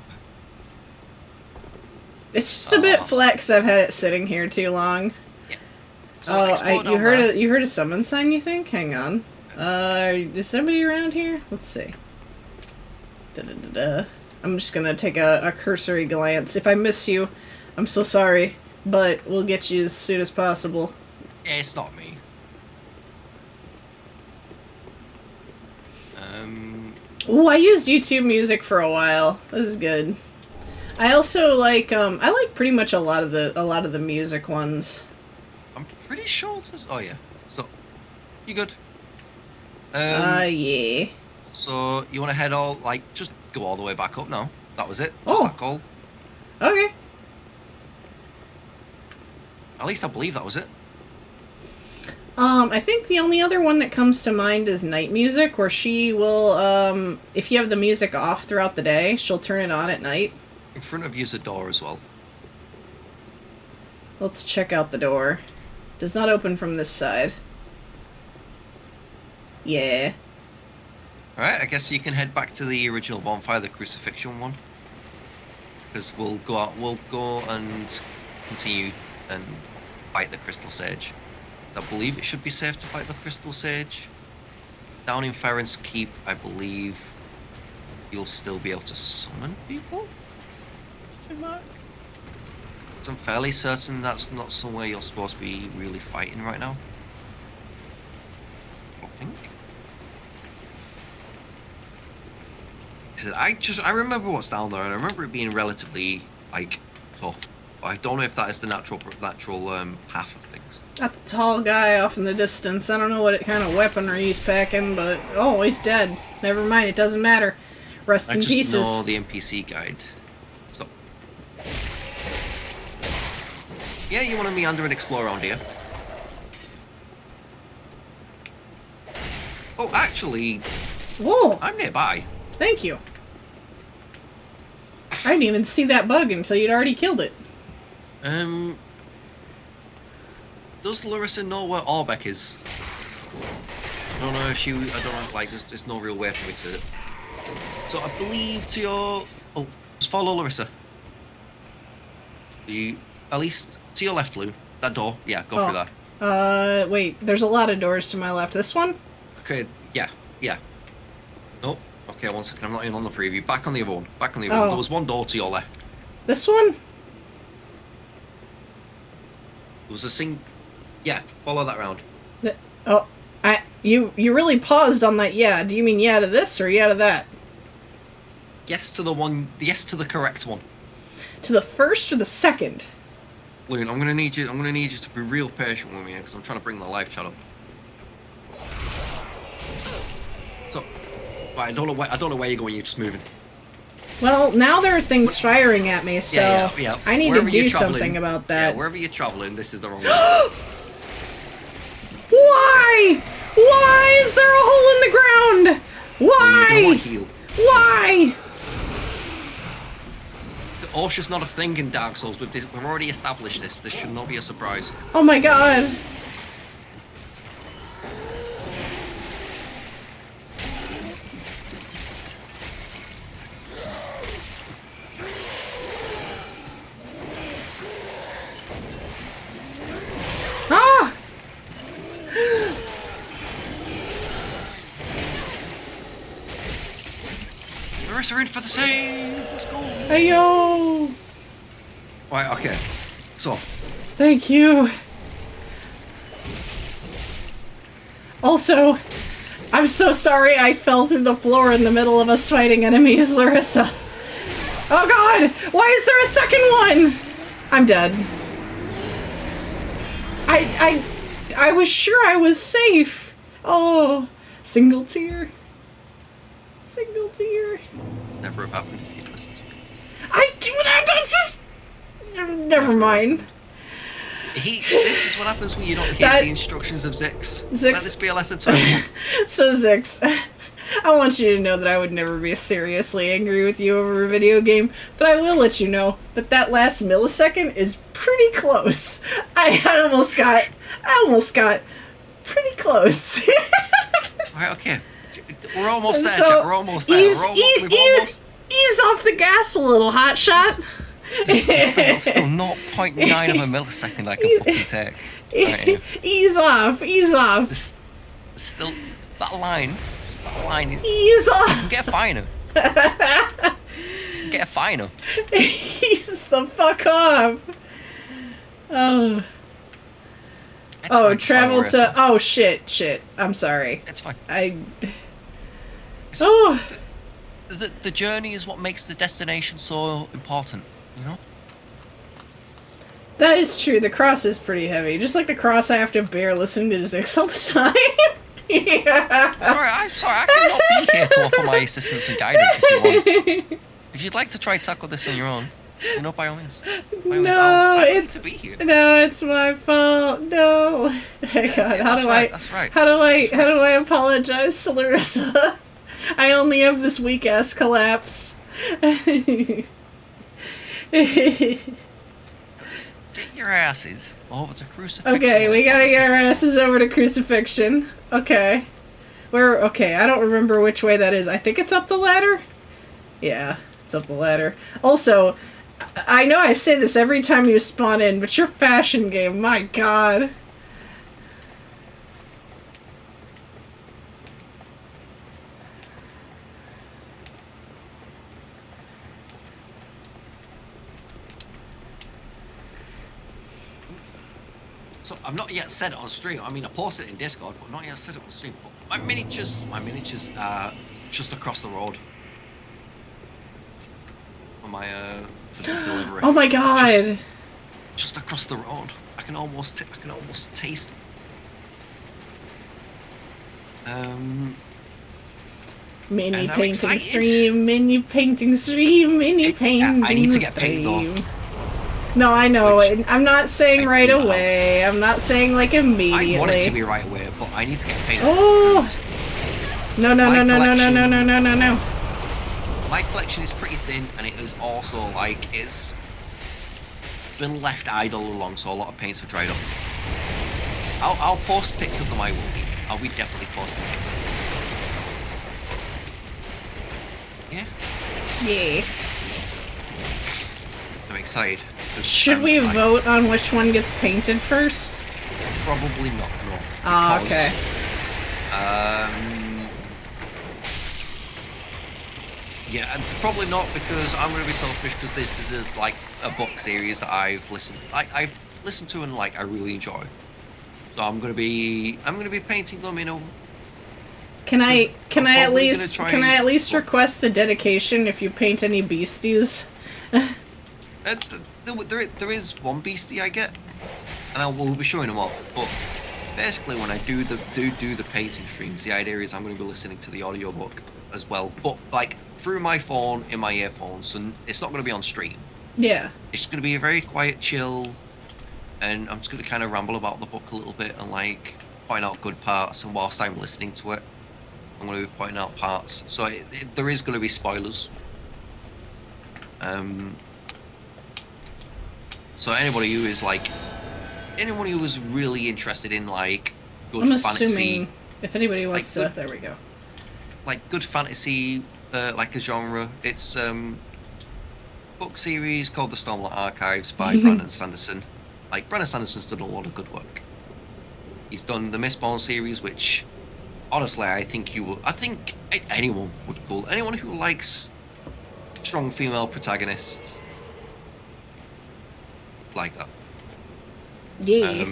It's just a bit flex. I've had it sitting here too long. Yeah. So You heard a summon sign? You think? Hang on. Is somebody around here? Let's see. Da-da-da-da. I'm just gonna take a cursory glance. If I miss you, I'm so sorry, but we'll get you as soon as possible. Yeah, it's not me. Ooh, I used YouTube Music for a while. This is good. I also like I like pretty much a lot of the music ones. I'm pretty sure this. Oh yeah. So, you good? Yeah. So you want to head just go all the way back up now? That was it. Just Oh. that call. Okay. At least I believe that was it. I think the only other one that comes to mind is Night Music, where she will, if you have the music off throughout the day, she'll turn it on at night. In front of you is a door as well. Let's check out the door. Does not open from this side. Yeah. Alright, I guess you can head back to the original bonfire, the crucifixion one. Because we'll go and continue and fight the crystal sage. I believe it should be safe to fight the crystal sage. Down in Farron's Keep, I believe you'll still be able to summon people? So I'm fairly certain that's not somewhere you're supposed to be really fighting right now. I think. I remember what's down there, and I remember it being relatively tough. But I don't know if that is the natural path of things. That's a tall guy off in the distance. I don't know what kind of weaponry he's packing, but oh, he's dead. Never mind, it doesn't matter. Rest in pieces. I just know the NPC guide. So yeah, you want to meander and explore around here. Oh, actually, Whoa! I'm nearby. Thank you. I didn't even see that bug until you'd already killed it. Does Larissa know where Orbeck is? I don't know if there's no real way for me to. So I believe to your. Oh, just follow Larissa. At least to your left, Lou. That door. Yeah, go through there. Wait, there's a lot of doors to my left. This one? Okay, yeah. Oh, okay, 1 second, I'm not even on the preview. Back on the other one. There was one door to your left. This one? There was a Yeah, follow that round. You really paused on that yeah. Do you mean yeah to this or yeah to that? Yes to the correct one. To the first or the second? Loon, I'm gonna need you to be real patient with me because I'm trying to bring the live chat up. So, right, I don't know where you're going. You're just moving. Well, now there are things firing at me, so yeah. I need Wherever to do you're traveling- something about that. Yeah, wherever you're traveling, this is the wrong way. Why? Why is there a hole in the ground? Why? You don't want to heal. Why? OSHA's not a thing in Dark Souls. We've already established this. This should not be a surprise. Oh my god. Ah! Larissa in for the save. Let's go. Hey yo! Right. Okay. So. Thank you. Also, I'm so sorry I fell through the floor in the middle of us fighting enemies, Larissa. Oh god! Why is there a second one? I'm dead. I was sure I was safe. Oh, single tear. Single tear. Never have happened if you listened to me. Never mind. This is what happens when you don't hear the instructions of Zix. Zix. Let this be a lesson to everyone. So Zix, I want you to know that I would never be seriously angry with you over a video game, but I will let you know that that last millisecond is pretty close. I almost got pretty close. Right, okay. We're almost there, So, Jack. We're almost there. Ease off the gas a little, hotshot. Still 0.9 of a millisecond I can fucking take. Right, Ease off. There's still that line Ease off. get finer. Get finer. Ease the fuck off. Oh. It's Oh, fine, travel it's fine, to. Oh, shit. I'm sorry. It's fine. Oh. The journey is what makes the destination so important, you know? That is true. The cross is pretty heavy. Just like the cross I have to bear listening to Zix all the time. Yeah. I'm sorry, I cannot be here to offer my assistance and guidance if you want. If you'd like to try tackle this on your own, you know, by all means. I'm happy to be here. No, it's my fault. No. Hey God, That's right. How do I apologize to Larissa? I only have this weak ass collapse. Get your asses over to crucifixion. Okay, we gotta get our asses over to crucifixion. Okay. Okay, I don't remember which way that is. I think it's up the ladder? Yeah, it's up the ladder. Also, I know I say this every time you spawn in, but your fashion game, my God. So I've not yet said it on stream. I mean, I posted it in Discord, but not yet said it on stream. But my miniatures are just across the road. For my for the delivery. Oh my God. Just across the road. I can almost taste. Mini And I'm painting excited. stream, mini painting stream, mini painting I need to get paint though. stream. No, I know. Which I'm not saying I right do not. away. I'm not saying like immediately. I want it to be right away, but I need to get paint. Oh! No. My My collection is pretty thin, and it is also like it's been left idle along, so a lot of paints have dried up. I'll post pics of them. I'll be definitely posting pics. Yeah. Yeah. I'm excited. Should we vote on which one gets painted first? Probably not, no. Ah, because, okay. Yeah, and probably not because I'm going to be selfish because this is a book series that I've listened to and I really enjoy. So I'm going to be painting them, you know. Can I at least What? request a dedication if you paint any beasties? There is one beastie I get, and I will be showing them off. But basically, when I do the painting streams, the idea is I'm going to be listening to the audiobook as well, but through my phone in my earphones, and it's not going to be on stream. Yeah. It's just going to be a very quiet, chill, and I'm just going to kind of ramble about the book a little bit and point out good parts. And whilst I'm listening to it, I'm going to be pointing out parts. So there is going to be spoilers. So anybody who is anyone who is really interested in good I'm fantasy, assuming if anybody wants to, good- there we go. good fantasy, a genre. It's book series called The Stormlight Archives by Brandon Sanderson. Brandon Sanderson's done a lot of good work. He's done the Mistborn series, which honestly I think anyone would call anyone who likes strong female protagonists like that. Yeah.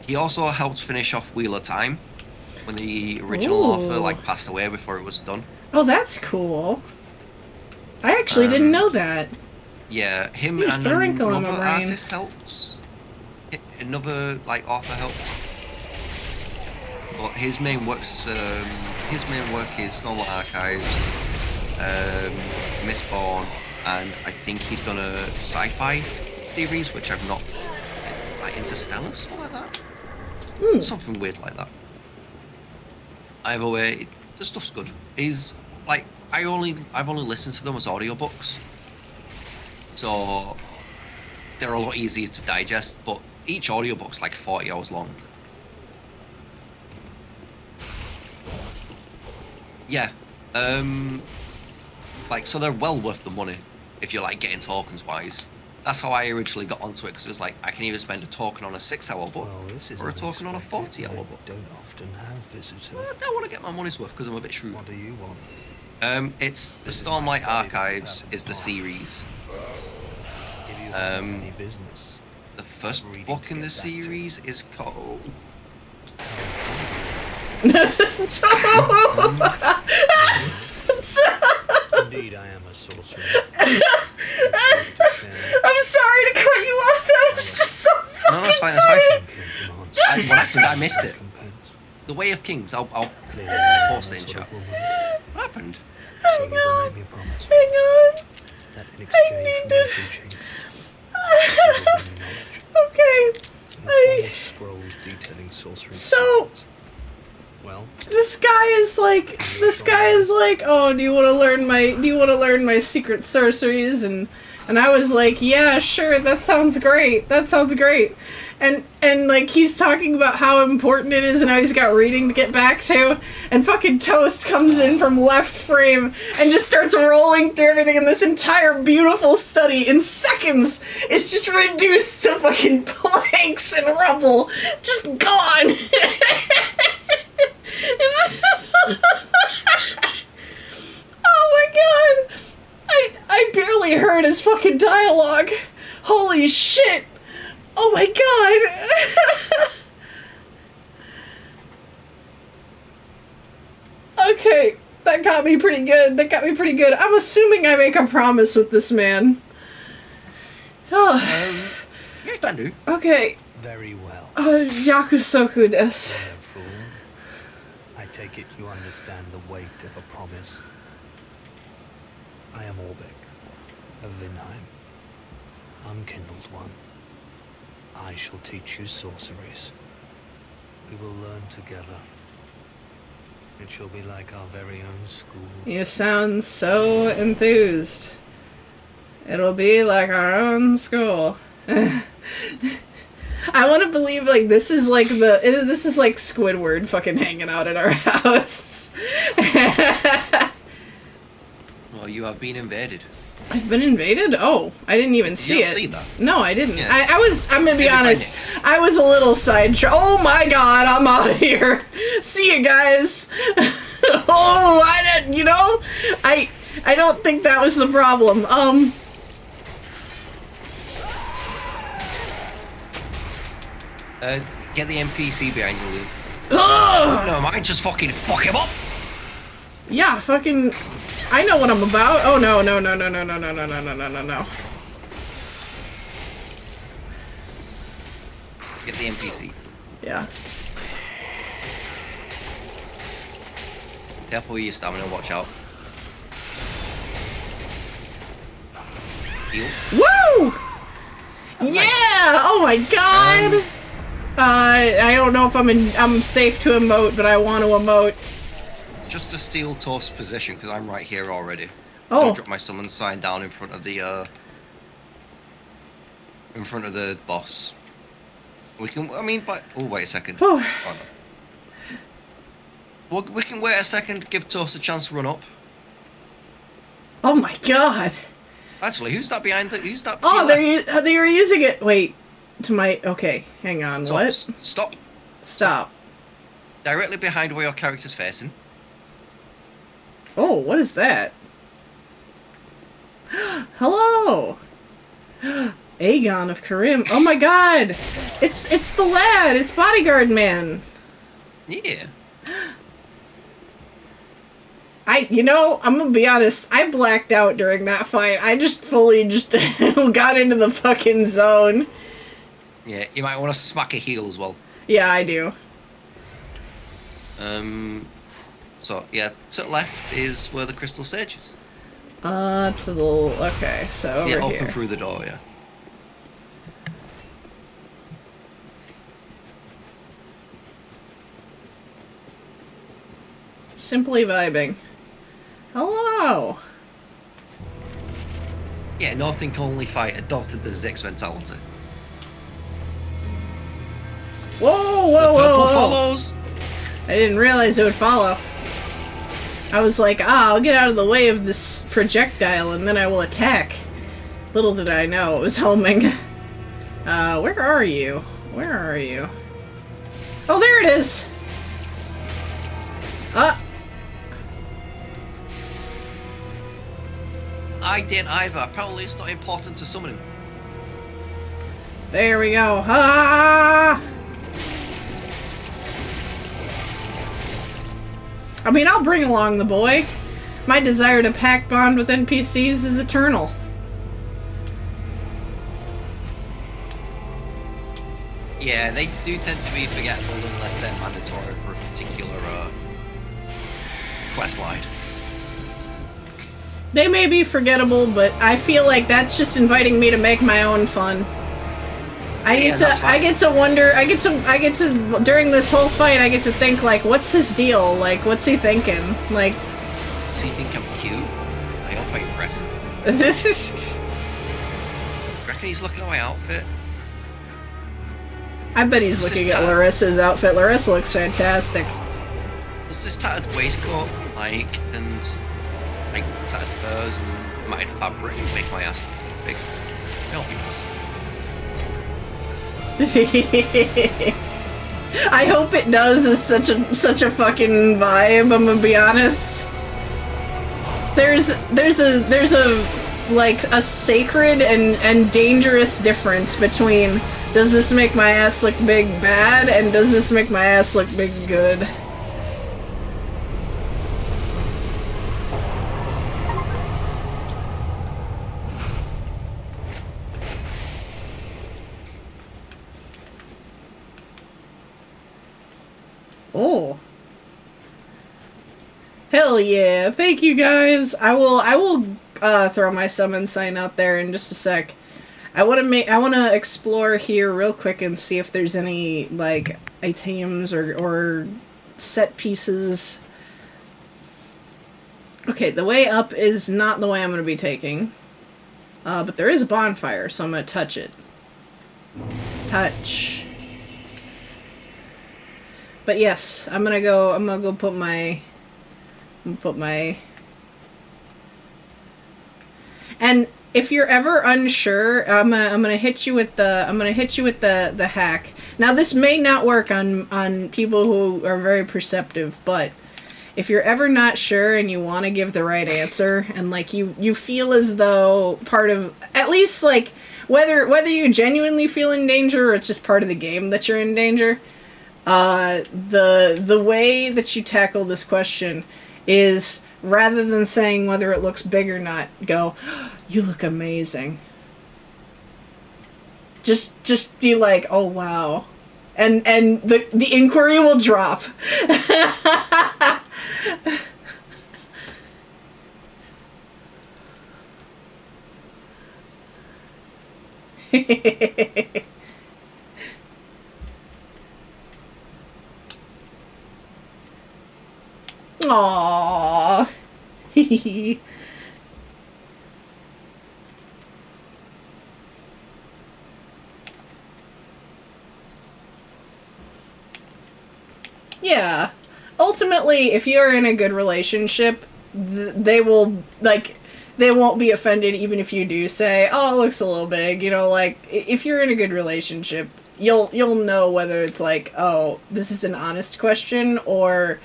He also helped finish off Wheel of Time when the original author passed away before it was done. Oh, that's cool. I actually didn't know that. Yeah, him There's and a wrinkle in my another brain. artist helped. Another author helped. But his main work is Stormlight Archives, Mistborn, and I think he's done a sci-fi series which I've not like Interstellar, something like that. Hmm. Something weird like that. Either way, the stuff's good. He's like I've only listened to them as audiobooks, so they're a lot easier to digest. But each audiobook's like 40 hours long. Yeah, like so they're well worth the money if you're like getting tokens wise. That's how I originally got onto it, because it was like I can either spend a token on a 6-hour book or a token on a 40-hour book. Don't often have visitors. Well, I don't want to get my money's worth because I'm a bit shrewd. What do you want? It's the Stormlight Archives is the series. If you have any business, The first book in the series is called. indeed, I am a sorcerer. I'm sorry to cut you off. That was just so No, fucking it's fine. It's fine. What happened? I missed it. The Way of Kings. I'll post it in chat. What happened? So you will make me a promise Hang on. that in I exchange need for my to- teaching, you will bring me knowledge. Okay. In the form of scrolls detailing sorcery. So- secrets. Well, This guy is like, oh, do you want to learn my secret sorceries? And I was like, yeah, sure, that sounds great. And like he's talking about how important it is and how he's got reading to get back to, and fucking Toast comes in from left frame and just starts rolling through everything, and this entire beautiful study in seconds is just reduced to fucking planks and rubble, just gone. Oh my god! I barely heard his fucking dialogue. Holy shit! Oh my god! Okay, that got me pretty good. I'm assuming I make a promise with this man. Oh, Yeah, you can do. okay. very well. Yakusoku desu. Brave fool. I take it you understand the weight of a promise. I am Orbeck of Vinheim, unkindled one. I shall teach you sorceries. We will learn together. It shall be like our very own school. You sound so enthused. It'll be like our own school. I want to believe like this is like Squidward fucking hanging out at our house. Well, you have been invaded. I've been invaded? Oh, I didn't even see didn't it. see that? No, I didn't. Yeah. I'm gonna be Maybe by honest. Nyx. I was a little sidetracked. Oh my god, I'm out of here. See you guys. Oh, I didn't, I don't think that was the problem. Get the NPC behind you, Luke. Ugh! No, mine just fucking fuck him up. Yeah, fucking, I know what I'm about. Oh no. Get the NPC. Yeah. Careful with your stamina, watch out. Heal. Woo! Yeah! Oh my god! I don't know if I'm safe to emote, but I want to emote. Just to steal Toast's position, because I'm right here already. Oh. I'll drop my summon sign down in front of the boss. We can, oh, wait a second. Whew. Oh, no. Well, we can wait a second, give Toast a chance to run up. Oh my god! Actually, who's that behind who's that? Oh, they were using it. Wait, okay, hang on. So, What? Stop. Stop. Directly behind where your character's facing. Oh, what is that? Hello. Aegon of Karim. Oh my god! It's the lad. It's Bodyguard Man. Yeah. I'm gonna be honest, I blacked out during that fight. I just fully got into the fucking zone. Yeah, you might want to smack a heal as well. Yeah, I do. So, yeah, to the left is where the Crystal Sage is. Okay, so over Yeah, here. open through the door, yeah. Simply vibing. Hello! Yeah, no think only fight adopted the Zix mentality. Whoa, whoa, The whoa, purple whoa! follows. I didn't realize it would follow. I was like, I'll get out of the way of this projectile and then I will attack. Little did I know it was homing. Where are you? Where are you? Oh, there it is! I didn't either. Apparently it's not important to summon him. There we go. Ah! I mean, I'll bring along the boy. My desire to pack bond with NPCs is eternal. Yeah, they do tend to be forgetful unless they're mandatory for a particular quest line. They may be forgettable, but I feel like that's just inviting me to make my own fun. I get to wonder, I get to, during this whole fight, I get to think, like, what's his deal? Like, what's he thinking? Like... Does he think I'm cute? I hope I impress him. Reckon he's looking at my outfit? I bet he's looking at Larissa's outfit. Larissa looks fantastic. Does this tattered waistcoat, like, and, like, tattered furs and matted fabric make my ass big? Help me. I hope it does. Is such a fucking vibe. I'm gonna be honest. There's a like a sacred and dangerous difference between does this make my ass look big bad and does this make my ass look big good. Oh. Hell yeah. Thank you guys. I will throw my summon sign out there in just a sec. I want to explore here real quick and see if there's any like items or set pieces. Okay, the way up is not the way I'm going to be taking. But there is a bonfire, so I'm going to touch it. Touch. But yes, I'm gonna go put my... And if you're ever unsure, I'm gonna hit you with the hack. Now this may not work on people who are very perceptive, but if you're ever not sure and you want to give the right answer and like you feel as though part of, at least like whether you genuinely feel in danger or it's just part of the game that you're in danger, the way that you tackle this question is rather than saying whether it looks big or not, go, you look amazing. Just be like, oh wow. And the inquiry will drop. Aww. Yeah. Ultimately, if you're in a good relationship, they will, like, they won't be offended even if you do say, oh, it looks a little big. You know, like, if you're in a good relationship, you'll know whether it's like, oh, this is an honest question, or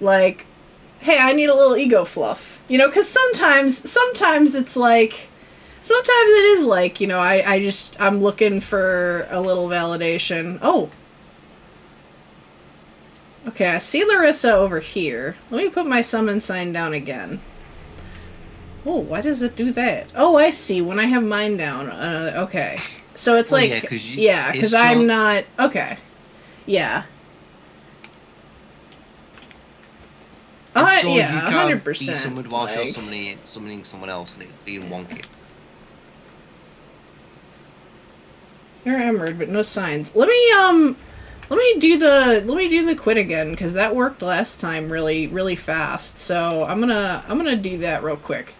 like, hey, I need a little ego fluff. You know, because sometimes it's like, sometimes it is like, you know, I'm looking for a little validation. Oh. Okay, I see Larissa over here. Let me put my summon sign down again. Oh, why does it do that? Oh, I see. When I have mine down. Okay. So it's well, like... Yeah, because I'm not... Okay. Yeah. So yeah, you can't 100%. be summoned whilst like... you're summoning someone else and it's being wonky. You're emerald, but no signs. Let me let me do the quit again, because that worked last time really, really fast. So I'm gonna do that real quick.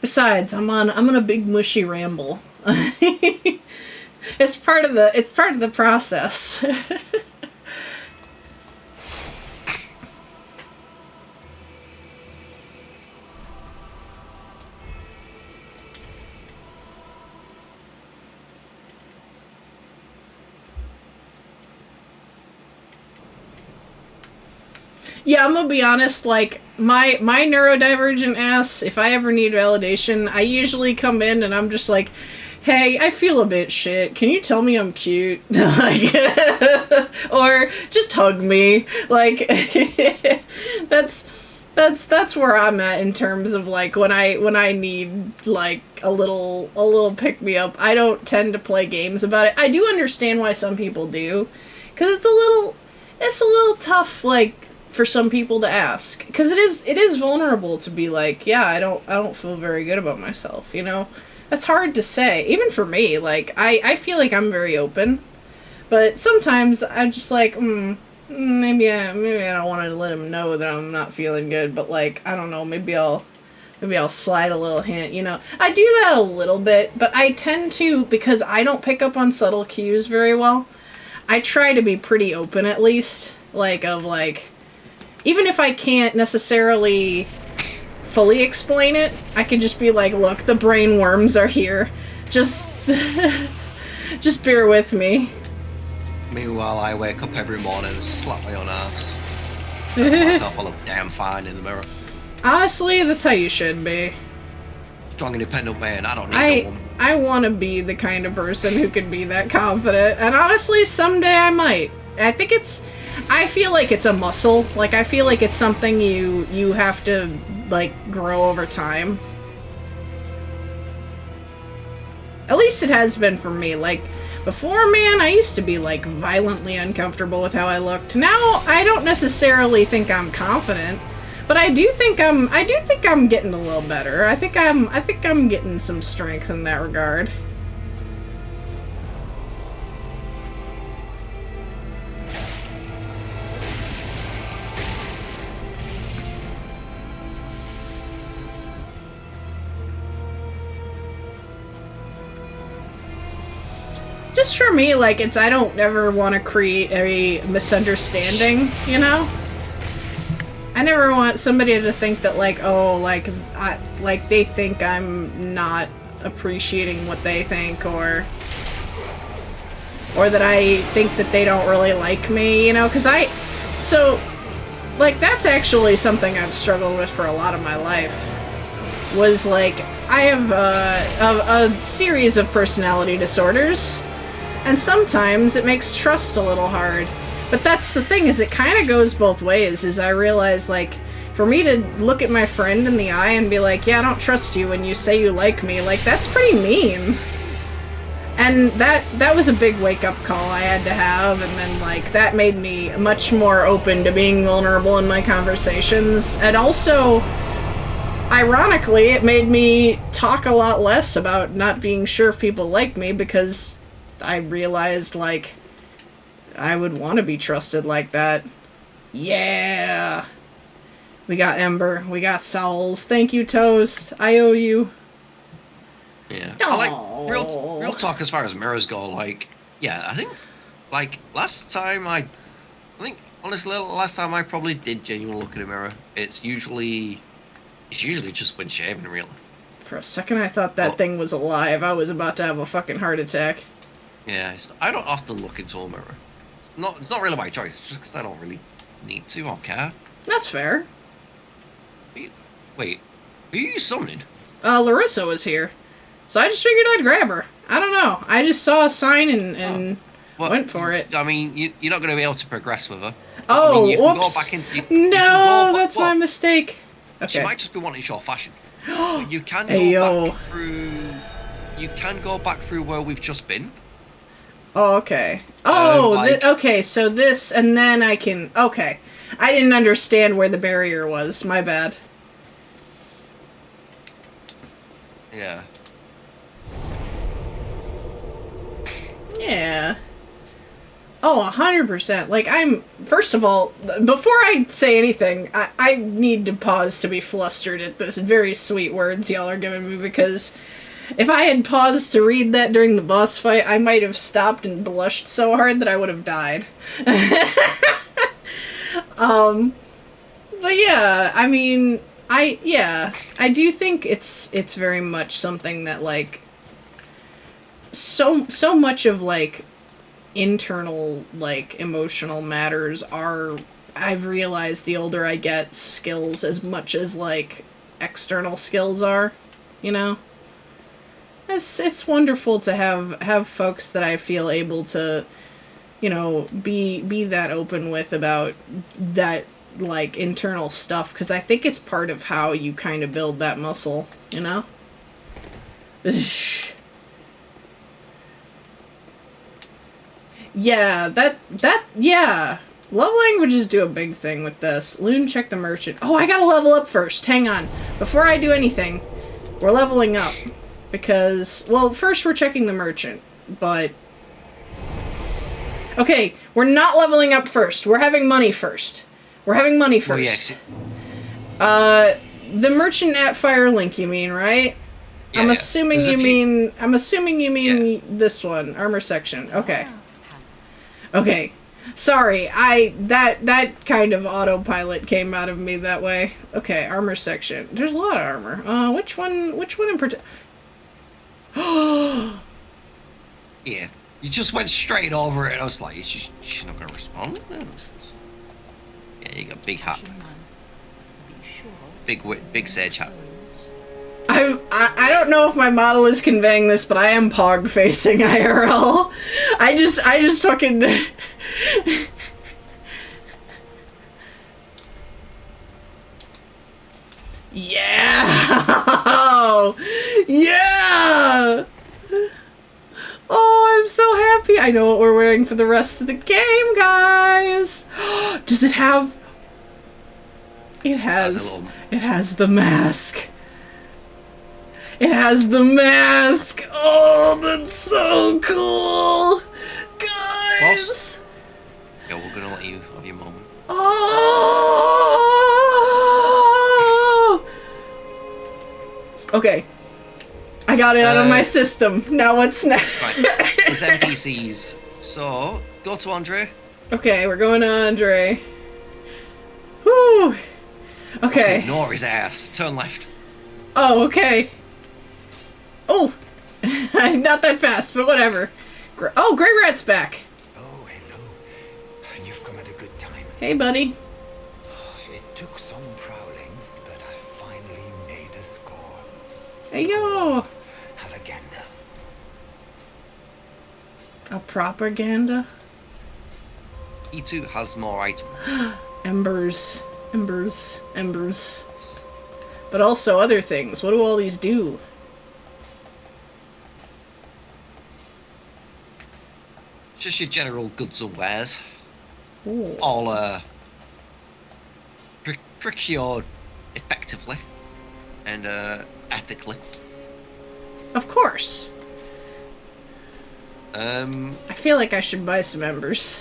Besides, I'm on a big mushy ramble. It's part of the process. Yeah, I'm gonna be honest, like, my neurodivergent ass, if I ever need validation, I usually come in and I'm just like, hey, I feel a bit shit. Can you tell me I'm cute? Like, or just hug me. Like, that's where I'm at in terms of like when I need like a little pick me up. I don't tend to play games about it. I do understand why some people do, because it's a little tough, like, for some people to ask, because it is vulnerable to be like, yeah, I don't feel very good about myself, you know. That's hard to say, even for me. Like, I feel like I'm very open, but sometimes I'm just like, maybe I don't want to let him know that I'm not feeling good, but like, I don't know, maybe I'll slide a little hint, you know. I do that a little bit, but I tend to, because I don't pick up on subtle cues very well, I try to be pretty open, at least, like, of like, even if I can't necessarily fully explain it, I can just be like, look, the brain worms are here. Just just bear with me. Meanwhile, I wake up every morning and slap my own ass. Tell myself I look damn fine in the mirror. Honestly, that's how you should be. Strong, independent man. I don't need no woman. I want to be the kind of person who can be that confident. And honestly, someday I might. I feel like it's a muscle. Like, I feel like it's something you have to, like, grow over time. At least it has been for me. Like, before, man, I used to be, like, violently uncomfortable with how I looked. Now, I don't necessarily think I'm confident, but I do think I'm getting a little better. I think I'm getting some strength in that regard. Just for me, like, I don't ever want to create a misunderstanding, you know? I never want somebody to think that, like, oh, like, they think I'm not appreciating what they think, or that I think that they don't really like me, you know? Because like, that's actually something I've struggled with for a lot of my life. Was, like, I have a series of personality disorders. And sometimes it makes trust a little hard. But that's the thing, is it kind of goes both ways, is I realize, like, for me to look at my friend in the eye and be like, yeah, I don't trust you when you say you like me, like, that's pretty mean. And that was a big wake-up call I had to have, and then, like, that made me much more open to being vulnerable in my conversations. And also, ironically, it made me talk a lot less about not being sure if people like me, because I realized, like, I would want to be trusted like that. Yeah! We got Ember. We got Souls. Thank you, Toast. I owe you. Yeah. I like, real talk as far as mirrors go, like, yeah, I think, like, last time I probably did genuinely look in a mirror, it's usually just when shaving, really. For a second I thought that thing was alive. I was about to have a fucking heart attack. Yeah, I don't often look into a mirror. It's not really my choice. It's just because I don't really need to or care. That's fair. Wait, who are you summoning? Larissa was here, so I just figured I'd grab her. I don't know. I just saw a sign and went for it. I mean, you're not going to be able to progress with her. Oh, I mean, whoops! That's my mistake. Okay. She might just be wanting short fashion. You can go back through where we've just been. Oh, okay. Oh, okay, so this, and then I can... Okay. I didn't understand where the barrier was. My bad. Yeah. Yeah. Oh, 100%. Like, first of all, before I say anything, I need to pause to be flustered at this very sweet words y'all are giving me, because if I had paused to read that during the boss fight, I might have stopped and blushed so hard that I would have died. But yeah, I mean, I do think it's very much something that, like, so much of, like, internal, like, emotional matters are, I've realized the older I get, skills as much as, like, external skills are, you know? It's wonderful to have folks that I feel able to, you know, be that open with about that, like, internal stuff, because I think it's part of how you kind of build that muscle, you know? Yeah, yeah. Love languages do a big thing with this. Loon, check the merchant. Oh, I gotta level up first. Hang on. Before I do anything, we're leveling up. Because, well, first we're checking the merchant, but... Okay, we're not leveling up first. We're having money first. We're having money first. Oh, yeah. The merchant at Firelink, you mean, right? Yeah, I'm assuming yeah. you mean... I'm assuming you mean Yeah. this one. Armor section. Okay. Okay. Sorry, that kind of autopilot came out of me that way. Okay, armor section. There's a lot of armor. Which one in particular? Yeah. You just went straight over it. I was like, she's not going to respond. Yeah, you got big hat. Big sage hat. I don't know if my model is conveying this, but I am pog facing IRL. I just fucking... Yeah! Yeah! Oh, I'm so happy. I know what we're wearing for the rest of the game, guys. Does it have... It has the mask. It has the mask. Oh, that's so cool. Guys. Yeah, we're going to let you have your moment. Oh! Okay. I got it out of my system. Now what's next? Right. There's NPCs. So, go to Andre. Okay, we're going to Andre. Whew. Okay. Ignore his ass. Turn left. Oh, okay. Oh. Not that fast, but whatever. Oh, Grey Rat's back. Oh, hello. You've come at a good time. Hey, buddy. It took some prowling, but I finally made a score. Hey, yo. Have a gander. A propaganda? E2 has more items. Embers. But also other things. What do all these do? Just your general goods and wares. Ooh. All procured effectively and ethically. Of course. I I feel like I should buy some embers.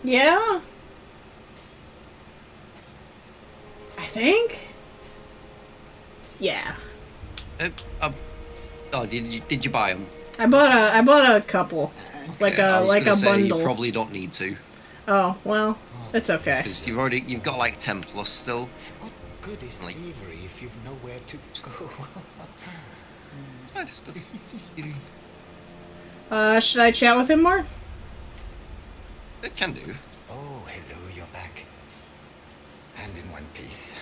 Yeah? I think? Yeah. oh, did you buy them? I bought a couple. Like I was a gonna say, bundle. You probably don't need to. Oh, well, it's okay. 'Cause you've got like 10 plus still. What good is Like- thievery if you've nowhere to go? I just go. Should I chat with him more? It can do. Oh, hello, you're back. And in one piece.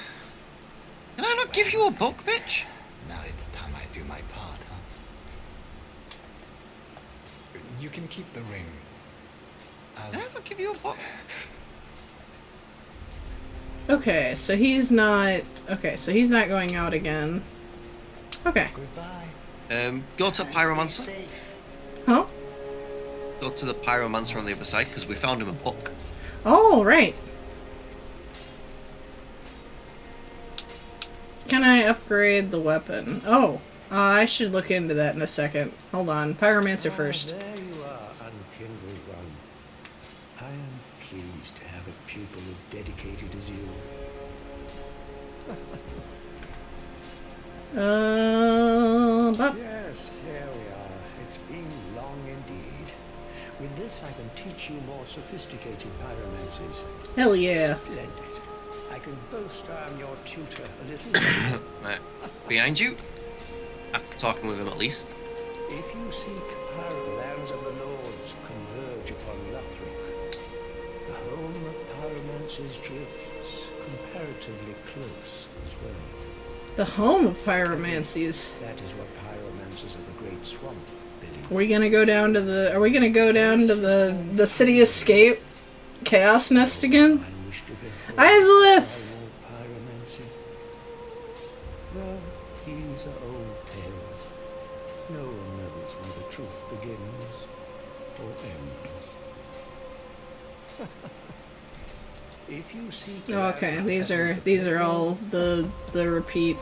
Can I not give you a book, bitch? Now it's time I do my part, huh? You can keep the ring. Can I not give you a book? Okay, so he's not... Okay, so he's not going out again. Okay. Goodbye. Go to Pyromancer. Huh? Go to the Pyromancer on the other side, because we found him a book. Oh, right. can I upgrade the weapon? Oh, I should look into that in a second. Hold on. Pyromancer first. There you are, unkindled one. I am pleased to have a pupil as dedicated as you. But Yes, here we are. It's been long indeed. With this, I can teach you more sophisticated pyromancies. hell yeah. Splendid. I can boast I'm your tutor a little. Right. Behind you. After talking with him at least. If you seek the lands of the lords converge upon Lothric. The home of pyromancers drifts comparatively close as well. The home of pyromancies. That is what pyromancers of the Great Swamp believe. Are we gonna go down to the city escape? Chaos Nest again? I wish to behold Islith! pyromancy. Well, these are old tales. No one knows where the truth begins or ends. If you seek Oh, okay, these are all the repeat.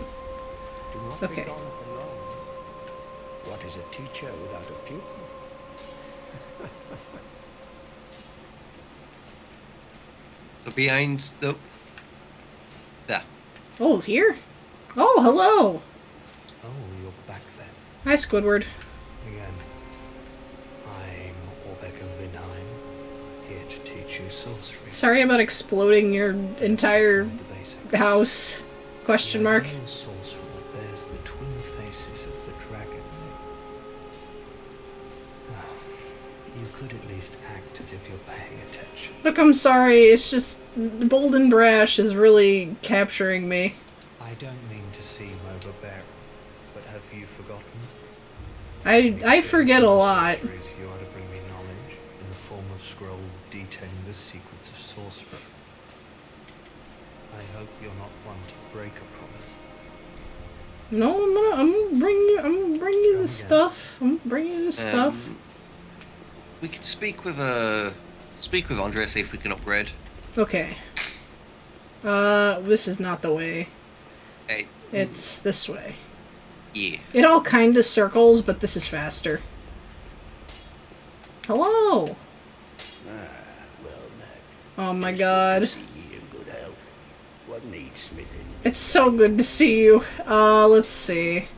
do not Okay. be gone for long. What is a teacher without a pupil? So behind the... There. Oh, here? Oh, hello! Oh, you're back then. Hi, Squidward. Again. I'm Orbeck of Vinheim, here to teach you sorcery. Sorry about exploding your entire The basics. house. Question mark. The Iron sorcerer bears the twin faces of the dragon. Ah, you could at least act as if you're paying attention. Look, I'm sorry, it's just Bold and Brash is really capturing me. I don't mean to seem overbearing, but have you forgotten? I forget a lot. Sorceries, you are to bring me knowledge in the form of scroll detailing the secrets of sorcery. I hope you're not one to break a promise. No, I'm gonna bring you the stuff. I'm gonna bring you the stuff. We could speak with Andre, see if we can upgrade. Okay. This is not the way. Hey, It's this way. yeah. It all kind of circles, but this is faster. Hello. Well met. Oh my god. See ye in good health. What needs smithing? It's so good to see you. Let's see.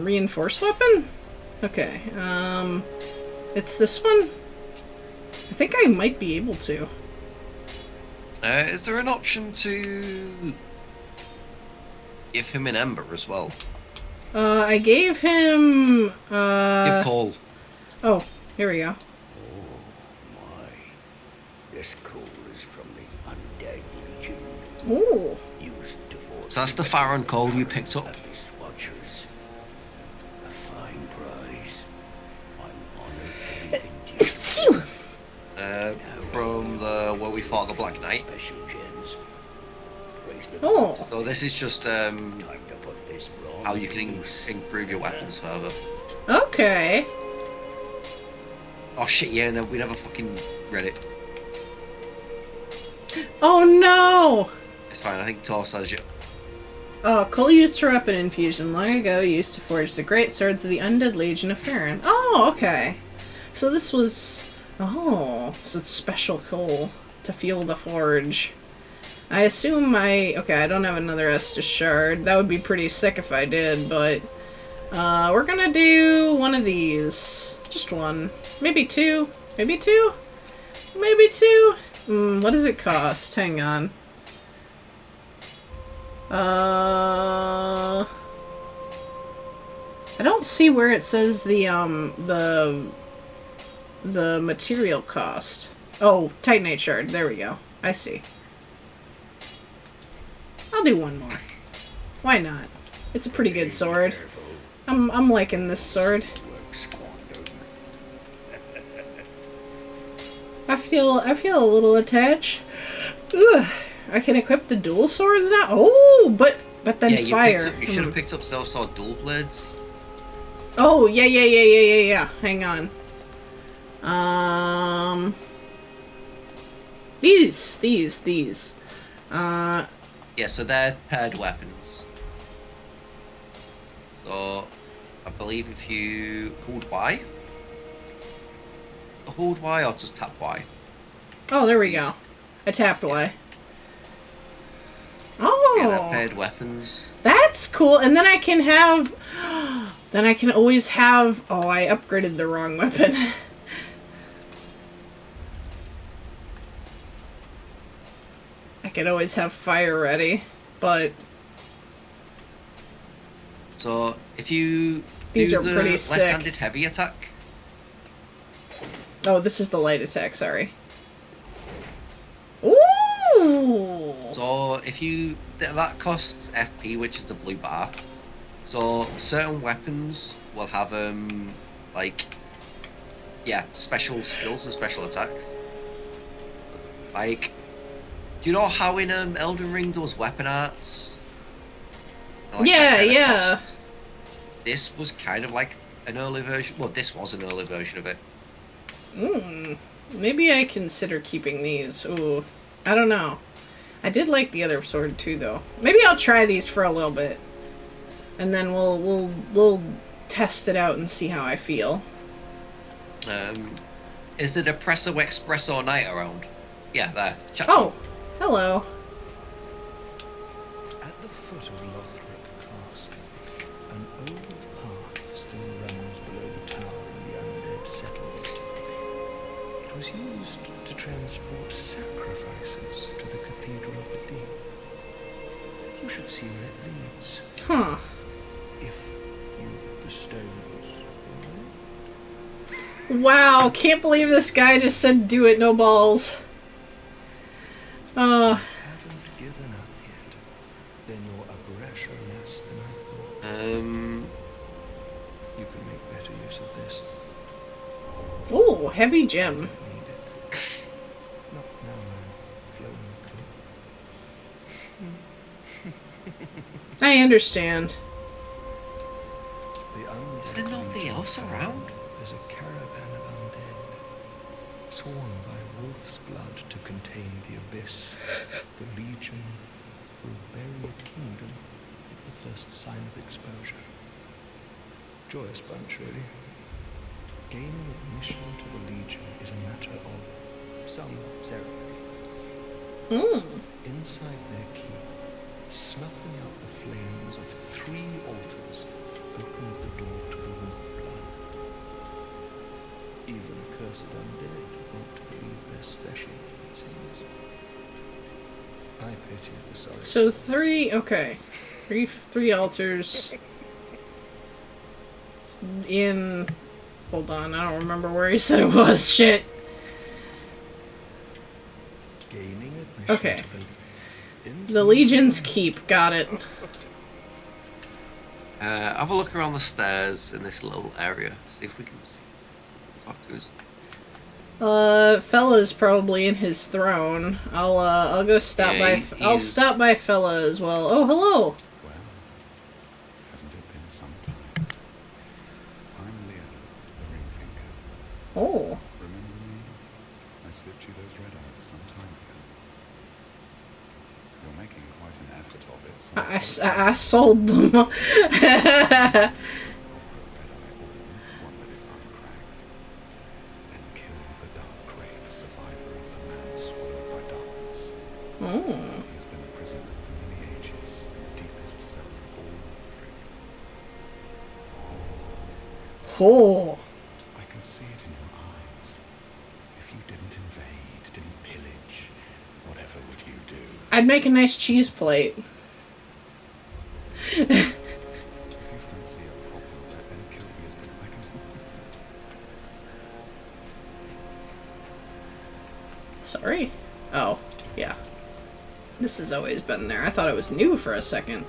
Reinforced weapon? Okay, it's this one? I think I might be able to. Is there an option to give him an ember as well? I gave him, Give Cole. oh, here we go. Oh my. This coal is from the undead legion. Ooh. Used to forge So that's the Farron Cole you picked up. Abyss Watchers. A fine prize. I'm honored to be Phew. From the where we fought the Black Knight. special gens. Raise the Oh. So this is just time to put this wrong. how you can improve your weapons further. Okay. Oh shit, yeah, no, we never fucking read it. Oh no! It's fine, I think Tor says you. Cole used her weapon infusion long ago, used to forge the great swords of the undead legion of Farron. Oh, okay. So this was... Oh, so it's special coal to fuel the forge. I assume okay, I don't have another Estus shard. That would be pretty sick if I did, but... we're gonna do one of these. Just one. Maybe two. Maybe two? Maybe two? What does it cost? Hang on. I don't see where it says the material cost. Oh, Titanite shard. There we go. I see. I'll do one more. Why not? It's a pretty good sword. I'm liking this sword. Work squandered. I feel a little attached. Ugh. I can equip the dual swords now. Oh, but then Yeah, you fire. you should have picked up Self Sword dual blades. Oh, yeah. Hang on. These. Yeah, so they're paired weapons. So, I believe if you hold Y, hold Y or just tap Y. Oh, there we go. I tapped Y. Yeah, they're Oh, paired weapons. that's cool. And then I can have... Then I can always have... Oh, I upgraded the wrong weapon. I could always have fire ready, but... So, if you These do are the pretty sick. left-handed heavy attack, Oh, this is the light attack, sorry. Ooh! so if you that costs FP, which is the blue bar. So certain weapons will have like special skills and special attacks. Like, do you know how in Elden Ring those weapon arts? Like, Yeah, that kinda yeah. costs? This was kind of like an early version. Well, this was an early version of it. Maybe I consider keeping these. Ooh. I don't know. I did like the other sword too, though. Maybe I'll try these for a little bit. And then we'll test it out and see how I feel. Is the Depresso Espresso Knight around? Yeah, there. Chat Oh, hello. At the foot of Lothric Castle, an old path still runs below the tower in the undead settlement. It was used to transport sacrifices to the Cathedral of the Deep. You should see where it leads, Huh. if you the stones. Wow, can't believe this guy just said do it, no balls. Haven't given up yet. Then your aggression less than I thought. You can make better use of this. Ooh, heavy gem. Need it. Not now I've flown the coop. I understand. The undead Is there nobody region else of around? There's a caravan of undead, sworn by wolf's blood to contain the abyss. The Legion will bury a kingdom at the first sign of exposure. Joyous bunch, really. Gaining admission to the Legion is a matter of some ceremony. Inside their keep, snuffing out the flames of 3 altars opens the door to the wolf blood. Even accursed undead won't believe they're special, it seems. I pity the sorry. So 3, okay. Three altars. In... Hold on, I don't remember where he said it was. Shit. Gaining admission Okay. to The Legion's Keep, got it. Have a look around the stairs in this little area. See if we can talk to us. Fella's probably in his throne. I'll go stop by. I'll stop by Fella as well. Oh, hello. Well, hasn't it been some time? I'm Leon, the ring finger. Oh. Remember me? I slipped you those red eyes some time ago. You're making quite an effort of it, so I sold them. red eye or one that is uncracked. Then kill the dark wraith survivor of the man swallowed by darkness. Oh. He has been a prisoner for many ages in the deepest cell of all Lothric. Oh. I can see it in your eyes. If you didn't invade, didn't pillage, whatever would you do? I'd make a nice cheese plate. If you fancy a proper red, then kill me as I can see. Sorry? Oh, yeah. This has always been there. I thought it was new for a second.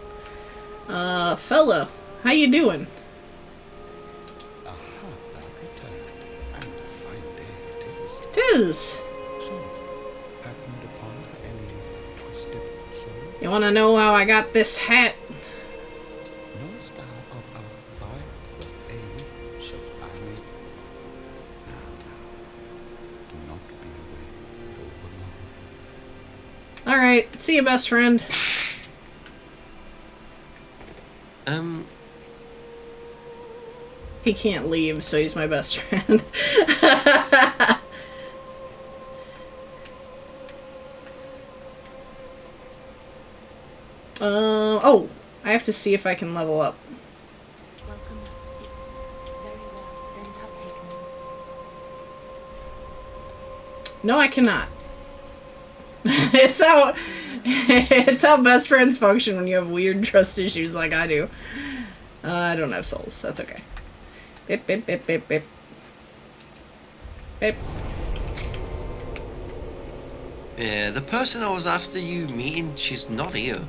Fella, how you doing? Aha, thou returned, and a fine day it is. Tis. So, happened upon any twisted soul? You wanna know how I got this hat? Knowest thou of our fight of aid, so I may... Now, do not be away, though alone. Alright, See you, best friend. He can't leave, so he's my best friend. Oh, I have to see if I can level up. Welcome us. Very well. Then top taken. No, I cannot. It's how best friends function when you have weird trust issues like I do. I don't have souls. That's okay. Bip, bip, bip, bip, bip. Bip. Yeah, the person I was after you meeting, she's not here.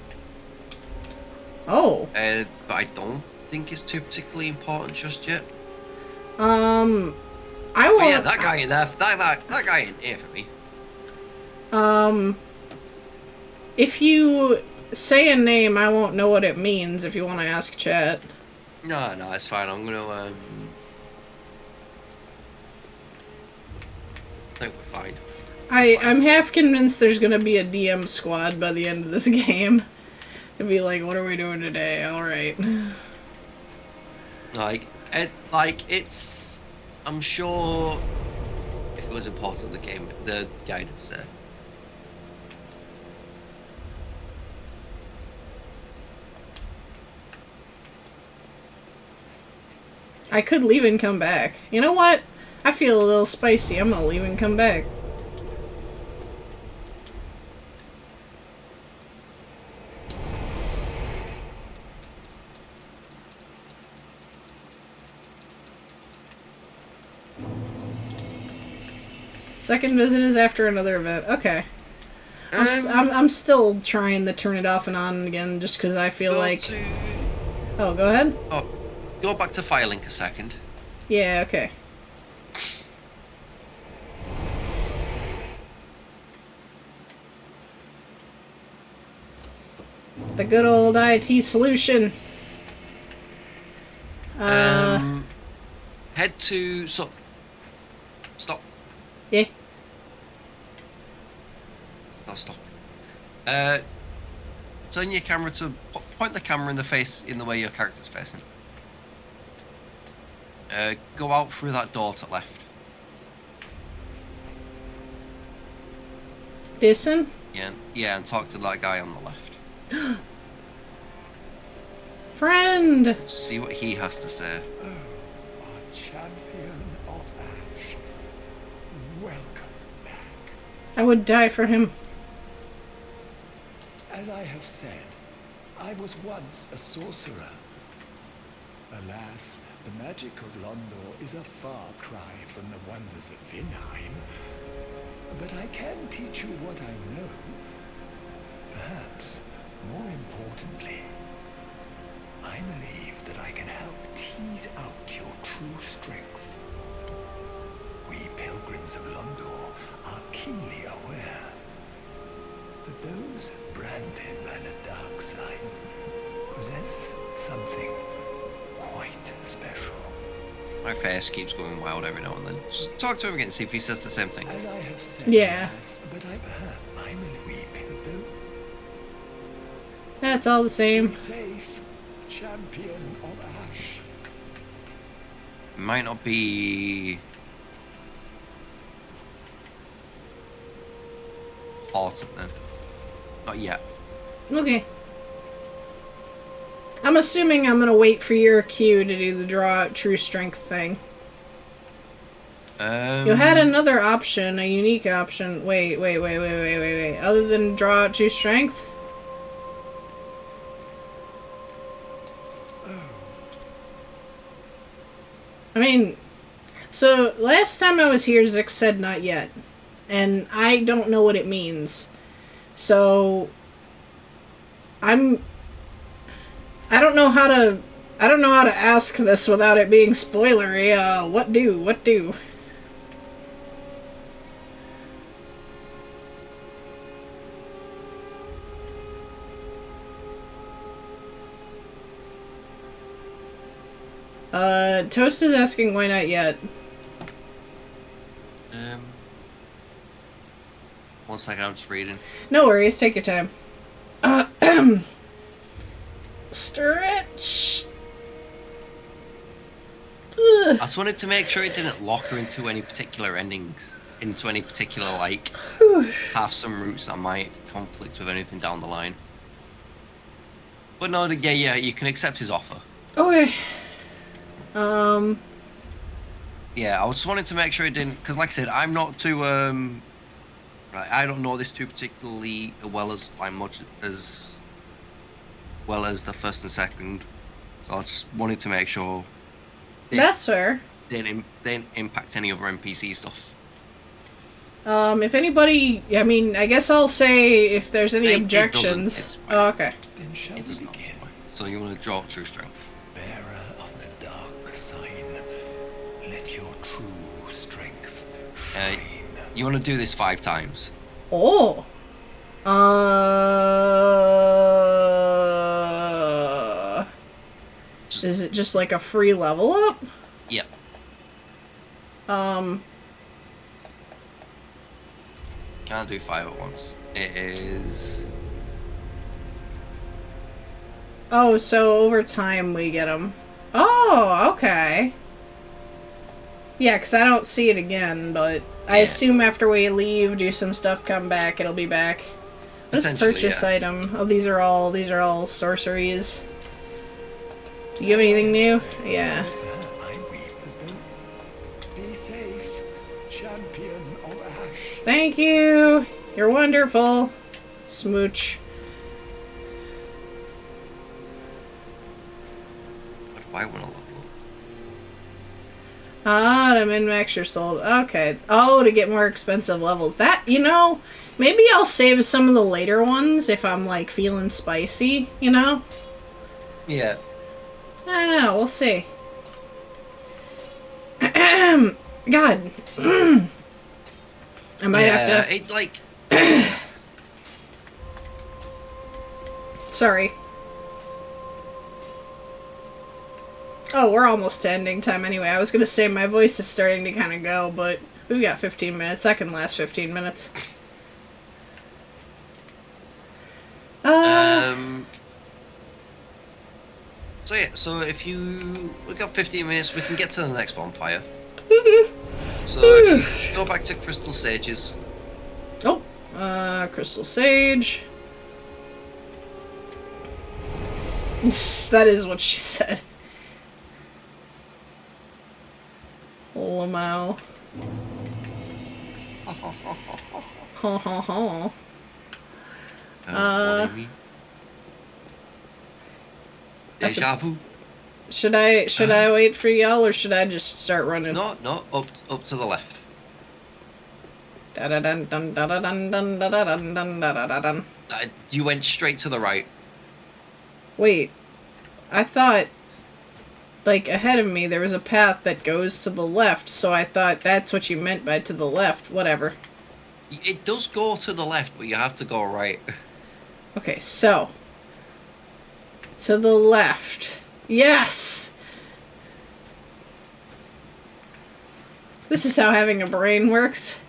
Oh. But I don't think it's too particularly important just yet. I won't. Oh, yeah, that guy in there. That guy in here for me. If you say a name, I won't know what it means if you want to ask chat. No, it's fine. I'm gonna, I think we're fine. I'm half convinced there's gonna be a DM squad by the end of this game. It'd be like, what are we doing today? Alright. It's... I'm sure if it was important, the guidance there. I could leave and come back. You know what? I feel a little spicy. I'm gonna leave and come back. Second visit is after another event. Okay. I'm still trying to turn it off and on again just because I feel like... Oh, go ahead. Oh, go back to Firelink a second. Yeah, okay. The good old IT solution. Head to... Stop. Yeah. No, stop. Turn your camera to... Point the camera in the face in the way your character's facing. Go out through that door to left. Listen? Yeah, and talk to that guy on the left. Friend! See what he has to say. Oh, our champion of Ash. Welcome back. I would die for him. As I have said, I was once a sorcerer. Alas, the magic of Londor is a far cry from the wonders of Vinheim. But I can teach you what I know. Perhaps, more importantly, I believe that I can help tease out your true strength. We pilgrims of Londor are keenly aware that those branded by the dark side possess something quite special. My face keeps going wild every now and then. Just talk to him again, see if he says the same thing. As I have said, Yeah. yes, but I will weep though. That's all the same. Be safe, champion of Ash. Might not be... important then. Not yet. Okay. I'm assuming I'm gonna wait for your cue to do the draw out true strength thing. You had another option, a unique option. Wait. Other than draw out true strength? I mean, so last time I was here, Zix said not yet. And I don't know what it means. So I don't know how to ask this without it being spoilery. What do? Toast is asking why not yet. 1 second, I'm just reading. No worries, take your time. Stretch. I just wanted to make sure it didn't lock her into any particular endings, into any particular, like, have some routes that might conflict with anything down the line. But no, yeah, you can accept his offer. Okay. Yeah, I just wanted to make sure it didn't, because like I said, I'm not too, right, I don't know this too particularly well as, like, much as well as the first and second. So I just wanted to make sure That's fair. didn't impact any other NPC stuff. If anybody, I mean, I guess I'll say if there's any It doesn't, objections. it's fine. Oh, okay. Then shall It we does not. begin? So you want to draw true strength. Bearer of the dark sign, let your true strength shine. You want to do this 5 times. Oh. Is it just like a free level up? Yep. Can't do 5 at once. It is. Oh, so over time we get them. Oh, okay. Yeah, because I don't see it again, but I Yeah. assume after we leave, do some stuff, come back, it'll be back. Let's Potentially, purchase yeah. item. Oh, these are all sorceries. Do you have anything new? Yeah. I weep with them. Be safe, champion of Ash. Thank you. You're wonderful. Smooch. What do I want to level up? Ah, to min-max your soul. Okay. Oh, to get more expensive levels. That, you know, maybe I'll save some of the later ones if I'm, like, feeling spicy, you know? Yeah. I don't know. We'll see. God. I might have to... It, like. Sorry. Oh, we're almost to ending time anyway. I was gonna say my voice is starting to kind of go, but we've got 15 minutes. I can last 15 minutes. So yeah, so if we got 15 minutes, we can get to the next bonfire. So if you go back to Crystal Sages. Oh, Crystal Sage. That is what she said. Lamau. Ha ha ha. What do you mean? Deja vu. Should I wait for y'all or should I just start running? No, up to the left. Da da dun dun da da dun dun da da dun dun da da da dun. You went straight to the right. Wait, I thought, like, ahead of me there was a path that goes to the left, so I thought that's what you meant by to the left. Whatever. It does go to the left, but you have to go right. Okay, so to the left. Yes! This is how having a brain works.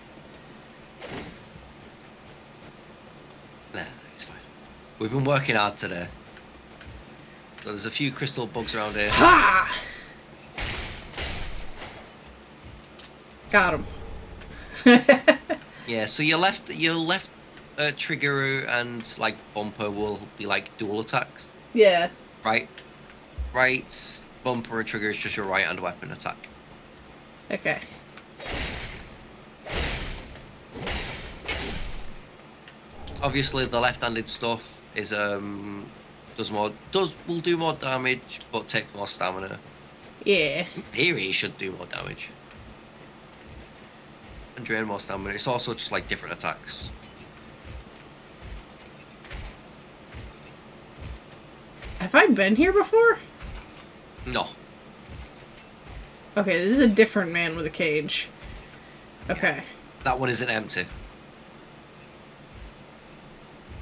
Nah, it's fine. We've been working hard today. So there's a few crystal bugs around here. Ha! Got him. Yeah, so your left trigger and like bumper will be like dual attacks. Yeah. Right bumper and trigger is just your right hand weapon attack. Okay. Obviously the left-handed stuff is will do more damage but take more stamina. Yeah. In theory it should do more damage. And drain more stamina. It's also just like different attacks. Have I been here before? No. Okay, this is a different man with a cage. Okay. That one isn't empty.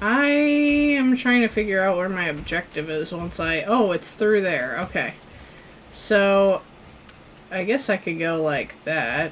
I am trying to figure out where my objective is once oh, it's through there. Okay. So, I guess I could go like that.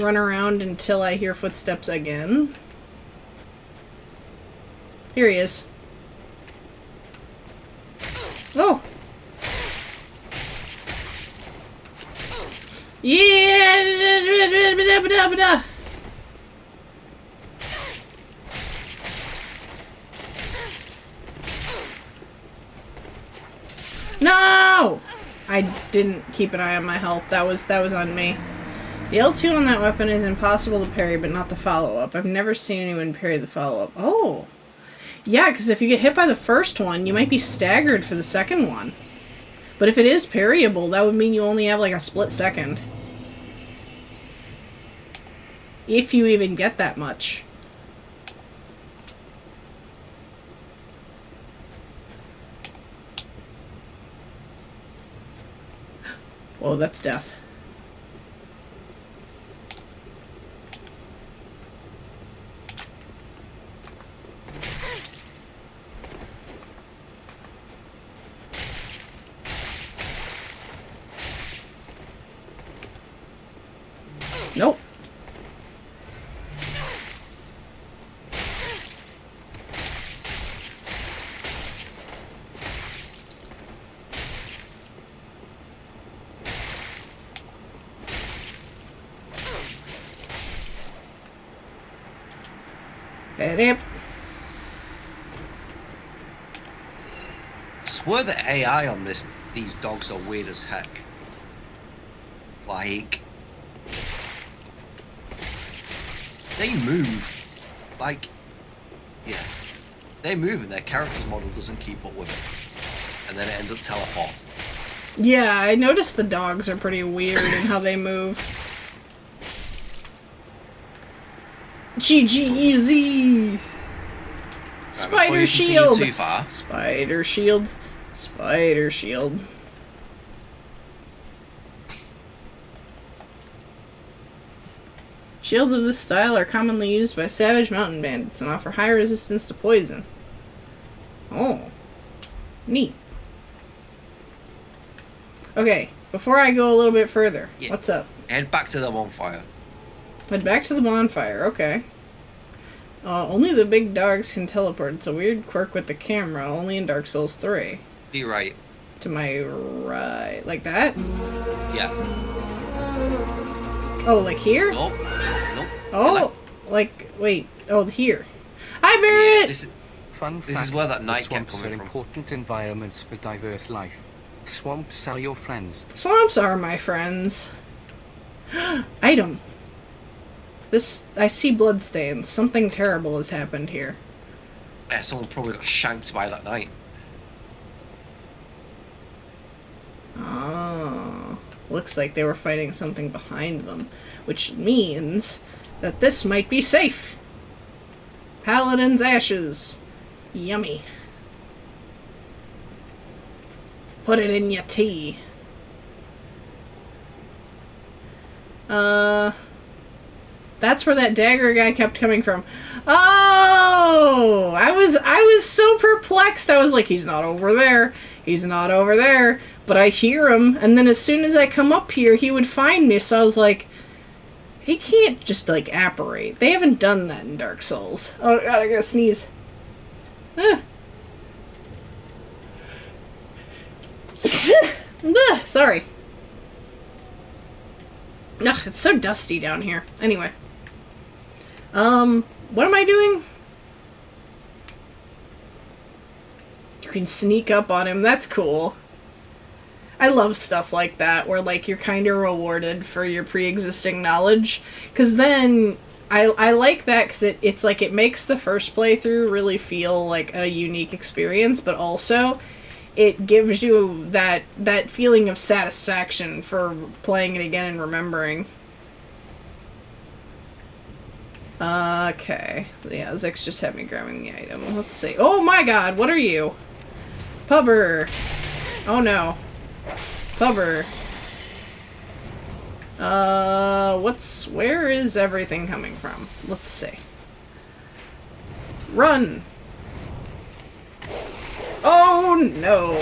run around until I hear footsteps again. Here he is. Oh! Yeah! No! I didn't keep an eye on my health. That was on me. The L2 on that weapon is impossible to parry, but not the follow-up. I've never seen anyone parry the follow-up. Oh! Yeah, because if you get hit by the first one, you might be staggered for the second one. But if it is parryable, that would mean you only have like a split second. If you even get that much. Whoa, that's death. Nope. I swear the AI on these dogs are weird as heck. Like, they move. Like, yeah. They move and their character's model doesn't keep up with it. And then it ends up teleport. Yeah, I noticed the dogs are pretty weird in how they move. GGEZ! Spider shield! Too far. Spider shield. Spider shield. Shields of this style are commonly used by savage mountain bandits and offer high resistance to poison. Oh. Neat. Okay, before I go a little bit further, Yeah. what's up? Head back to the bonfire. Head back to the bonfire, okay. Only the big dogs can teleport. It's a weird quirk with the camera, only in Dark Souls 3. To your right. To my right. Like that? Yeah. Oh, like here? Nope. Nope. Oh, like, wait. Oh, here. Hi, Barrett! Yeah, this is where that night kept swamps are coming from. important environments for diverse life. Swamps are your friends. Swamps are my friends. Item. I see bloodstains. Something terrible has happened here. Yeah, someone probably got shanked by that night. Oh. Looks like they were fighting something behind them. Which means that this might be safe. Paladin's ashes. Yummy. Put it in your tea. That's where that dagger guy kept coming from. Oh! I was so perplexed. I was like, he's not over there. He's not over there. But I hear him, and then as soon as I come up here, he would find me, so I was like, he can't just, like, apparate. They haven't done that in Dark Souls. Oh, God, I gotta sneeze. Sorry. Ugh, it's so dusty down here. Anyway. What am I doing? You can sneak up on him. That's cool. I love stuff like that, where, like, you're kind of rewarded for your pre-existing knowledge. Because then, I like that, because it's like, it makes the first playthrough really feel like a unique experience, but also, it gives you that feeling of satisfaction for playing it again and remembering. Okay. Yeah, Zix just had me grabbing the item. Let's see. Oh my god, what are you? Pubber. Oh no. Pubber. Where is everything coming from? Let's see. Run! Oh no!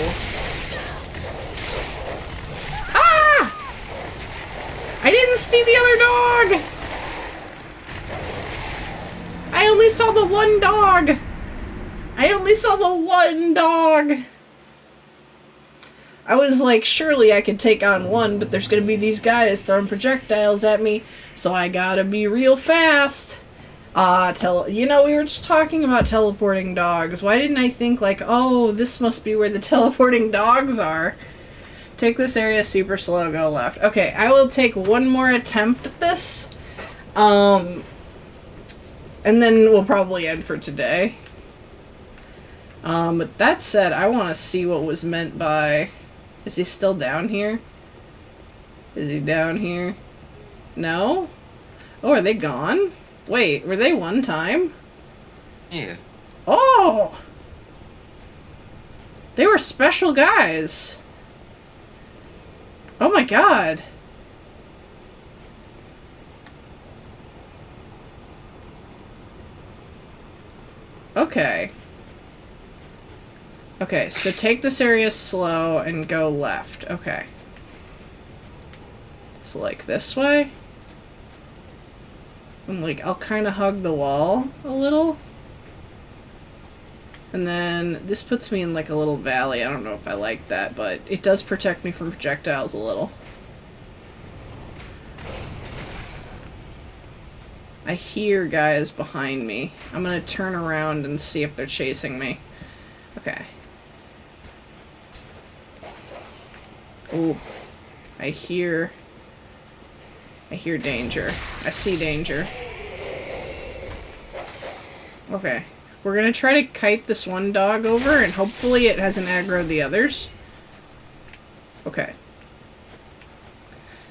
Ah! I didn't see the other dog! I only saw the one dog! I only saw the one dog! I was like, surely I could take on one, but there's gonna be these guys throwing projectiles at me, so I gotta be real fast. We were just talking about teleporting dogs. Why didn't I think, like, oh, this must be where the teleporting dogs are? Take this area super slow, go left. Okay, I will take one more attempt at this. And then we'll probably end for today. But that said, I want to see what was meant by... Is he still down here? Is he down here? No? Oh, are they gone? Wait, were they one time? Yeah. Oh! They were special guys. Oh my god. Okay. Okay, so take this area slow and go left. Okay. So like this way? And like, I'll kind of hug the wall a little. And then this puts me in like a little valley. I don't know if I like that, but it does protect me from projectiles a little. I hear guys behind me. I'm gonna turn around and see if they're chasing me. Okay. Oh, I hear danger. I see danger. Okay. We're gonna try to kite this one dog over, and hopefully it hasn't aggroed the others. Okay.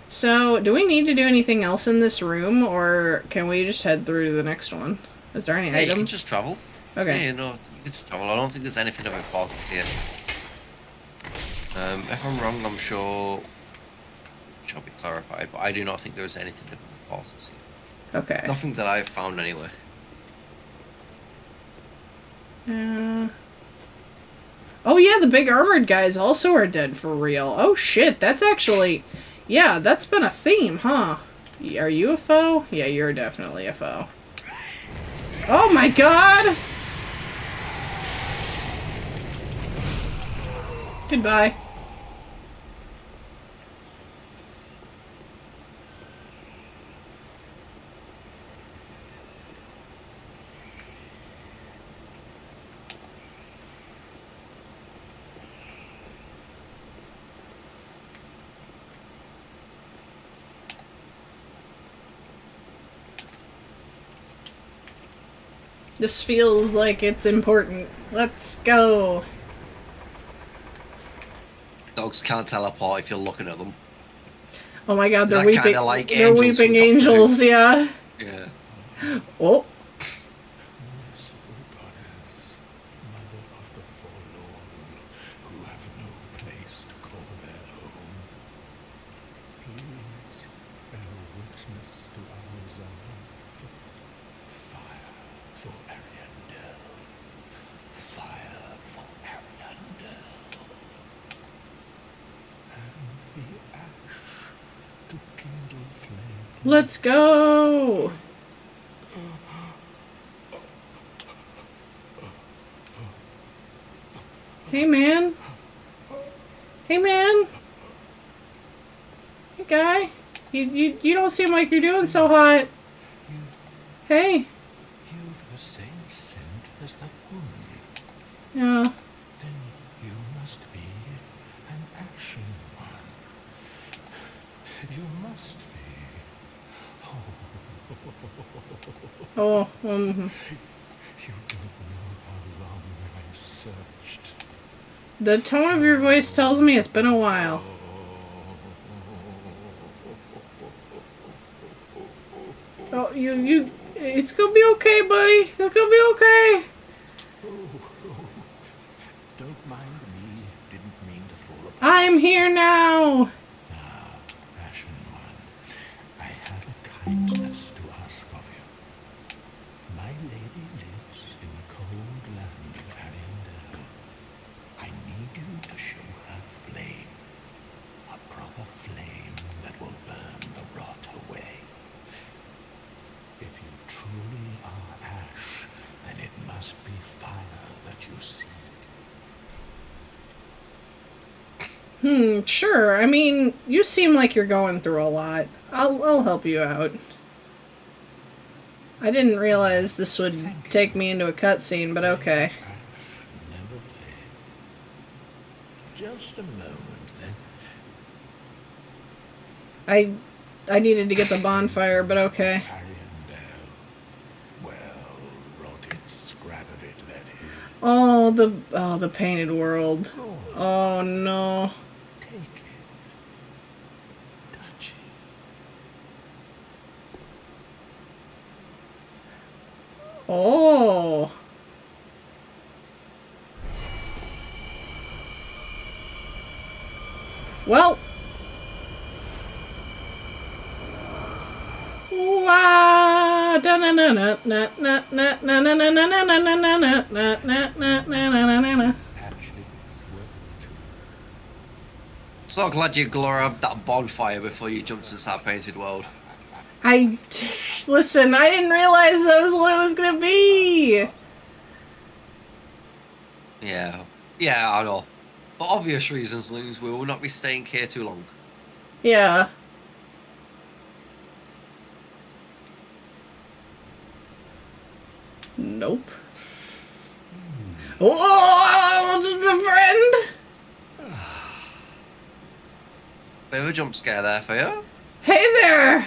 So, do we need to do anything else in this room, or can we just head through to the next one? Is there any items? You can just travel. Okay. Yeah, no, you can just travel. I don't think there's anything of importance here. If I'm wrong, I'm sure it shall be clarified, but I do not think there's anything of importance here. Okay. Nothing that I've found anyway. Oh yeah, the big armored guys also are dead for real. Oh shit, that's actually... Yeah, that's been a theme, huh? Are you a foe? Yeah, you're definitely a foe. Oh my god! Goodbye. This feels like it's important. Let's go. Dogs can't teleport if you're looking at them. Oh my god, they're Is that weeping. kinda like They're angels weeping from Doctor Who? angels, yeah. Yeah. Oh. Merciful goddess, mother of the forlorn, who have no place to call their own, please bear witness to our resolve. Fire for Ariandel. Fire for Ariandel. And the ash to kindle flame. Let's go. Hey man. Hey man. Hey guy. You don't seem like you're doing so hot. Hey. You've the same scent as that woman. Yeah. Then you must be an ashen one. You must be. Oh. You don't know how long I've searched. The tone of your voice tells me it's been a while. Oh, it's gonna be okay, buddy. It's gonna be okay. Don't mind me. Didn't mean to fall apart. I'm here now. Now, Ashen One, I have a kindness to ask of you. My lady lives in the cold land of Ariandel. I need you to show her flame. A proper flame that will burn the rot away. If you truly are Sure. I mean, you seem like you're going through a lot. I'll help you out. I didn't realize this would take me into a cutscene, but okay. Ash never fade. Just a moment, then. I needed to get the bonfire, but okay. Ariandel. Well, rotted scrap of it, that is. Oh, the painted world. Oh no. Take it. Touch it. Oh. Well. Wow. So glad you grabbed that bonfire before you jumped into that painted world. Listen, I didn't realize that was what it was gonna be. Yeah. Yeah, I know. For obvious reasons, Luz, we will not be staying here too long. Yeah. Nope. Oh, my friend! Bit of a jump scare there for you. Hey there!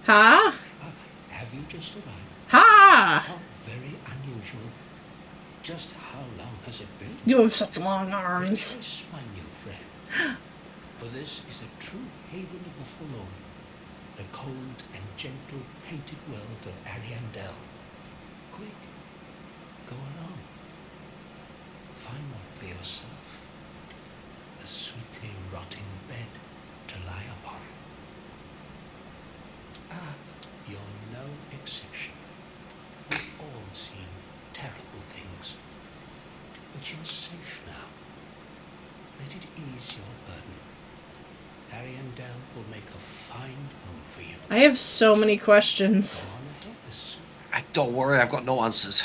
Huh? Have you just arrived? Ha! How very unusual. Just how long has it been? You have such long arms. Rejoice, my new friend. For this is a true haven of the forlorn, the cold and gentle painted world of Ariandel. Quick, go along. Find one for yourself. A sweetly rotting bed to lie upon. Ah, you're no exception. We've all seen terrible things. But you're safe now. Let it ease your burden. Ariandel will make a fine home for you. I have so many questions. Go on ahead, this Don't worry, I've got no answers.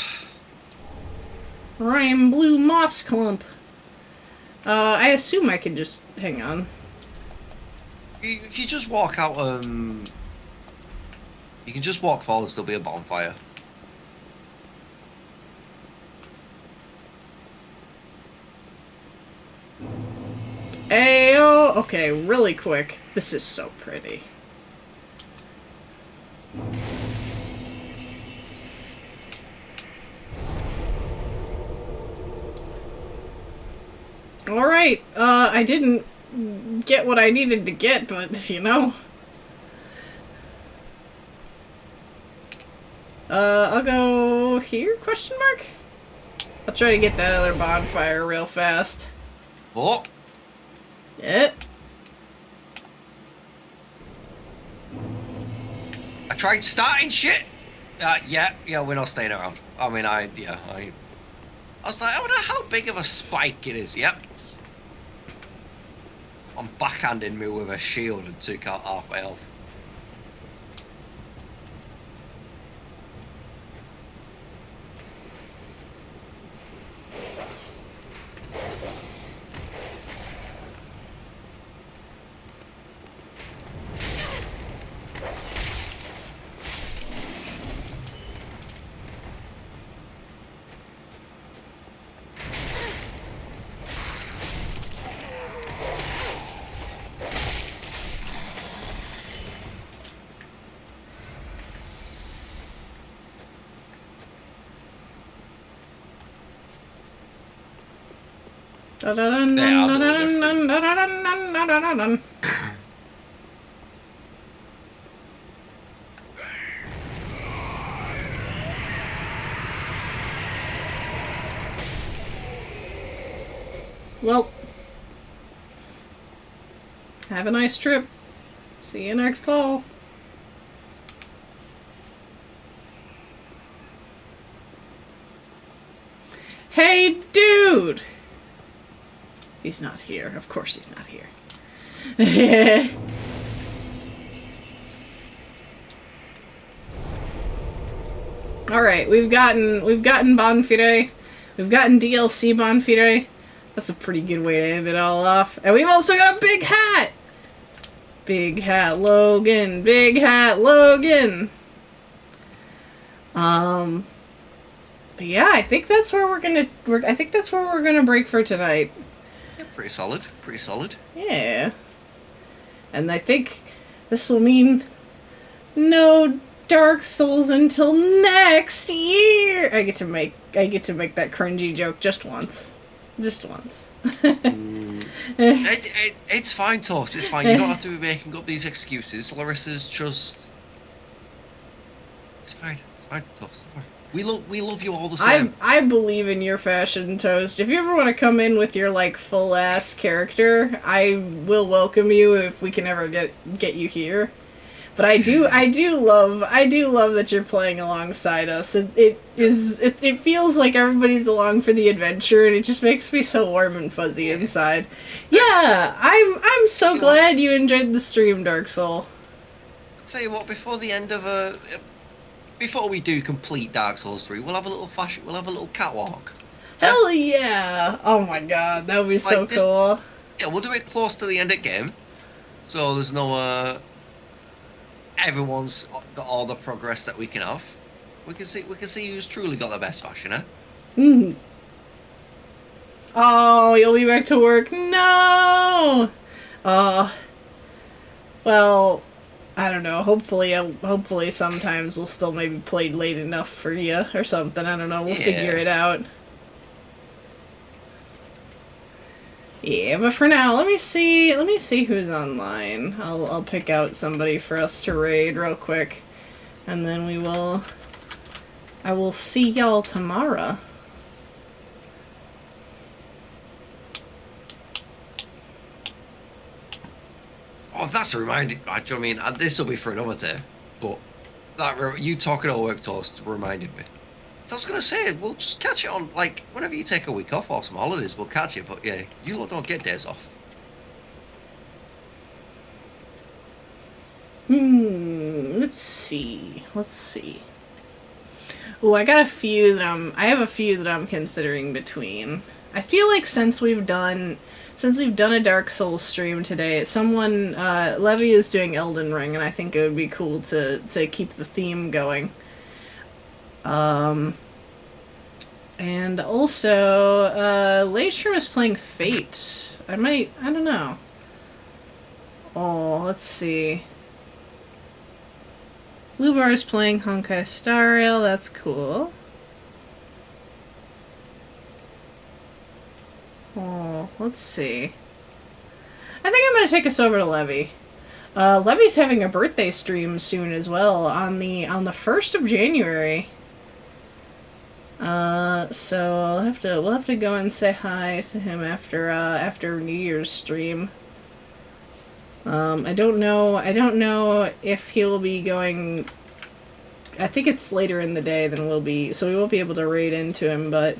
Rhyme blue moss clump. I assume I can just hang on. If you just walk out, you can just walk forward, there'll be a bonfire. Ayo! Okay, really quick. This is so pretty. Alright, I didn't get what I needed to get, but, you know. I'll go here, question mark? I'll try to get that other bonfire real fast. Oh! Yeah. I tried starting shit! Yeah, we're not staying around. I mean, I was like, I wonder how big of a spike it is. Yep. I'm backhanding me with a shield and took out half my health. Well, have a nice trip. See you next call. Hey, dude! He's not here. Of course he's not here. Alright, we've gotten Bonfire. We've gotten DLC Bonfire. That's a pretty good way to end it all off. And we've also got a big hat! Big hat Logan. Big hat Logan. But yeah, I think that's where we're gonna break for tonight. Yeah, pretty solid. Pretty solid. Yeah. And I think this will mean no Dark Souls until next year. I get to make that cringy joke just once. Just once. It's fine, Toast. It's fine. You don't have to be making up these excuses. Larissa's just... It's fine. It's fine, Toast. Don't worry. We love you all the same. I believe in your fashion, Toast. If you ever want to come in with your like full ass character, I will welcome you if we can ever get you here. But I do love that you're playing alongside us. It feels like everybody's along for the adventure, and it just makes me so warm and fuzzy inside. Yeah, I'm so glad you enjoyed the stream, Dark Soul. I'll tell you what, before the end of before we do complete Dark Souls 3, we'll have a little catwalk. Hell yeah! Oh my god, that would be so cool. Yeah, we'll do it close to the end of the game, so there's no everyone's got all the progress that we can have. We can see who's truly got the best fashion, eh? Mm. Oh, you'll be back to work. No. Well, I don't know. Hopefully, sometimes we'll still maybe play late enough for you or something. I don't know. We'll figure it out. Yeah, but for now, let me see who's online. I'll pick out somebody for us to raid real quick, and then I will see y'all tomorrow. Oh, that's a reminder. Do you know what I mean? This will be for another day, but you talking about work, Toast, reminded me. So I was gonna say, we'll just catch it on, like, whenever you take a week off or some holidays, we'll catch it. But yeah, you lot don't get days off. Let's see. Oh, I have a few that I'm considering between. I feel like since we've done a Dark Souls stream today, Levy is doing Elden Ring, and I think it would be cool to keep the theme going. And also, Latrum is playing Fate. I don't know. Oh, let's see. Blue Bar is playing Honkai Star Rail, that's cool. Oh, let's see. I think I'm gonna take us over to Levy. Levy's having a birthday stream soon as well, on the 1st of January. So we'll have to go and say hi to him after New Year's stream. I don't know if he'll be going. I think it's later in the day than we'll be, so we won't be able to raid into him, but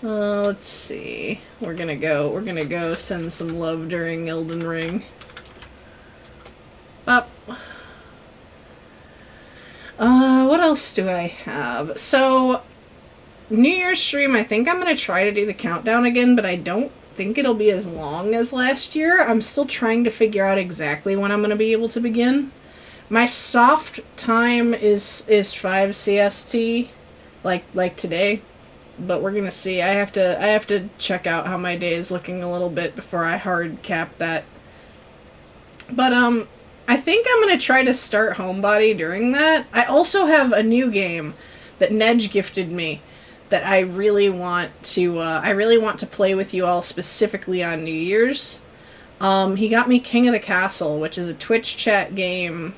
let's see. We're gonna go send some love during Elden Ring. Up. What else do I have? So, New Year's stream, I think I'm gonna try to do the countdown again, but I don't think it'll be as long as last year. I'm still trying to figure out exactly when I'm gonna be able to begin. My soft time is 5 CST, like today, but we're gonna see. I have to check out how my day is looking a little bit before I hard cap that. But I think I'm gonna try to start Homebody during that. I also have a new game that Nedge gifted me that I really want to play with you all specifically on New Year's. He got me King of the Castle, which is a Twitch chat game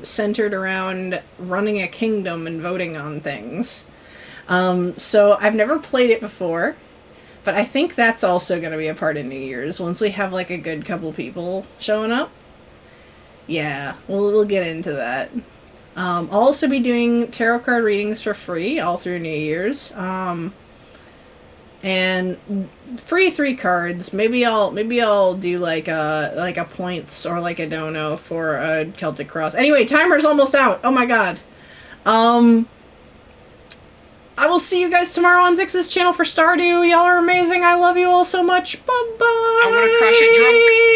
centered around running a kingdom and voting on things. So I've never played it before, but I think that's also going to be a part of New Year's once we have like a good couple people showing up. Yeah, we'll get into that. I'll also be doing tarot card readings for free all through New Year's. And free 3 cards. Maybe I'll do like a points or like a dono for a Celtic Cross. Anyway, timer's almost out. Oh my god. I will see you guys tomorrow on Zix's channel for Stardew. Y'all are amazing. I love you all so much. Bye-bye. I'm gonna crash it drunk.